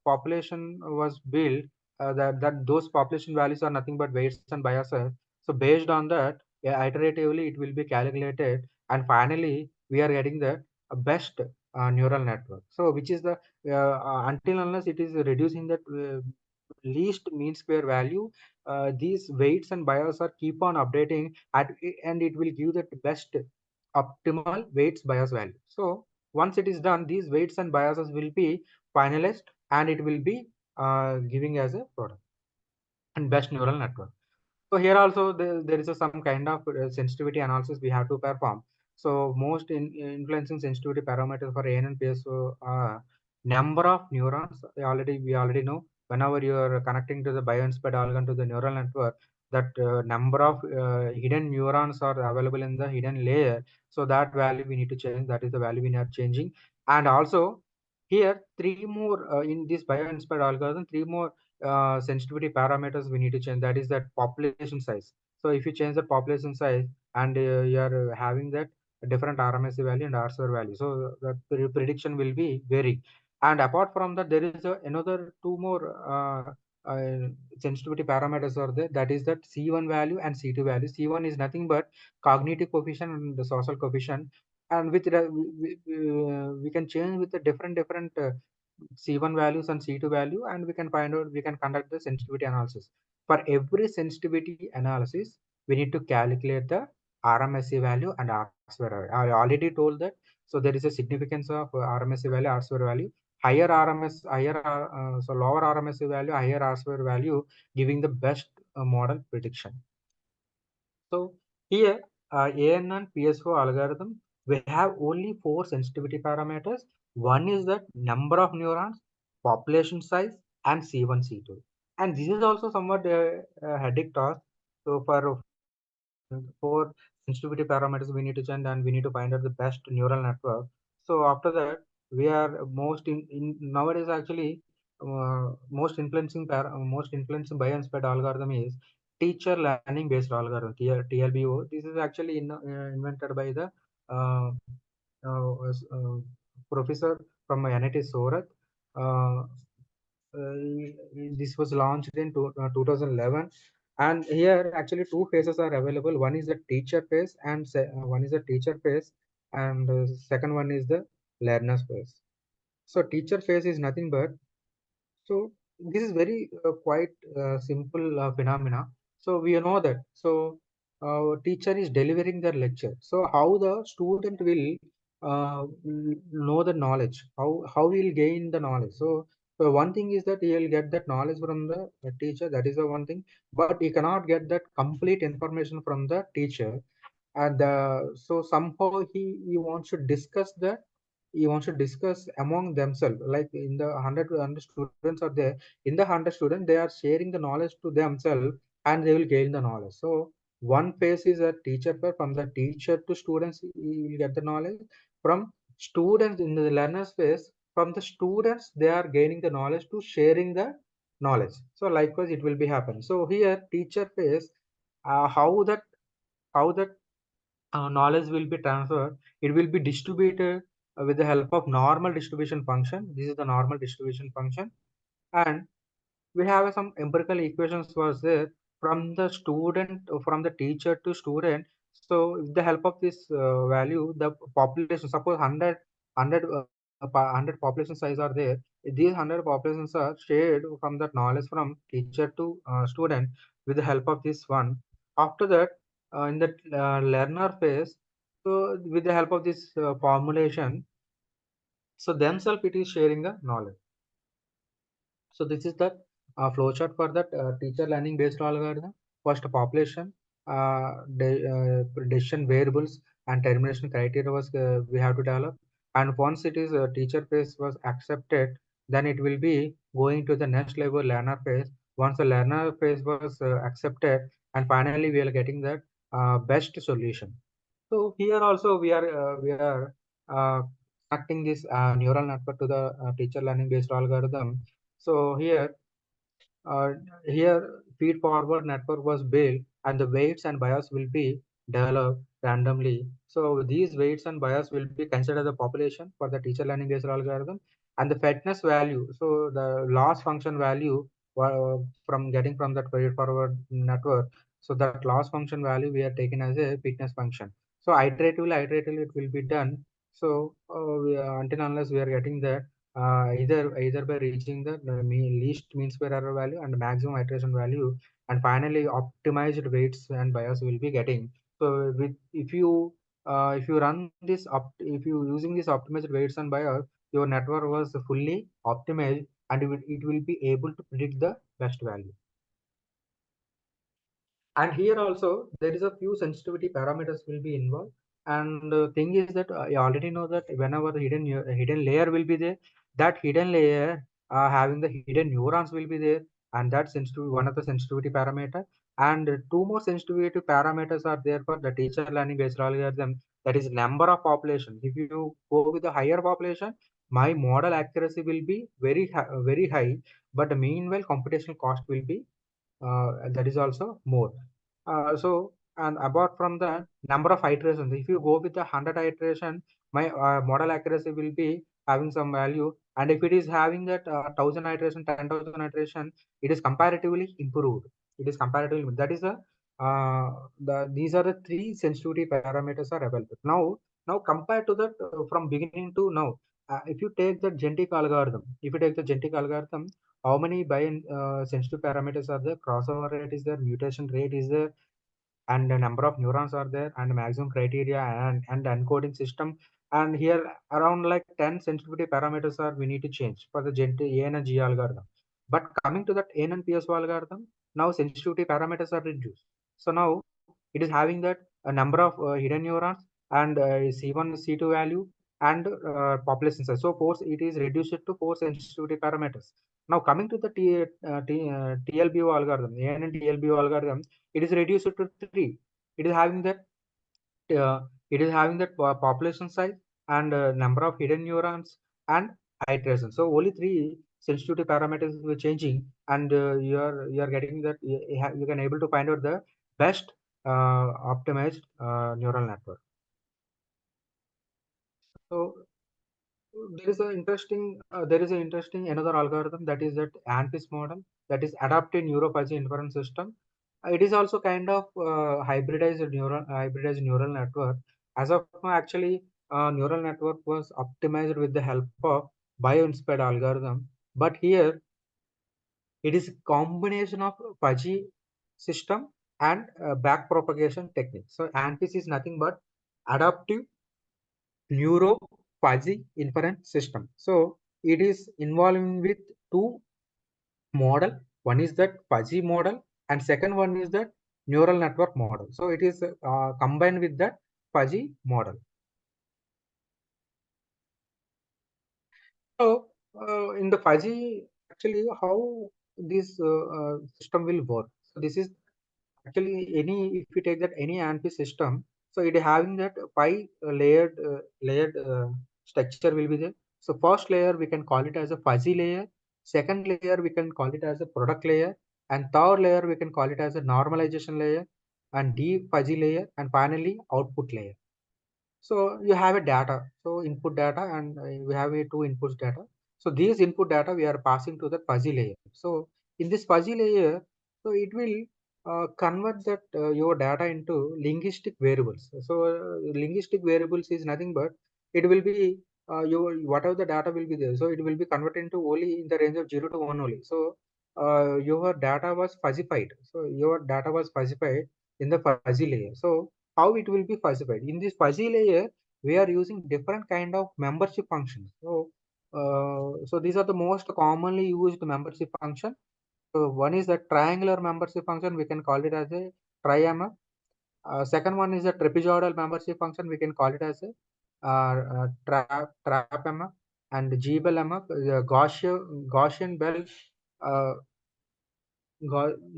population was built, that those population values are nothing but weights and biases. So based on that, yeah, iteratively it will be calculated, and finally we are getting the best neural network. So which is the until unless it is reducing that least mean square value, these weights and biases are keep on updating and it will give the best optimal weights bias value. So once it is done, these weights and biases will be finalized and it will be giving as a product and best neural network. So here also there is some kind of sensitivity analysis we have to perform. So most influencing sensitivity parameters for AN and PSO are number of neurons. We already know whenever you are connecting to the bioinspired algorithm to the neural network, that number of hidden neurons are available in the hidden layer. So that value we need to change. That is the value we are changing. And also here three more in this bioinspired algorithm, three more sensitivity parameters we need to change. That is that population size. So if you change the population size and you are having that different RMSE value and R square value, so the prediction will be vary. And apart from that, there is another two more sensitivity parameters are there. That is that C1 value and C2 value. C1 is nothing but cognitive coefficient and the social coefficient, and with we can change with the different C1 values and C2 value, and we can find out, we can conduct the sensitivity analysis. For every sensitivity analysis, we need to calculate the RMSE value and R square value. I already told that. So there is a significance of RMSE value, R square value. Higher RMS, so lower RMSE value, higher R square value, giving the best model prediction. So here, AN and PSO algorithm, we have only 4 sensitivity parameters. One is the number of neurons, population size, and C1, C2. And this is also somewhat a headache task. So for sensitivity parameters, we need to change and we need to find out the best neural network. So after that, we are in nowadays actually most influencing bioinspired algorithm is teacher learning based algorithm, TLBO. This is actually invented by the uh, professor from NIT Surat. Uh, this was launched in 2011, and here actually two phases are available. One is the teacher phase and one is the teacher phase, and second one is the learners phase. So teacher phase is nothing but, so this is very quite simple phenomena. So we know that. So teacher is delivering their lecture. So how the student will know the knowledge? How he will gain the knowledge? So one thing is that he will get that knowledge from the teacher. That is the one thing. But he cannot get that complete information from the teacher. And so somehow he wants to discuss the, he wants to discuss among themselves, like in the 100 students are there, in the 100 students they are sharing the knowledge to themselves and they will gain the knowledge. So one phase is a teacher phase. From the teacher to students you will get the knowledge. From students in the learners phase, from the students they are gaining the knowledge to sharing the knowledge. So likewise it will be happen. So here teacher phase, how that knowledge will be transferred. It will be distributed with the help of normal distribution function. This is the normal distribution function. And we have some empirical equations was there from the student, from the teacher to student. So with the help of this value, the population, suppose 100 100 population size are there. These 100 populations are shared from that knowledge from teacher to student with the help of this one. After that, in the learner phase, so with the help of this formulation, so themselves it is sharing the knowledge. So this is the flowchart for that teacher learning based algorithm. First, population, decision variables, and termination criteria was we have to develop. And once it is teacher phase was accepted, then it will be going to the next level learner phase. Once the learner phase was accepted, and finally we are getting that best solution. So here also we are connecting this neural network to the teacher learning based algorithm. So uh, here feed forward network was built and the weights and bias will be developed randomly. So these weights and bias will be considered the population for the teacher learning based algorithm and the fitness value. So the loss function value from getting from that feed forward network. So that loss function value we are taking as a fitness function. So iteratively it will be done. So until unless we are getting that either by reaching the least mean square error value and maximum iteration value, and finally optimized weights and bias will be getting. So with if you run this up, if you using this optimized weights and bias, your network was fully optimized and it will be able to predict the best value. And here also there is a few sensitivity parameters will be involved. And thing is that I already know that whenever the hidden layer will be there, that hidden layer having the hidden neurons will be there, and that sensitivity one of the sensitivity parameter. And two more sensitivity parameters are there for the teacher learning based algorithm. That is number of population. If you go with the higher population, my model accuracy will be very high, but meanwhile computational cost will be that is also more. So and apart from the number of iterations, if you go with the 100 iteration, my model accuracy will be having some value, and if it is having that 1000 iteration, 10,000 iteration, it is comparatively improved. It is comparatively, that is these are the three sensitivity parameters are available. Now compared to that from beginning to now, if you take the genetic algorithm, how many sensitive parameters are there? Crossover rate is there, mutation rate is there, and the number of neurons are there, and maximum criteria and encoding system. And here around like 10 sensitivity parameters are we need to change for the AN and G algorithm. But coming to that AN and PSO algorithm, now sensitivity parameters are reduced. So now it is having that a number of hidden neurons and C1, C2 value and population size. So force it is reduced to 4 sensitivity parameters. Now coming to the TLBO algorithm, AN and TLBO algorithm, it is reduced to 3. It is having that population size and number of hidden neurons and iteration. So only 3 sensitivity parameters were changing, and you are getting that you can able to find out the best optimized neural network. So there is an interesting another algorithm, that is that ANFIS model, that is adaptive neuropathy inference system. It is also kind of hybridized neural network. As of now, actually, neural network was optimized with the help of bioinspired algorithm, but here it is a combination of fuzzy system and back propagation technique. So ANFIS is nothing but adaptive neuro fuzzy inference system. So it is involving with two model. One is that fuzzy model, and second one is that neural network model. So it is combined with that fuzzy model. So in the fuzzy, actually, how this system will work. So this is actually if you take that any ANFI system, so it having that five layered structure will be there. So first layer we can call it as a fuzzy layer, second layer we can call it as a product layer, and third layer we can call it as a normalization layer, and deep fuzzy layer, and finally output layer. So you have a data, so input data, and we have a two inputs data. So these input data we are passing to the fuzzy layer. So in this fuzzy layer, so it will convert that your data into linguistic variables. So linguistic variables is nothing but it will be whatever the data will be there, so it will be converted into only in the range of 0 to 1 only. So your data was fuzzified. So your data was fuzzified in the fuzzy layer. So how it will be fuzzified? In this fuzzy layer, we are using different kind of membership functions. So these are the most commonly used membership function. So one is the triangular membership function. We can call it as a tri-MF. Second one is a trapezoidal membership function. We can call it as a trap MF and Gbell MF, Gaussian bell, uh,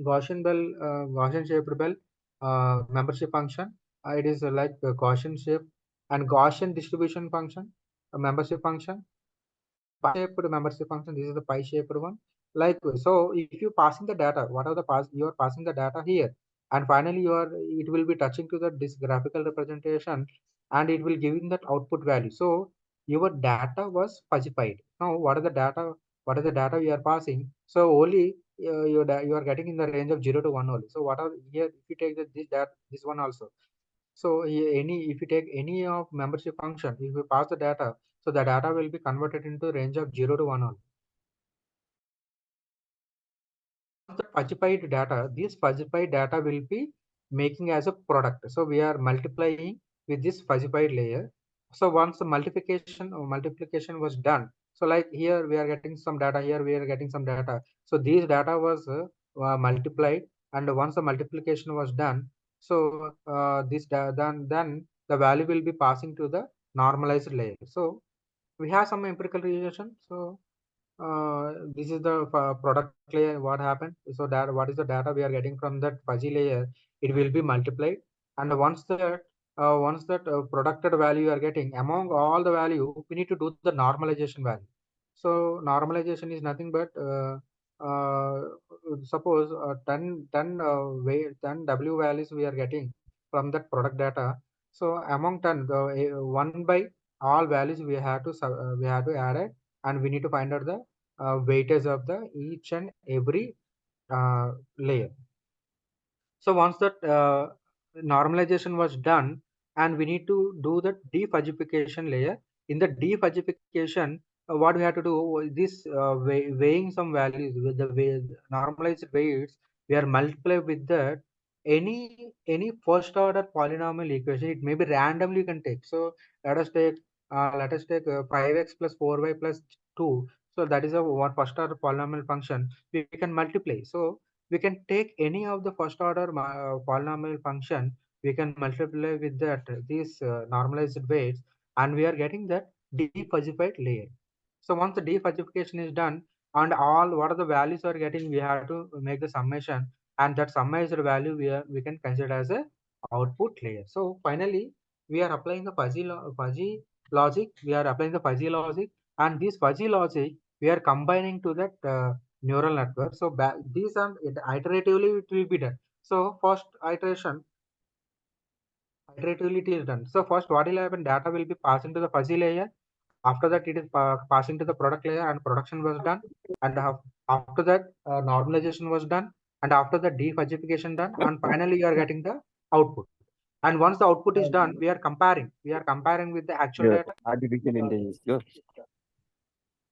Gaussian shaped bell membership function. It is like a Gaussian shape and Gaussian distribution function, a membership function. Pi-shaped membership function. This is the pi-shaped one. Like so, if you passing the data, what are the you are passing the data here, and finally it will be touching to this graphical representation, and it will giving that output value. So your data was fuzzified. Now, what are the data? What is the data you are passing? So only you are getting in the range of 0 to 1 only. So what are here? If you take this one also. So if you take any of membership function, if you pass the data, so the data will be converted into range of 0 to 1 only. The fuzzified data, this fuzzified data will be making as a product. So we are multiplying with this fuzzified layer. So once the multiplication was done, so like here we are getting some data, here we are getting some data. So these data was multiplied, and once the multiplication was done, so then the value will be passing to the normalized layer. So we have some empirical relation. So this is the product layer. What happened? So that what is the data we are getting from that fuzzy layer? It will be multiplied, and once that producted value you are getting, among all the value, we need to do the normalization value. So normalization is nothing but uh, suppose 10 W values we are getting from that product data. So among 10, the 1 by all values we have to add it, and we need to find out the weightage of the each and every layer. So once that normalization was done, and we need to do the defuzzification layer. In the defuzzification, what we have to do this weighing some values with the normalized weights. We are multiply with that any first order polynomial equation. It may be randomly you can take. So let us take 5x plus 4y plus 2. So that is a one first order polynomial function. We can multiply. So we can take any of the first order polynomial function. We can multiply with that these normalized weights, and we are getting that defuzzified layer. So once the defuzzification is done, and all what are the values are getting, we have to make the summation, and that summarized value we can consider as a output layer. So finally, we are applying the fuzzy logic. We are applying the fuzzy logic, and this fuzzy logic we are combining to that neural network. So these are iteratively it will be done. So first iteratively it is done. So first what will happen? Data will be passed into the fuzzy layer. After that, it is passing to the product layer, and production was done. And after that, normalization was done. And after the defuzzification done, and finally you are getting the output. And once the output is done, we are comparing. We are comparing with the actual data. Artificial intelligence. Good.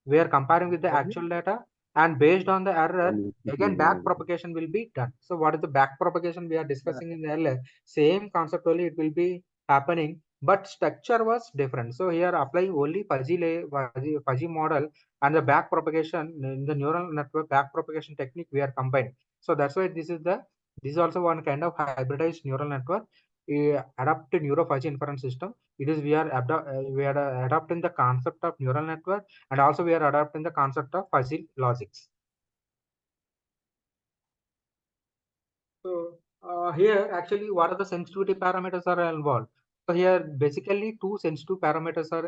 We are comparing with the actual data, and based on the error, again back propagation will be done. So what is the back propagation we are discussing in the earlier? Same concept only it will be happening, but structure was different. So here applying only fuzzy model, and the back propagation in the neural network back propagation technique we are combining. So that's why this is also one kind of hybridized neural network, adapted neurofuzzy inference system. It is we are adopting the concept of neural network, and also we are adopting the concept of fuzzy logics. So here actually what are the sensitivity parameters are involved? So here basically two sensitive parameters are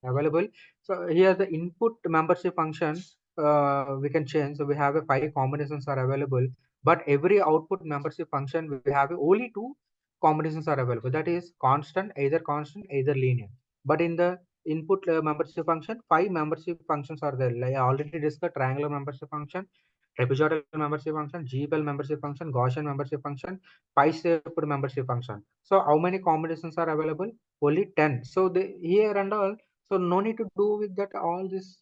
available. So here the input membership function we can change. So we have a 5 combinations are available, but every output membership function we have only 2 combinations are available. That is constant, either linear. But in the input membership function, 5 membership functions are there. Like I already discussed triangular membership function, trapezoidal membership function, Gbell membership function, Gaussian membership function, pi-shaped membership function. So how many combinations are available? Only 10. So here and all, So no need to do with that all this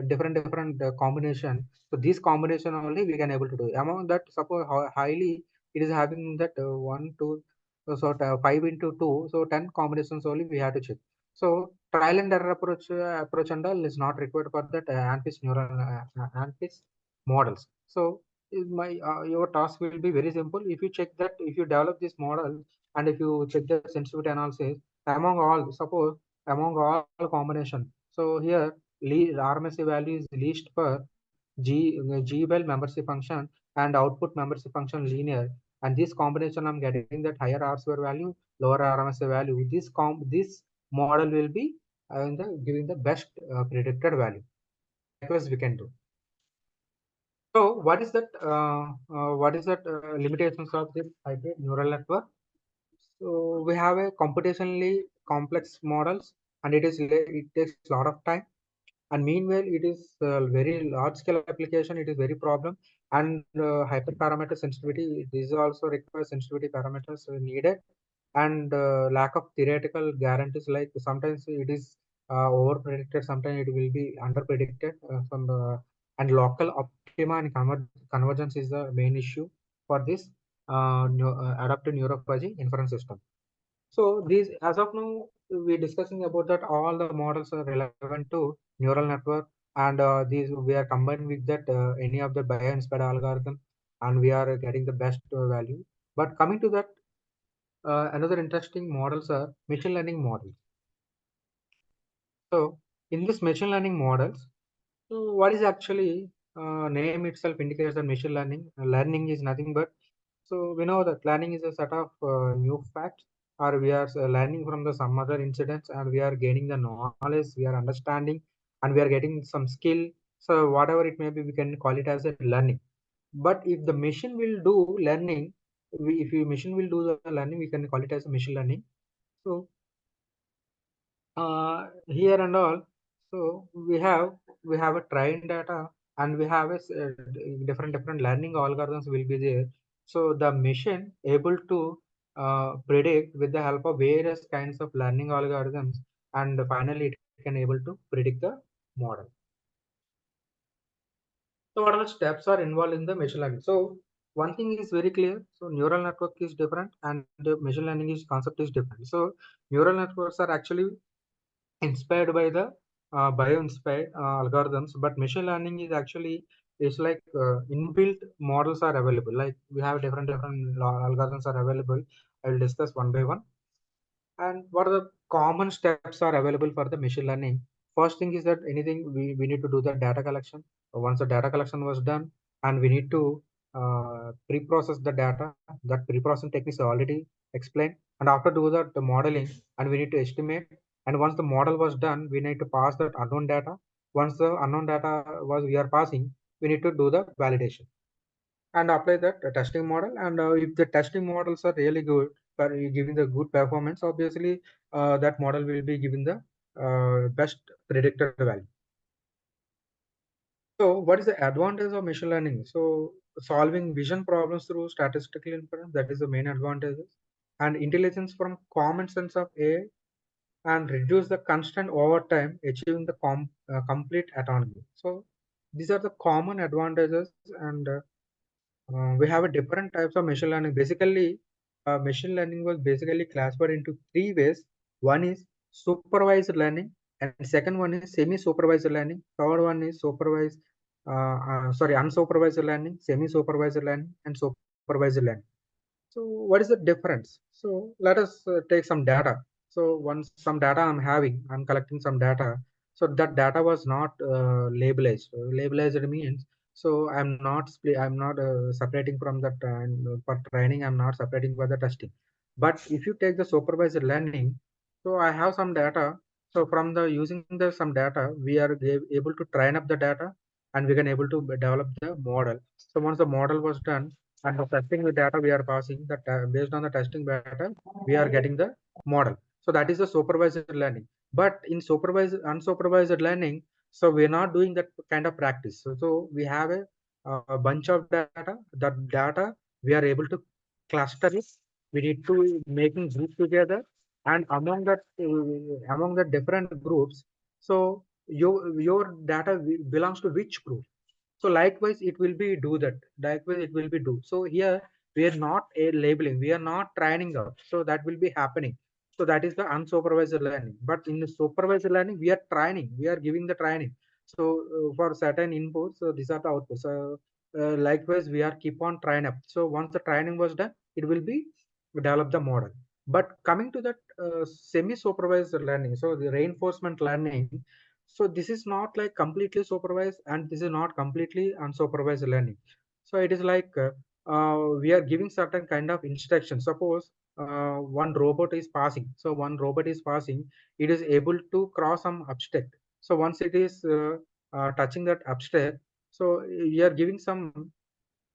different combination. So this combination only we can able to do. Among that, suppose highly it is having that 1, 2, so 5 into 2, so 10 combinations only we have to check. So trial and error approach and all is not required for that ANFIS neural ANFIS models. So your task will be very simple. If you check that, if you develop this model and if you check the sensitivity analysis among all, suppose among all combination. So here RMSE value is least for GBEL membership function and output membership function linear. And this combination I'm getting that higher R square value, lower RMSE value. This model will be giving the best predicted value. Likewise, we can do. So what is that? Limitations of this hybrid neural network? So we have a computationally complex models, and it takes a lot of time. And meanwhile, it is very large scale application. It is very problem, and hyperparameter sensitivity. These also require sensitivity parameters needed, and lack of theoretical guarantees. Like sometimes it is over predicted, sometimes it will be under predicted. And local optima and convergence is the main issue for this adaptive neurophagy inference system. So these, as of now, we're discussing about that all the models are relevant to neural network, and these we are combined with that any of the bio-inspired algorithm, and we are getting the best value. But coming to that, another interesting models are machine learning models. So in this machine learning models, so what is actually name itself indicates that machine learning. Learning is nothing but, so we know that learning is a set of new facts, or we are learning from the some other incidents, and we are gaining the knowledge, we are understanding, and we are getting some skill. So whatever it may be, we can call it as a learning. But if the machine will do learning, if the machine will do the learning, we can call it as a machine learning. So here and all, so we have a trained data, and we have a different learning algorithms will be there. So the machine able to predict with the help of various kinds of learning algorithms, and finally it can able to predict the model. So what are the steps are involved in the machine learning? So one thing is very clear. So neural network is different, and the machine learning is concept is different. So neural networks are actually inspired by the bio-inspired algorithms, but machine learning is actually is like inbuilt models are available. Like we have different algorithms are available. I will discuss one by one. And what are the common steps are available for the machine learning? First thing is that anything we need to do the data collection. Once the data collection was done, and we need to pre-process the data. That pre-processing techniques are already explained. And after do that the modeling, and we need to estimate. And once the model was done, we need to pass that unknown data. Once the unknown data was we are passing, we need to do the validation and apply that testing model. And if the testing models are really good for giving the good performance, obviously that model will be given the best predicted value. So what is the advantage of machine learning? So solving vision problems through statistical inference, that is the main advantages. And intelligence from common sense of AI, and reduce the constant over time, achieving the complete autonomy. So these are the common advantages. And we have a different types of machine learning. Basically, machine learning was basically classified into three ways. One is supervised learning, and second one is semi-supervised learning. Third one is unsupervised learning, semi-supervised learning, and supervised learning. So what is the difference? So let us take some data. So once some data I'm collecting some data. So that data was not labelized. Labelized means, so I'm not separating from that for training. I'm not separating for the testing. But if you take the supervised learning, so I have some data. So from the using the some data, we are able to train up the data, and we can able to develop the model. So once the model was done, and the testing the data we are passing, that based on the testing data, we are getting the model. So that is the supervised learning. But in unsupervised learning, so we're not doing that kind of practice. So we have a bunch of data. That data we are able to cluster it. We need to making group together, and among the different groups, so your data belongs to which group. So likewise it will be do that, likewise it will be do. So here we are not labeling, we are not training up, so that will be happening. So that is the unsupervised learning. But in the supervised learning we are training, we are giving the training. So for certain inputs, so these are the outputs. So likewise we are keep on train up. So once the training was done, it will be develop the model. But coming to that semi supervised learning, so the reinforcement learning, so this is not like completely supervised and this is not completely unsupervised learning. So it is like we are giving certain kind of instruction. Suppose one robot is passing. So one robot is passing, it is able to cross some obstacle. So once it is touching that obstacle, so we are giving some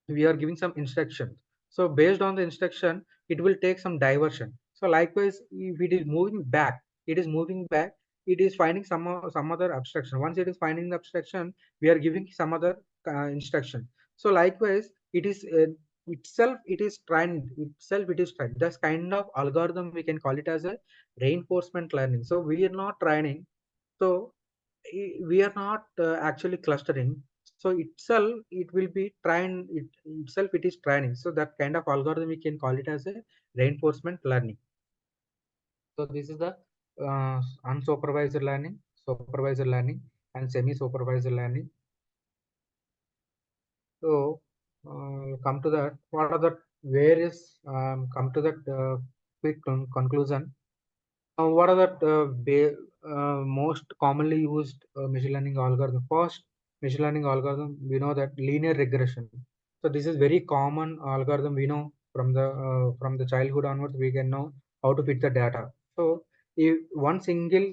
instructions. So based on the instruction, it will take some diversion. So likewise, if it is moving back, it is moving back, it is finding some other abstraction. Once it is finding the abstraction, we are giving some other instruction. So likewise, it is it is trained itself, it is trained. This kind of algorithm we can call it as a reinforcement learning. So we are not training. So we are not actually clustering. So itself it will be trained, it itself it is training. So that kind of algorithm we can call it as a reinforcement learning. So this is the unsupervised learning, supervised learning, and semi supervised learning. So come to that, what are the various come to that quick conclusion. What are the most commonly used machine learning algorithm? First, machine learning algorithm, we know that linear regression. So this is very common algorithm. We know from the childhood onwards, we can know how to fit the data. So if one single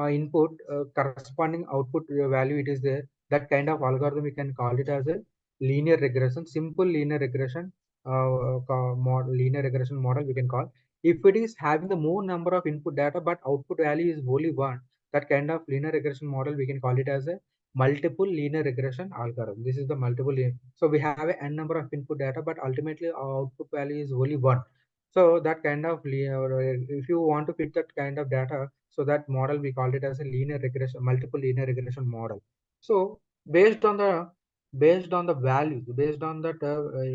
input corresponding output value it is there, that kind of algorithm we can call it as a linear regression, simple linear regression linear regression model we can call. If it is having the more number of input data but output value is only one, that kind of linear regression model we can call it as a multiple linear regression algorithm. This is the multiple. So we have a n number of input data, but ultimately our output value is only one. So that kind of if you want to fit that kind of data, so that model we called it as a linear regression, multiple linear regression model. So based on the values, based on that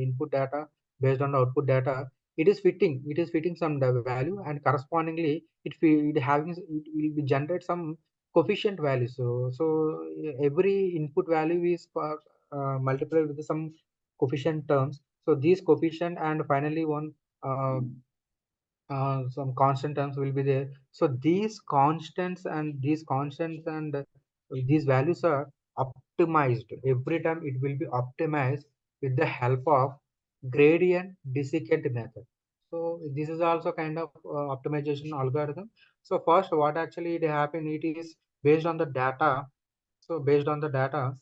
input data, based on the output data, it is fitting some value, and correspondingly it will be generate some coefficient value. So every input value is multiplied with some coefficient terms. So these coefficient and finally one uh, some constant terms will be there. So these constants and these values are optimized. Every time it will be optimized with the help of gradient descent method. So this is also kind of optimization algorithm. So first, what actually it happen? It is based on the data. So based on the data,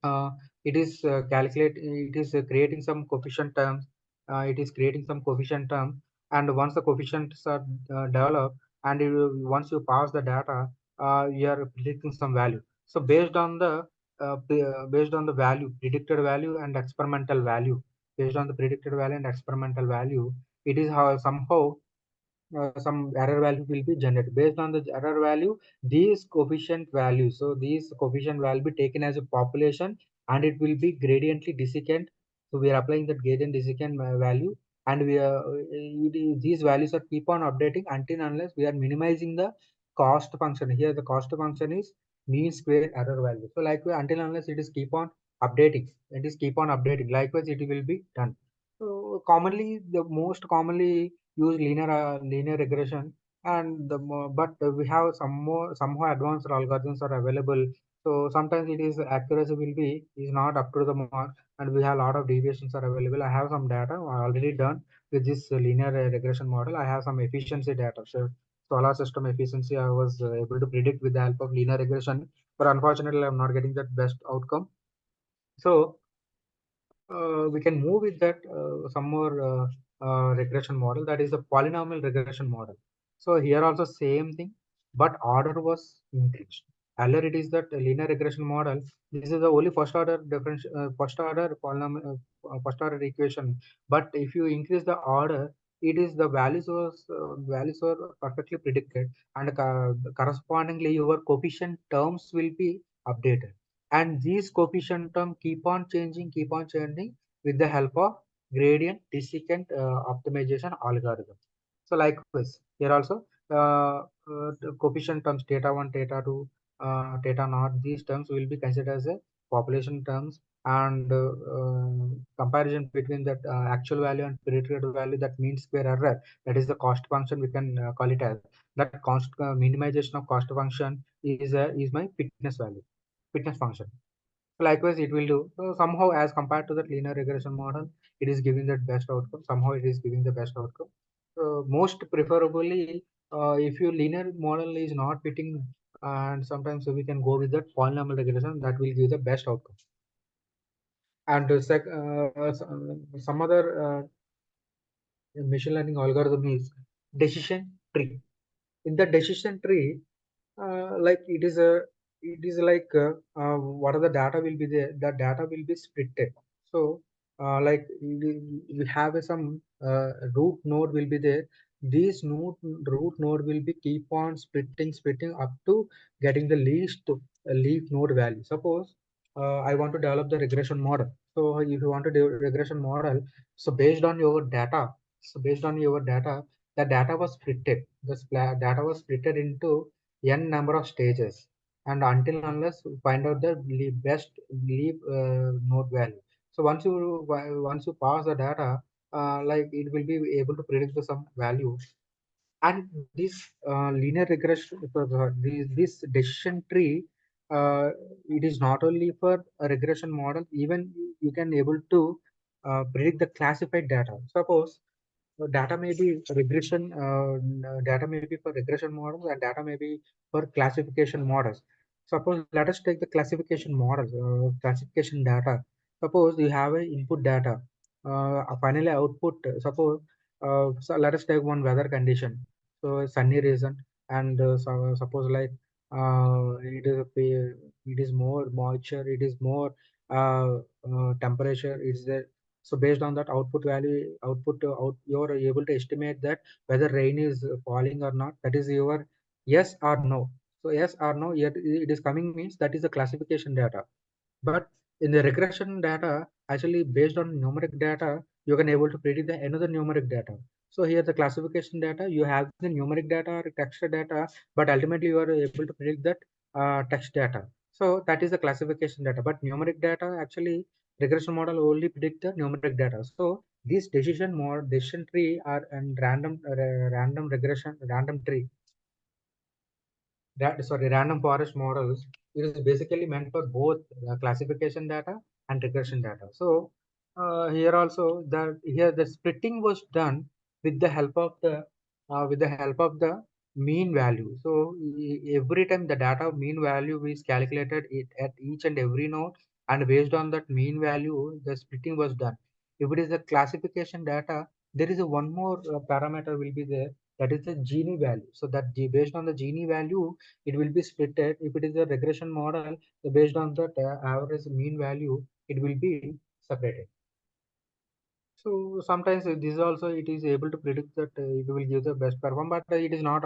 uh, it is creating some coefficient terms. It is creating some coefficient term, and once the coefficients are developed, and once you pass the data, you are predicting some value. So based on the value, predicted value and experimental value, based on the predicted value and experimental value, it is how somehow some error value will be generated. Based on the error value, these coefficient values, so these coefficient will be taken as a population, and it will be gradiently desiccant. So we are applying that gradient desiccant value, and these values are keep on updating until unless we are minimizing the cost function. Here the cost function is mean square error value. So likewise, until unless it is keep on updating, it is keep on updating, likewise it will be done. So commonly, the most commonly use linear regression, and but we have somehow advanced algorithms are available. So sometimes it is accuracy will be is not up to the mark, and we have a lot of deviations are available. I have some data already done with this linear regression model. I have some efficiency data. So solar system efficiency I was able to predict with the help of linear regression, but unfortunately I'm not getting that best outcome. So we can move with that some more regression model, that is the polynomial regression model. So here also same thing, but order was increased. Earlier it is that linear regression model. This is the only first order first order polynomial first order equation. But if you increase the order, it is the values were perfectly predicted, and correspondingly your coefficient terms will be updated, and these coefficient terms keep on changing with the help of gradient descent optimization algorithm. So likewise here also the coefficient terms theta 1, theta 2, theta naught, these terms will be considered as a population terms, and comparison between that actual value and predicted value, that mean square error, that is the cost function, we can call it as that cost minimization of cost function is my fitness value, fitness function. Likewise it will do. So somehow as compared to that linear regression model, it is giving the best outcome, somehow it is giving the best outcome. Most preferably if your linear model is not fitting, and sometimes we can go with that polynomial regression, that will give the best outcome. And some other machine learning algorithm is decision tree. In the decision tree, like it is like what are the data will be there, the data will be splitted. So like we have some root node will be there, these root node will be keep on splitting up to getting the least leaf node value. Suppose I want to develop the regression model. So if you want to do regression model, so based on your data, the data was splitted, data was splitted into n number of stages, and until unless you find out the best leap node value. So once you pass the data, like it will be able to predict the some value. And this linear regression, this decision tree, it is not only for a regression model, even you can able to predict the classified data. Suppose data may be regression, data may be for regression models, and data may be for classification models. Suppose let us take the classification model, classification data. Suppose you have a input data, finally output. Suppose so let us take one weather condition. So sunny region, and suppose like it is more moisture, it is more temperature. Is there, so based on that output value, you're able to estimate that whether rain is falling or not. That is your yes or no. So yes or no, yet it is coming means that is the classification data. But in the regression data, actually based on numeric data, you can able to predict the another numeric data. So here the classification data, you have the numeric data or text data, but ultimately you are able to predict that text data. So that is the classification data. But numeric data, actually regression model only predict the numeric data. So these decision tree are and random regression, random tree, random forest models, it is basically meant for both classification data and regression data. So here also the splitting was done with the help of the mean value. So every time the data mean value is calculated at each and every node, and based on that mean value the splitting was done. If it is a classification data, there is a one more parameter will be there, that is the Gini value. So that based on the Gini value, it will be splitted. If it is a regression model, so based on that average mean value, it will be separated. So sometimes this also it is able to predict that it will give the best perform, but it is not.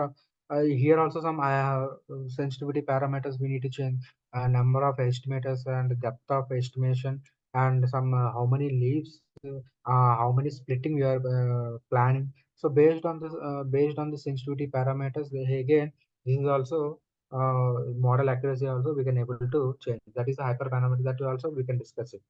Here also some sensitivity parameters we need to change, number of estimators and depth of estimation, and some how many leaves, how many splitting we are planning. So based on the sensitivity parameters, again this is also model accuracy also we can able to change. That is the hyperparameter that also we can discuss it.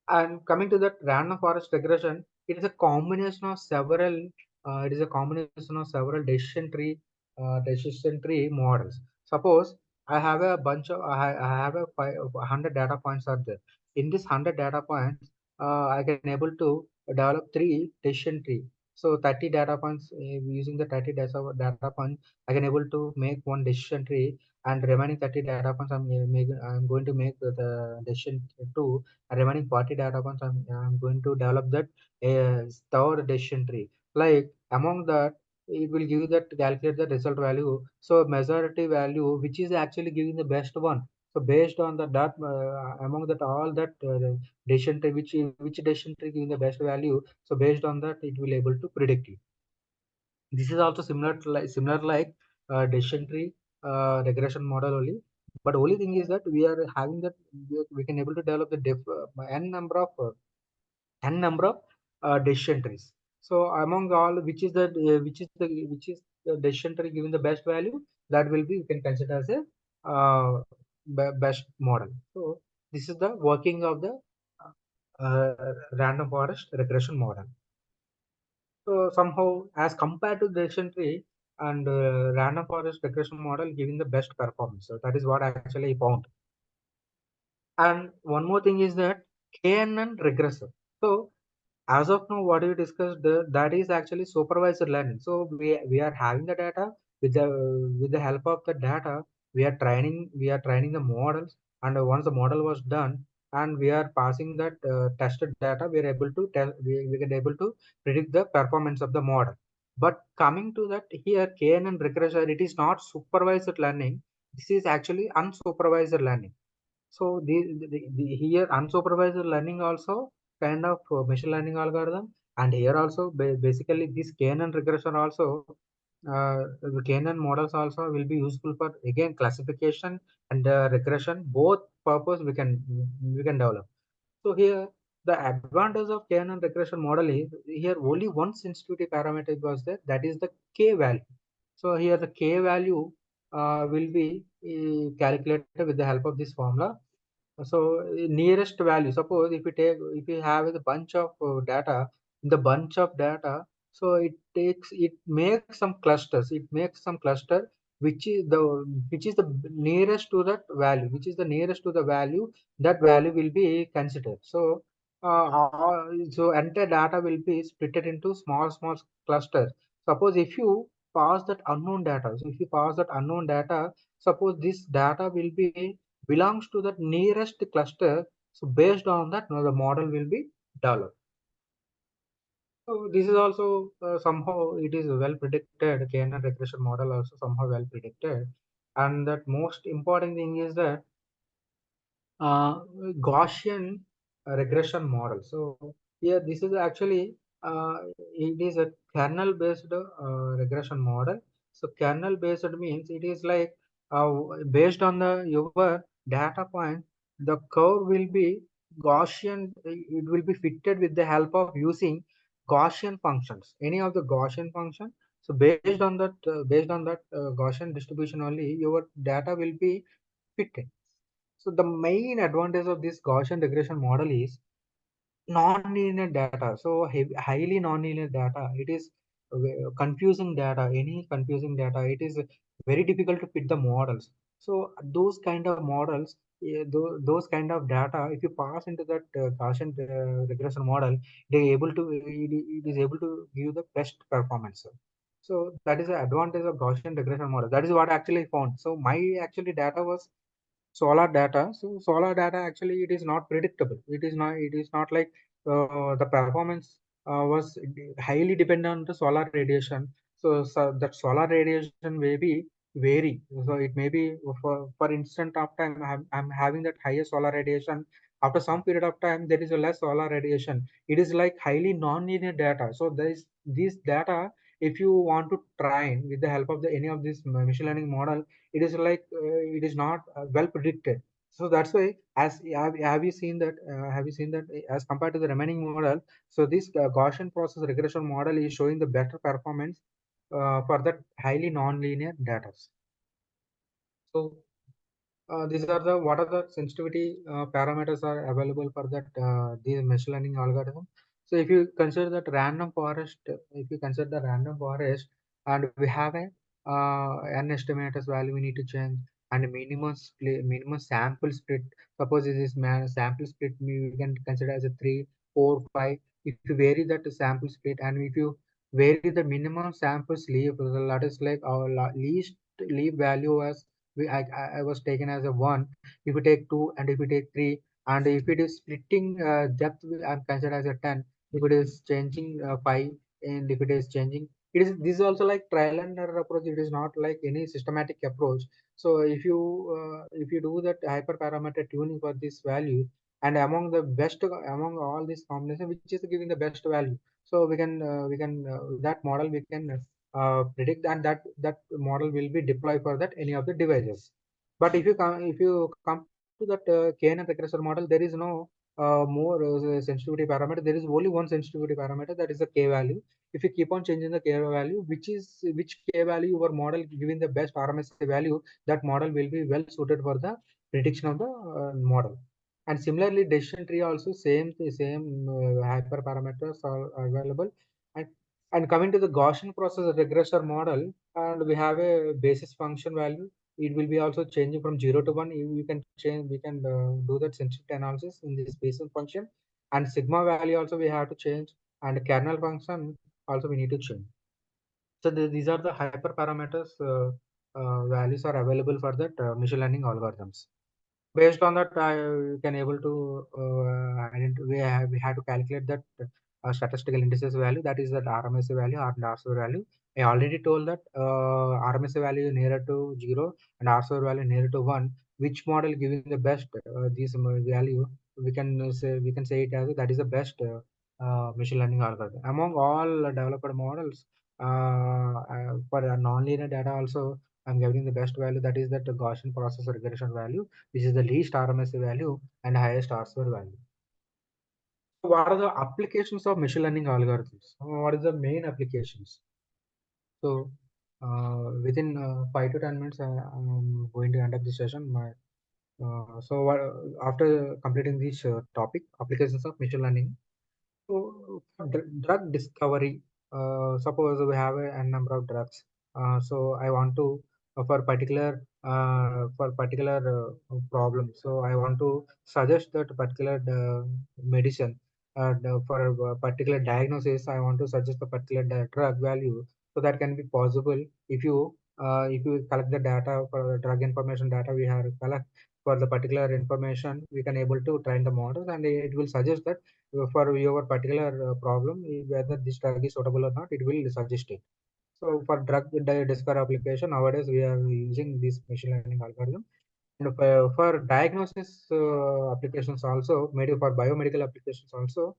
And coming to that random forest regression, it is a combination of several. It is a combination of several decision tree models. Suppose I have a bunch of I have a 100 data points are there. In this 100 data points, I can able to develop 3 decision tree. So 30 data points, using the 30 data points, I can able to make one decision tree, and remaining 30 data points I'm going to make the decision two, remaining 40 data points, I'm going to develop that third decision tree. Like among that, it will give you that calculate the result value. So majority value, which is actually giving the best one. So based on that among that all that decision tree, which decision tree giving the best value, so based on that it will able to predict it. This is also similar like decision tree regression model only, but only thing is that we are having that we can able to develop the n number of decision trees. So among all, which is the decision tree giving the best value, that will be, you can consider as a best model. So this is the working of the random forest regression model. So somehow, as compared to decision tree and random forest regression model giving the best performance. So that is what I actually found. And one more thing is that KNN regressor. So as of now, what we discussed, that is actually supervised learning. So we are having the data with the help of the data. We are training the models, and once the model was done, and we are passing that tested data, we are able to tell we can able to predict the performance of the model. But coming to that here, KNN regressor, it is not supervised learning. This is actually unsupervised learning. So here unsupervised learning also kind of machine learning algorithm, and here also basically this KNN regression also the KNN models also will be useful for again classification and regression. Both purpose we can develop. So here the advantage of KNN regression model is here only one sensitivity parameter was there, that is the K value. So here the K value will be calculated with the help of this formula. So nearest value, suppose if you have a bunch of data, the bunch of data, so it makes some clusters, it makes some cluster which is the nearest to that value, which is the nearest to the value, that value will be considered. So so entire data will be split into small clusters. Suppose if you pass that unknown data, so if you pass that unknown data, suppose this data will be belongs to that nearest cluster. So based on that, now the model will be developed. So this is also somehow it is well predicted. KNN regression model also somehow well predicted. And that most important thing is that Gaussian regression model. So here this is actually it is a kernel based regression model. So kernel based means it is like based on the your data point, the curve will be Gaussian. It will be fitted with the help of using Gaussian functions. Any of the Gaussian function. So based on that Gaussian distribution only, your data will be fitted. So the main advantage of this Gaussian regression model is non-linear data. So highly non-linear data. It is confusing data. Any confusing data, it is very difficult to fit the models. So those kind of models, those kind of data, if you pass into that Gaussian regression model, it is able to give the best performance. So that is the advantage of Gaussian regression model. That is what I actually found. So my actually data was solar data. So solar data actually it is not predictable. It is not like the performance was highly dependent on the solar radiation. So that solar radiation may be vary. So it may be for instant of time I'm having that higher solar radiation. After some period of time there is a less solar radiation. It is like highly non-linear data. So there is this data, if you want to train with the help of any of this machine learning model, it is like it is not well predicted. So that's why, as have you seen that as compared to the remaining model, so this Gaussian process regression model is showing the better performance for that highly non-linear data. So these are the what are the sensitivity parameters are available for that these machine learning algorithm. So if you consider that random forest, if you consider the random forest, and we have a n estimators value we need to change, and a minimum sample split. Suppose this is sample split we can consider as a 3, 4, 5. If you vary that sample split, and if you vary the minimum sample sleeve, that is like our least leave value as I was taken as a 1. If you take 2 and if you take 3, and if it is splitting depth, I'm considered as a 10. If it is changing 5, and if it is changing this is also like trial and error approach. It is not like any systematic approach. So if you do that hyperparameter tuning for this value, and among the best among all these combination, which is giving the best value, so we can that model we can predict, and that model will be deployed for that any of the devices. But if you come to that KNN regressor model, there is no more sensitivity parameter. There is only one sensitivity parameter, that is the k value. If you keep on changing the k value, which k value your model giving the best RMSA value, that model will be well suited for the prediction of the model. And similarly, decision tree also same hyperparameters are available. And coming to the Gaussian process regressor model, and we have a basis function value. It will be also changing from 0 to 1. You can change, we can do that sensitivity analysis in this basis function. And sigma value also we have to change, and kernel function also we need to change. So these are the hyperparameters values are available for that machine learning algorithms. Based on that, you can able to we have to calculate that statistical indices value, that is that RMSA value or R square value. I already told that RMSA value nearer to 0 and R square value nearer to 1. Which model giving the best this value, we can say it as that is the best machine learning algorithm among all developed models. For non-linear data also, I'm giving the best value, that is that Gaussian process regression value, which is the least RMSA value and highest R square value. So what are the applications of machine learning algorithms? What is the main applications? So within 5 to 10 minutes, I'm going to end up this session. After completing this topic, applications of machine learning. So drug discovery, suppose we have a number of drugs. So I want to for particular problem. So I want to suggest that particular medicine. For a particular diagnosis, I want to suggest a particular drug value. So that can be possible if you collect the data for the drug information data we have collect for the particular information, we can able to train the models, and it will suggest that for your particular problem, whether this drug is suitable or not, it will suggest it. So for drug discovery application, nowadays we are using this machine learning algorithm. And for diagnosis applications also, maybe for biomedical applications also,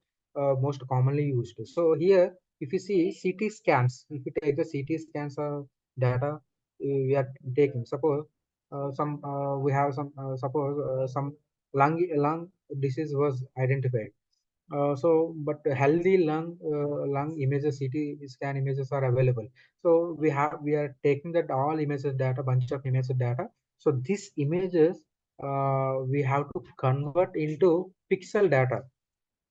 most commonly used. So here, if you see CT scans, if you take the CT scans of data we are taking, suppose we have suppose some lung disease was identified. But healthy lung images, CT scan images are available. So we are taking that all images data, bunch of images data. So these images we have to convert into pixel data.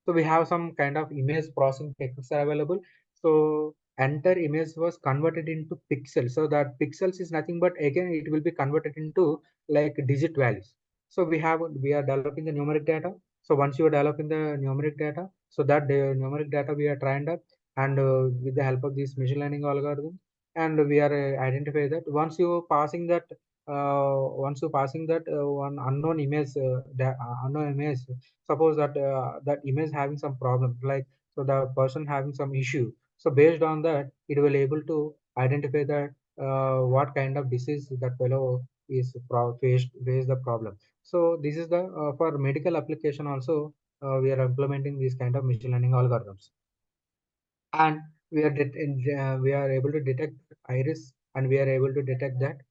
So we have some kind of image processing techniques are available. So enter image was converted into pixels. So that pixels is nothing but again it will be converted into like digit values. So we are developing the numeric data. So once you are developing the numeric data, so that the numeric data we are trained up, and with the help of this machine learning algorithm, and we are identify that once you passing that one unknown image, suppose that that image having some problem, like so the person having some issue. So based on that, it will able to identify that what kind of disease that fellow is face the problem. So this is the for medical application also, we are implementing this kind of machine learning algorithms. And we are able to detect iris, and we are able to detect that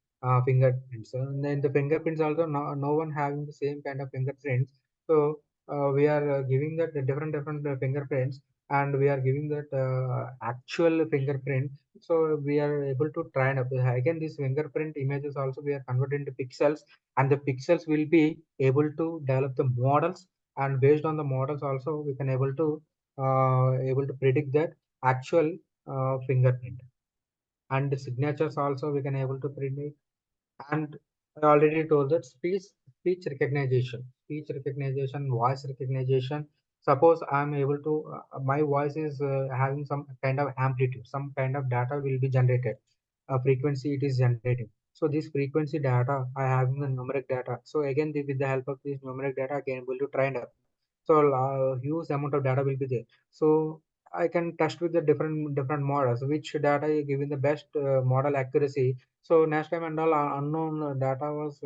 fingerprints. And then the fingerprints also, no one having the same kind of fingerprints. So we are giving that the different fingerprints, and we are giving that actual fingerprint. So we are able to train up again these fingerprint images also we are converted into pixels, and the pixels will be able to develop the models, and based on the models also we can able to predict that actual fingerprint. And the signatures also we can able to predict. And I already told that speech recognition, voice recognition. Suppose I'm able to my voice is having some kind of amplitude, some kind of data will be generated, a frequency it is generating. So this frequency data I have in the numeric data. So again with the help of this numeric data I can able to train up. So huge amount of data will be there. So I can test with the different models, which data is giving the best model accuracy. So next time and all unknown data was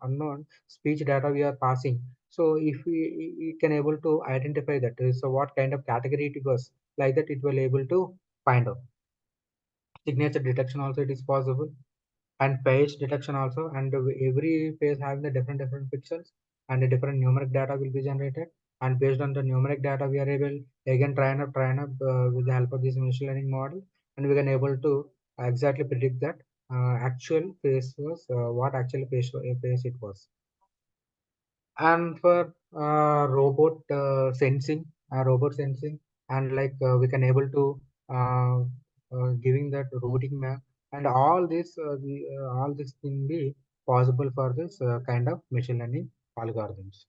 unknown speech data we are passing. So if we can able to identify that, so what kind of category it was, like that it will able to find out. Signature detection also it is possible, and page detection also, and every page having the different pixels, and a different numeric data will be generated, and based on the numeric data we are able again train up with the help of this machine learning model, and we can able to exactly predict that actual face was what actually face it was. And for robot sensing, and like we can able to uh, giving that routing map, and all this can be possible for this kind of machine learning algorithms.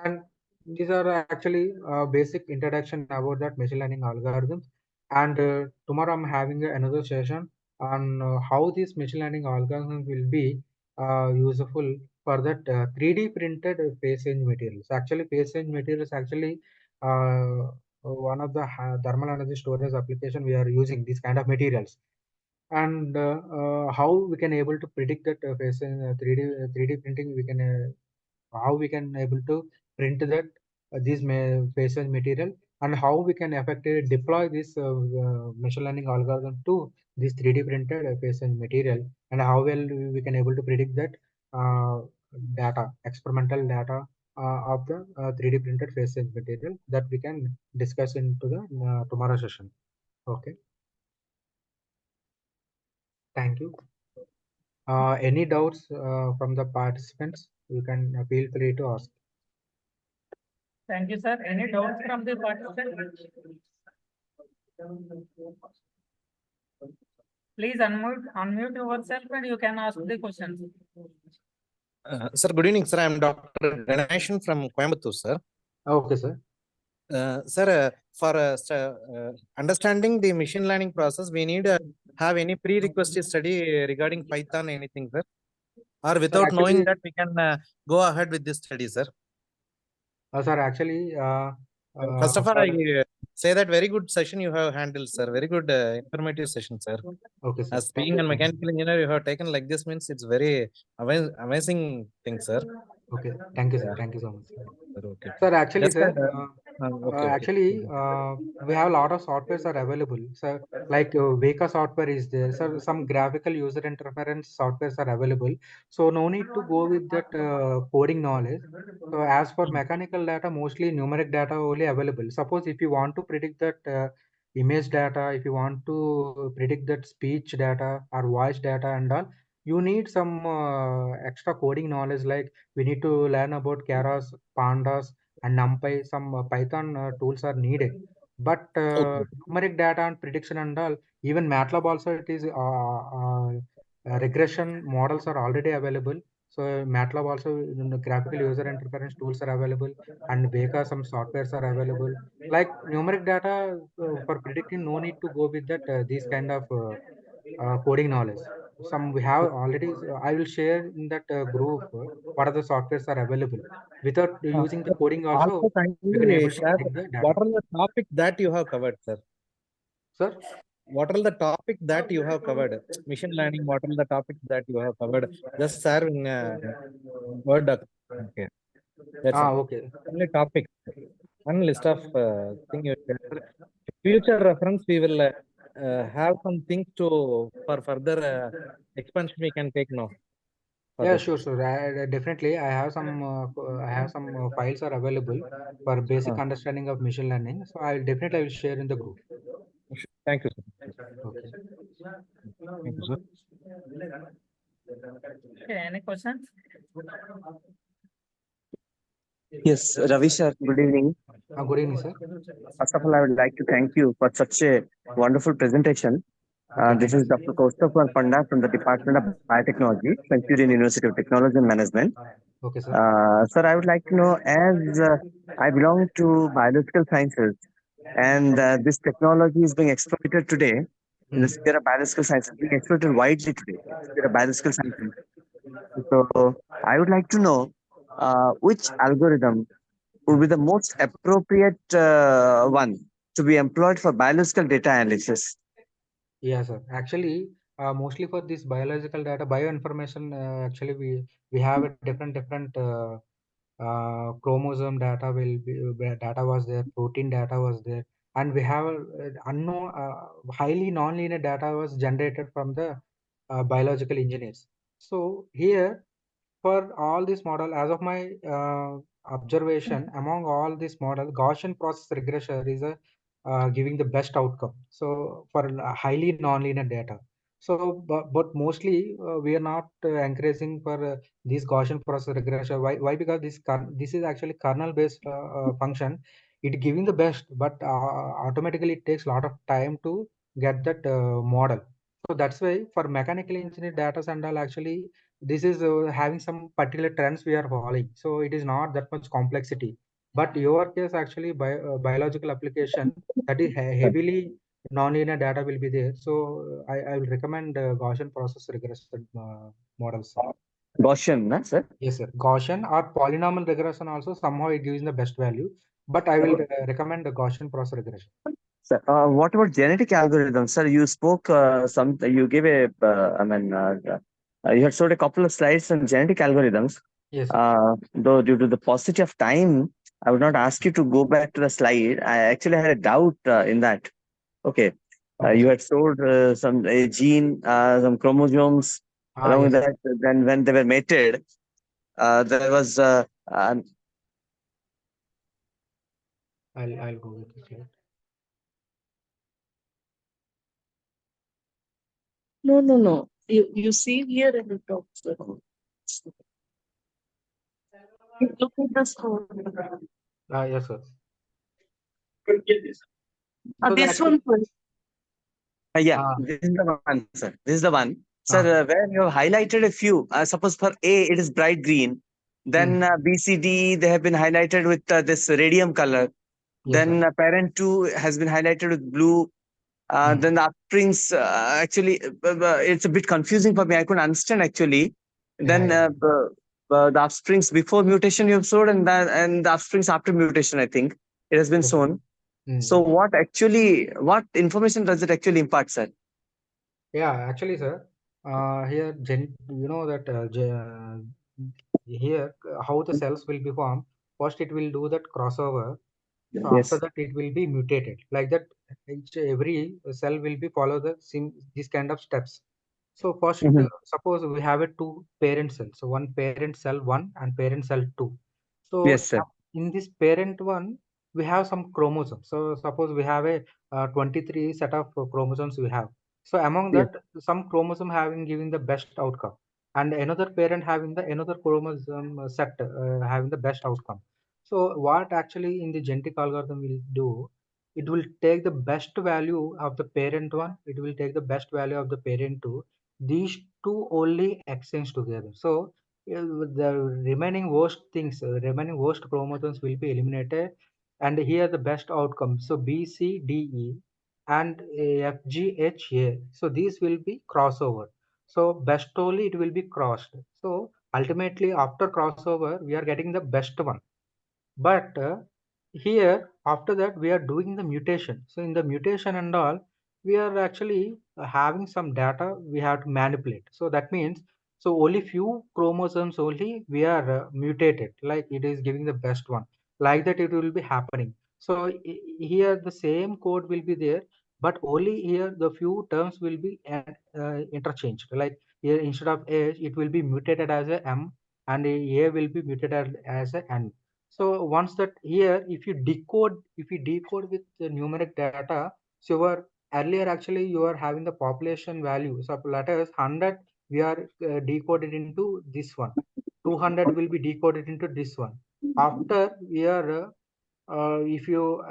And these are actually basic introduction about that machine learning algorithms. And tomorrow I'm having another session on how these machine learning algorithms will be useful for that 3D printed face change materials. Actually, face change materials actually one of the thermal energy storage application we are using these kind of materials. And how we can able to predict that face 3D printing, we can how we can able to print that this fashion material, and how we can effectively deploy this machine learning algorithm to this 3D printed fashion material, and how well we can able to predict that uh, data, experimental data of the 3D printed fashion material, that we can discuss into the tomorrow session. Okay, thank you. Any doubts from the participants? You can feel free to ask. Thank you, sir. Any doubts from the participants? Please unmute yourself and you can ask the questions. Sir, good evening, sir. I am Dr. Ganeshan from Coimbatore, sir. Okay, sir. Sir, for understanding the machine learning process, we need have any prerequisite study regarding Python, anything, sir? Or without knowing actually- that, we can go ahead with this study, sir? Sir, actually, First of all, for- I say that very good session you have handled, sir. Very good informative session, sir. okay, sir. As Thank being you a so much. mechanical engineer, you have taken like this means it's very amazing thing, sir. Okay, thank you, sir. Yeah. Thank you so much. Sir, okay. Sir, actually, Just sir, okay. actually, we have a lot of softwares are available. So, like Veka software is there. So, some graphical user interference softwares are available. So, no need to go with that coding knowledge. So, as for mechanical data, mostly numeric data only available. Suppose if you want to predict that image data, if you want to predict that speech data or voice data and all, you need some extra coding knowledge. Like we need to learn about Keras, Pandas, and NumPy. Some Python tools are needed. But Okay. numeric data and prediction and all, even MATLAB also it is regression models are already available. So MATLAB also the graphical user interference tools are available, and Veka some softwares are available. Like numeric data for predicting, no need to go with that these kind of coding knowledge. Some we have already. I will share in that group what are the softwares are available. Without using the coding also, Also, we can kindly able to share predict the what data. are the topic that you have covered, sir? Sir. What are the topic that you have covered? Machine learning, what are the topics that you have covered? Just share in Word doc. Okay. That's Okay. only topic. One list of thing you share. Future reference, we will have some things to for further expansion we can take now. For Yeah, this. sure, sure. Definitely, I have some files are available for basic understanding of machine learning. So I will share in the group. Thank you, sir. Okay. Thank you, sir. Okay, any questions? Yes, Ravi sir, good evening. Good evening, sir. First of all, I would like to thank you for such a wonderful presentation. Okay, This thank is you, Dr. Kaustubh Panda from the Department of Biotechnology, Centurion University of Technology and Management. Okay, sir. Sir, I would like to know, as I belong to biological sciences, and this technology is being exploited today in the sphere of biological sciences, being exploited widely today in the sphere of biological sciences. So, I would like to know which algorithm would be the most appropriate one to be employed for biological data analysis? Yes, sir. Actually, mostly for this biological data, bioinformation, actually we have a different chromosome data will be data was there, protein data was there, and we have unknown highly nonlinear data was generated from the biological engineers. So here for all this model, as of my observation, among all this model, Gaussian process regression is a giving the best outcome. So for highly nonlinear data. So, but mostly we are not encouraging for this Gaussian process regression. Why? Because this is actually kernel based function. It giving the best, but automatically it takes a lot of time to get that model. So that's why for mechanical engineer data and all, actually this is having some particular trends we are following. So it is not that much complexity. But your case actually biological application that is heavily nonlinear data will be there. So I will recommend Gaussian process regression models. Gaussian, na, sir? Yes, sir. Gaussian or polynomial regression also somehow it gives the best value. But I will recommend the Gaussian process regression. Sir, what about genetic algorithms? Sir, you spoke you gave you had showed a couple of slides on genetic algorithms. Yes, sir. Though due to the paucity of time, I would not ask you to go back to the slide. I actually had a doubt in that. Okay. Okay, You sir. had showed some a gene, some chromosomes. Along with Yes. that, then when they were mated, there was I'll go with this slide. No. You see here in the top, sir. You look at the score. Yes, sir. This actually- one, yeah, Ah. this is the one, sir. This is the one. Sir, Ah. where you have highlighted a few. Suppose for A, it is bright green. Then B, C, D, they have been highlighted with this radium color. Yes, Then sir. parent 2 has been highlighted with blue. Then the upstrings, actually, it's a bit confusing for me. I couldn't understand actually. Then Yeah. the upstrings before mutation you have showed, and the upstrings after mutation, I think it has been Yes, sir. shown. So what information does it actually impart, sir? Yeah, actually, sir, here, you know that here how the cells will be formed. First, it will do that crossover. So after Yes. that, it will be mutated. Like that, every cell will be follow the same this kind of steps. So first, Mhm. suppose we have a two parent cells. So one parent cell one and parent cell two. So Yes, sir. in this parent one, we have some chromosomes. So suppose we have a 23 set of chromosomes we have. So among Yes. that, some chromosome having giving the best outcome, and another parent having the another chromosome set having the best outcome. So what actually in the genetic algorithm will do? It will take the best value of the parent one. It will take the best value of the parent two. These two only exchange together. So the remaining worst things, remaining worst chromosomes will be eliminated, and here the best outcome. So B, C, D, E, and F, G, H, A. So these will be crossover. So best only it will be crossed. So ultimately after crossover, we are getting the best one. But here after that we are doing the mutation. So in the mutation and all, we are actually having some data we have to manipulate. So that means so only few chromosomes only we are mutated, like it is giving the best one. Like that it will be happening. So here the same code will be there, but only here the few terms will be interchanged. Like here instead of H, it will be mutated as a M, and A will be mutated as a N. So once that here, if you decode with the numeric data, so your earlier actually you are having the population value. So let us 100 we are decoded into this one. 200 will be decoded into this one. After we are if you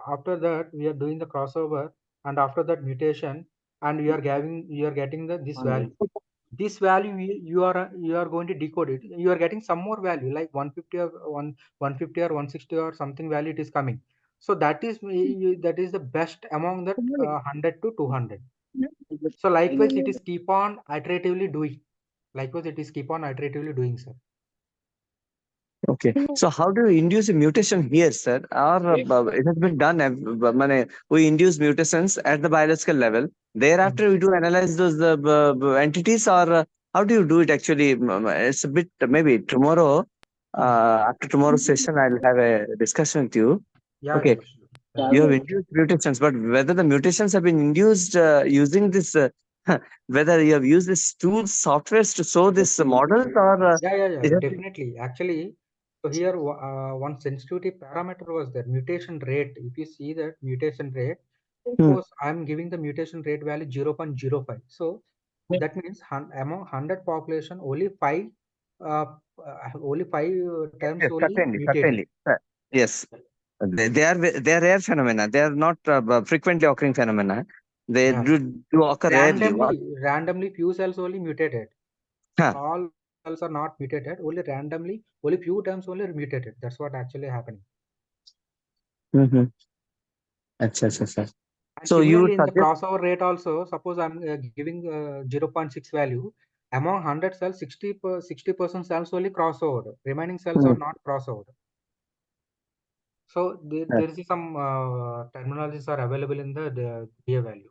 after that we are doing the crossover, and after that mutation, and we are getting the this value. This value you are going to decode it. You are getting some more value like 150 or 150 or 160 or something value it is coming. So that is that is the best among that 100 to 200. So likewise it is keep on iteratively doing. Likewise it is keep on iteratively doing, sir. Okay. So how do you induce a mutation here, sir? Or it has been done. We induce mutations at the biological level. Thereafter, we do analyze those entities, or how do you do it actually? It's a bit maybe tomorrow. After tomorrow's session, I'll have a discussion with you. Yeah, Okay. sure. You have induced mutations, but whether the mutations have been induced using this, whether you have used this tools, softwares to show this models, or it has been- Definitely. Actually, so here one sensitivity parameter was there, mutation rate. If you see that mutation rate, suppose I'm giving the mutation rate value 0.05. So that means among 100 population, only five terms Yes, only certainly, mutated. certainly. Yes, they are rare phenomena. They are not frequently occurring phenomena. They Yeah. do occur rarely. What? Randomly few cells only mutated. Huh. All cells are not mutated. Only randomly, only few terms only mutated. That's what actually happening. Mm-hmm. Acha, acha, acha. And So you would similarly, in the suggest, crossover rate also, suppose I'm giving 0.6 value, among 100 cells, 60% cells only crossover. Remaining cells are not crossover. So there is some terminologies are available in the DA value,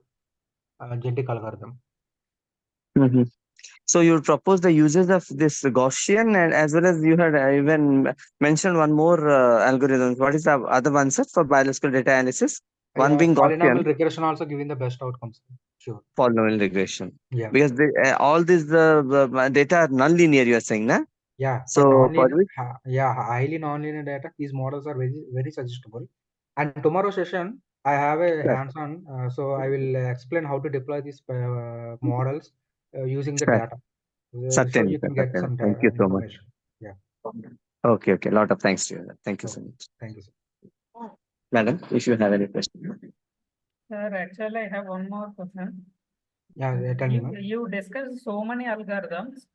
genetic algorithm. Mhm. So you would propose the uses of this Gaussian, and as well as you had even mentioned one more algorithm. What is the other one, sir, for biological data analysis? One being Polynomial Gaussian, regression also giving the best outcomes. Sure. polynomial regression. Yeah. Because all these data are non-linear, you are saying, na? Yeah. So for which, Highly nonlinear data, these models are very suggestible. And tomorrow session, I have a sure, hands-on, so I will explain how to deploy these models using the sure. data. So Certainly, you sir, can get certainly. some Thank you so much. information. Yeah. Okay, okay. Lot of thanks to you. Thank you so Okay. much. Thank you, sir. Madam, if you have any question. Sir, actually, I have one more question. Yeah, tell me, ma'am. You discussed so many algorithms.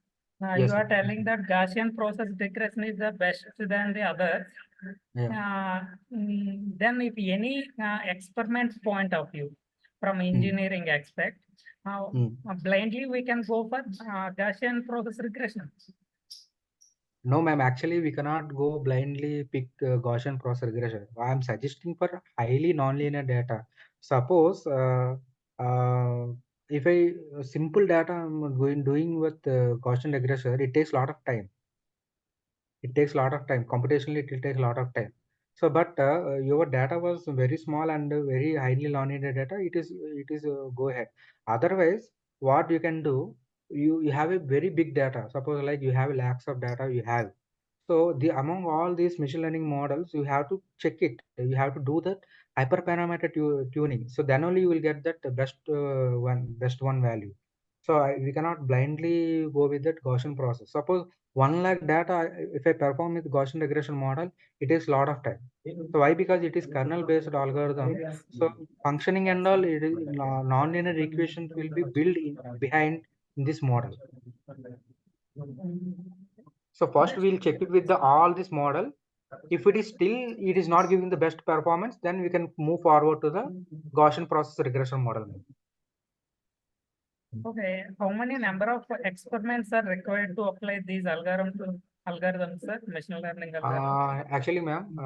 Yes, You sir. are telling that Gaussian process regression is the best than the others. Then if any experiment point of view from engineering aspect, blindly we can go for Gaussian process regression. No, ma'am. Actually, we cannot go blindly pick Gaussian process regression. I am suggesting for highly nonlinear data. Suppose if simple data I'm doing with Gaussian regression, it takes a lot of time. It takes a lot of time. Computationally, it will take a lot of time. So, but your data was very small and very highly nonlinear data. It is go ahead. Otherwise, what you can do, you have a very big data. Suppose like you have lakhs of data you have. So among all these machine learning models, you have to check it. You have to do that hyperparameter tuning. So then only you will get that best one value. So we cannot blindly go with that Gaussian process. Suppose 1 lakh data, if I perform with Gaussian regression model, it takes a lot of time. So why? Because it is kernel based algorithm. So functioning and all, it is nonlinear equations will be built behind in this model. So first we'll check it with all this model. If it is not giving the best performance, then we can move forward to the Gaussian process regression model. Okay, how many number of experiments are required to apply these algorithms, sir, machine learning algorithms? Actually, ma'am,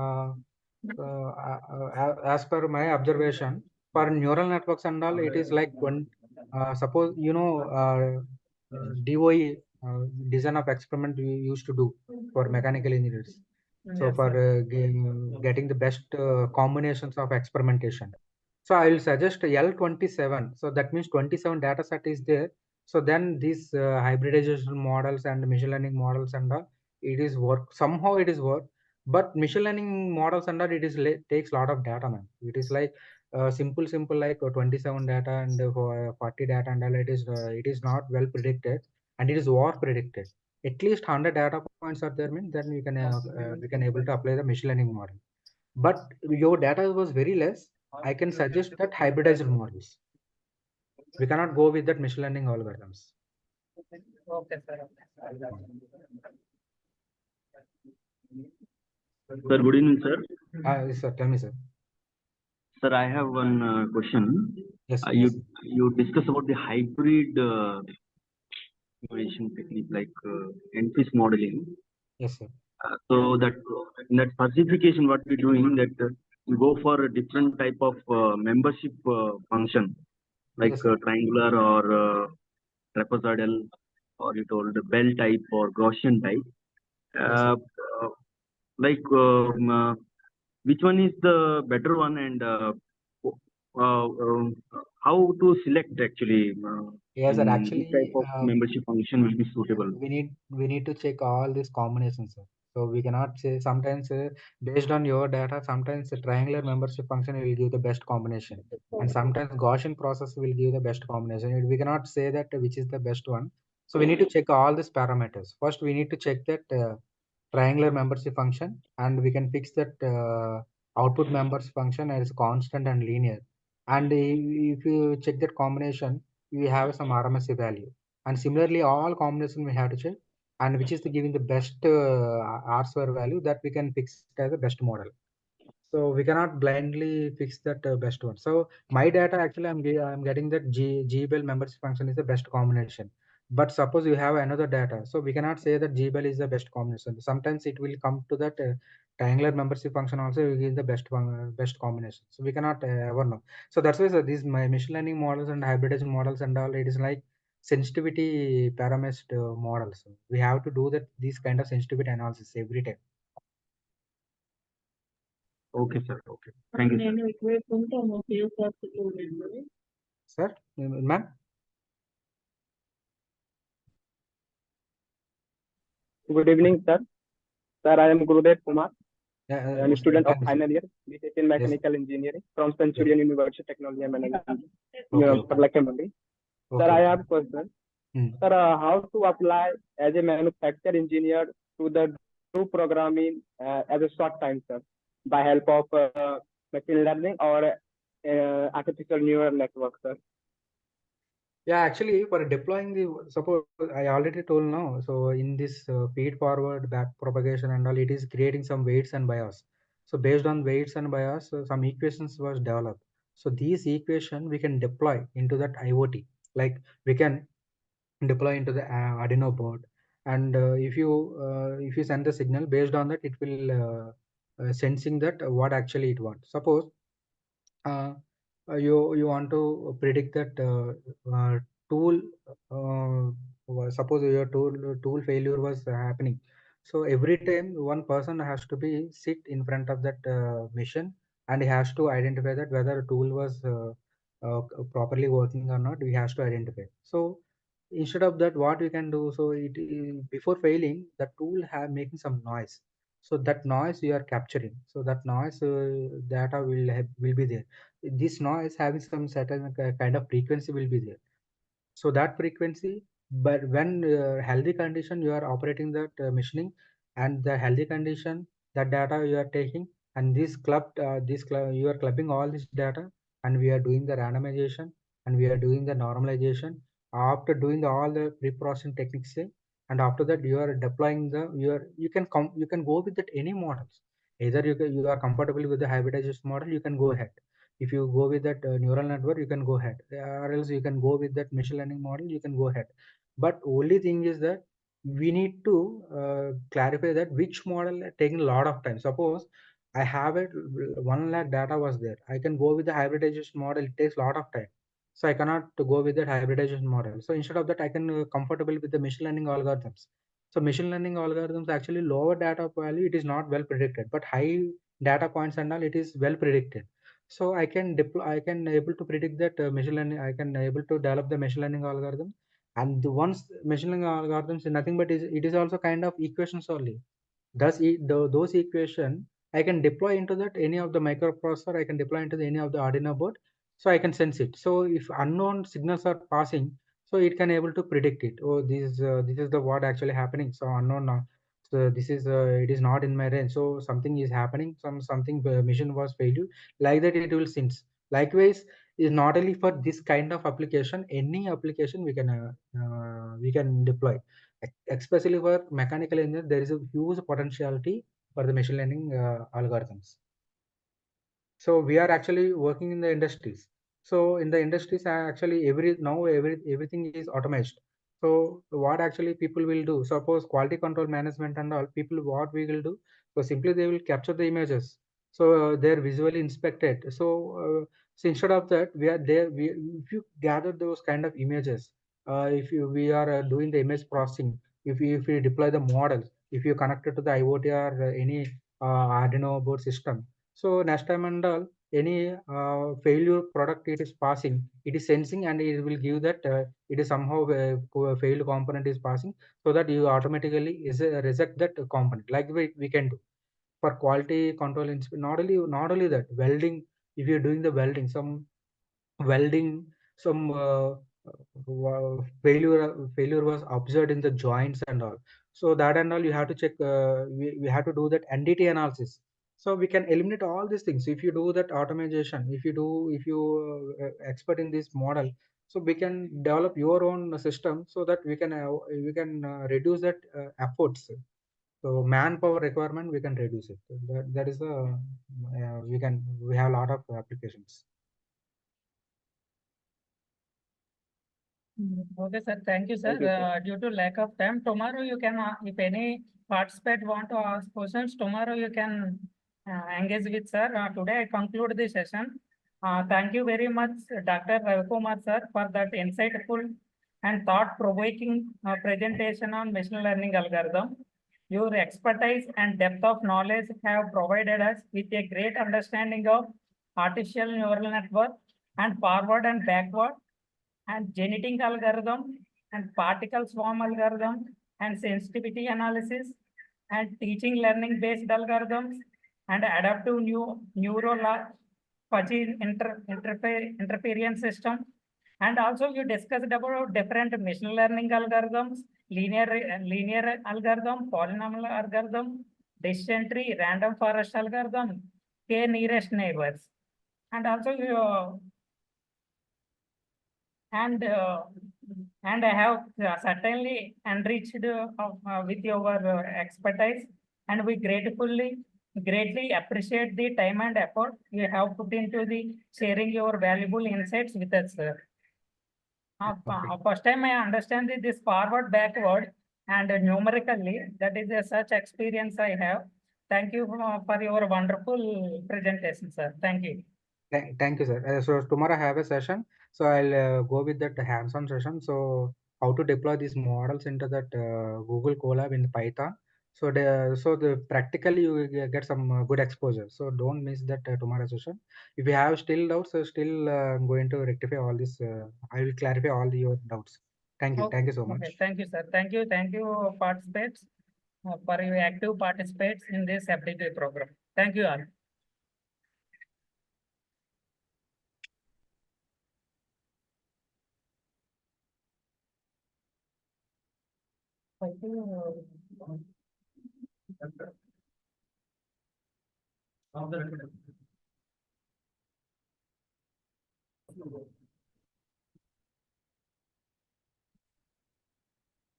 as per my observation, for neural networks and all, it is like when suppose DOE design of experiment we used to do for mechanical engineers. So Yes, for sir. getting the best combinations of experimentation. So I will suggest L27. So that means 27 data set is there. So then these hybridization models and machine learning models and all, it is work. Somehow it is work. But machine learning models and all, it is takes a lot of data, man. It is like simple like 27 data and 40 data and all. It is not well predicted and it is war predicted. At least 100 data points are there, mean then we can able to apply the machine learning model. But your data was very less. I can suggest that hybridized models. We cannot go with that machine learning algorithms. Okay, sir. Sir, good evening, sir. Yes, sir. Tell me, sir. Sir, I have one question. Yes, sir. You discuss about the hybrid simulation technique like enriching modeling. Yes, sir. So that in that specification, what we're doing that we go for a different type of membership function, like Yes, sir. triangular or trapezoidal, or you told the bell type or Gaussian type. Yes, sir. Uh, like which one is the better one, and how to select actually Yes, sir. which type Actually, of membership function will be suitable? we need to check all these combinations, sir. So we cannot say sometimes based on your data, sometimes the triangular membership function will give the best combination, and sometimes Gaussian process will give the best combination. We cannot say that which is the best one. So we need to check all these parameters. First, we need to check that triangular membership function, and we can fix that output members function as constant and linear. And if you check that combination, we have some RMSE value. And similarly, all combination we have to check, and which is the giving the best R square value that we can fix it as a best model. So we cannot blindly fix that best one. So my data actually I'm getting that GBL membership function is the best combination. But suppose you have another data, so we cannot say that GBL is the best combination. Sometimes it will come to that triangular membership function also will give the best one, best combination. So we cannot ever know. So that's why these my machine learning models and hybridization models and all, it is like sensitivity parameter models. We have to do that these kind of sensitivity analysis every time. Okay, sir. Okay. Thank you, sir. Sir, ma'am. Good evening, sir. Sir, I am Gurudev Kumar. Yeah, I am a student of can final year, BTech in Mechanical Engineering from Centurion University Technology and Management, Parlakemandi. Sir, I have a question. Sir, how to apply as a manufacturer engineer to the do programming as a short time, sir, by help of machine learning or artificial neural network, sir? Yeah, actually, for deploying the suppose I already told now. So in this feed forward back propagation and all, it is creating some weights and bias. So based on weights and bias, some equations was developed. So these equation we can deploy into that IoT. Like we can deploy into the Arduino board, and if you send the signal based on that, it will sensing that what actually it wants. Suppose uh, you want to predict that tool suppose your tool failure was happening, so every time one person has to be sit in front of that machine, and he has to identify that whether a tool was properly working or not. We has to identify. So instead of that, what we can do, so before failing, the tool have making some noise. So that noise you are capturing, so that noise data will be there. This noise having some certain kind of frequency will be there. So that frequency, but when healthy condition you are operating that machining, and the healthy condition, that data you are taking, and this club you are clubbing all this data, and we are doing the randomization, and we are doing the normalization. After doing all the pre-processing techniques, and after that you are deploying the you can go with that any models. Either you are comfortable with the hybridization model, you can go ahead. If you go with that neural network, you can go ahead, or else you can go with that machine learning model, you can go ahead. But only thing is that we need to clarify that which model taking a lot of time. Suppose I have it 1 lakh data was there, I can go with the hybridization model, it takes a lot of time. So I cannot go with that hybridization model. So instead of that, I can comfortable with the machine learning algorithms. So machine learning algorithms actually lower data value, it is not well predicted, but high data points and all, it is well predicted. So I can deploy, I can able to predict that machine learning, I can able to develop the machine learning algorithm. And once machine learning algorithms is nothing but it is also kind of equations only. Thus those equation I can deploy into that any of the microprocessor, I can deploy into any of the Arduino board, so I can sense it. So if unknown signals are passing, so it can able to predict it. Oh, this is the what actually happening. So unknown now. So this is it is not in my range. So something is happening. Something mission was failure. Like that it will sense. Likewise, is not only for this kind of application. Any application we can deploy. Especially for mechanical engineer, there is a huge potentiality for the machine learning algorithms. So we are actually working in the industries. So in the industries, actually everything is automated. So what actually people will do? Suppose quality control management and all people, what we will do? So simply they will capture the images. So they're visually inspected. So instead of that, we are there. If you gather those kind of images, if we are doing the image processing, if we deploy the models, if you connect it to the IoT or any Arduino board system, so next time and all, any failure product it is passing, it is sensing and it will give that it is somehow a failed component is passing, so that you automatically is reject that component. Like we can do for quality control. Not only that, welding. If you're doing the welding, some failure was observed in the joints and all. So that and all you have to check. We have to do that NDT analysis. So we can eliminate all these things if you do that automation. If you expert in this model, so we can develop your own system so that we can reduce that efforts. So manpower requirement we can reduce it. That is the we have a lot of applications. Okay, sir. Thank you, sir. Thank you, sir. Due to lack of time, tomorrow you can, if any participant want to ask questions, tomorrow you can engage with sir. Today I conclude the session. Thank you very much, Dr. Ravi Kumar sir, for that insightful and thought-provoking presentation on machine learning algorithm. Your expertise and depth of knowledge have provided us with a great understanding of artificial neural network and forward and backward and genetic algorithm and particle swarm algorithm and sensitivity analysis and teaching learning based algorithms and adaptive neural fuzzy interference system. And also you discussed about different machine learning algorithms, linear algorithm, polynomial algorithm, decision tree, random forest algorithm, k nearest neighbors. And also you and I have certainly enriched with your expertise, and we greatly appreciate the time and effort you have put into the sharing your valuable insights with us, sir. First time I understand this forward, backward, and numerically, that is such experience I have. Thank you for your wonderful presentation, sir. Thank you. Thank you, sir. So tomorrow I have a session. So I'll go with that hands-on session. So how to deploy these models into that Google Colab in Python. So the practically you will get some good exposure. So don't miss that tomorrow session. If you have still doubts, still I'm going to rectify all this. I will clarify all your doubts. Thank you. Okay. Thank you so much. Okay, thank you, sir. Thank you, participants, for your active participants in this FDP program. Thank you all. Thank you. Of the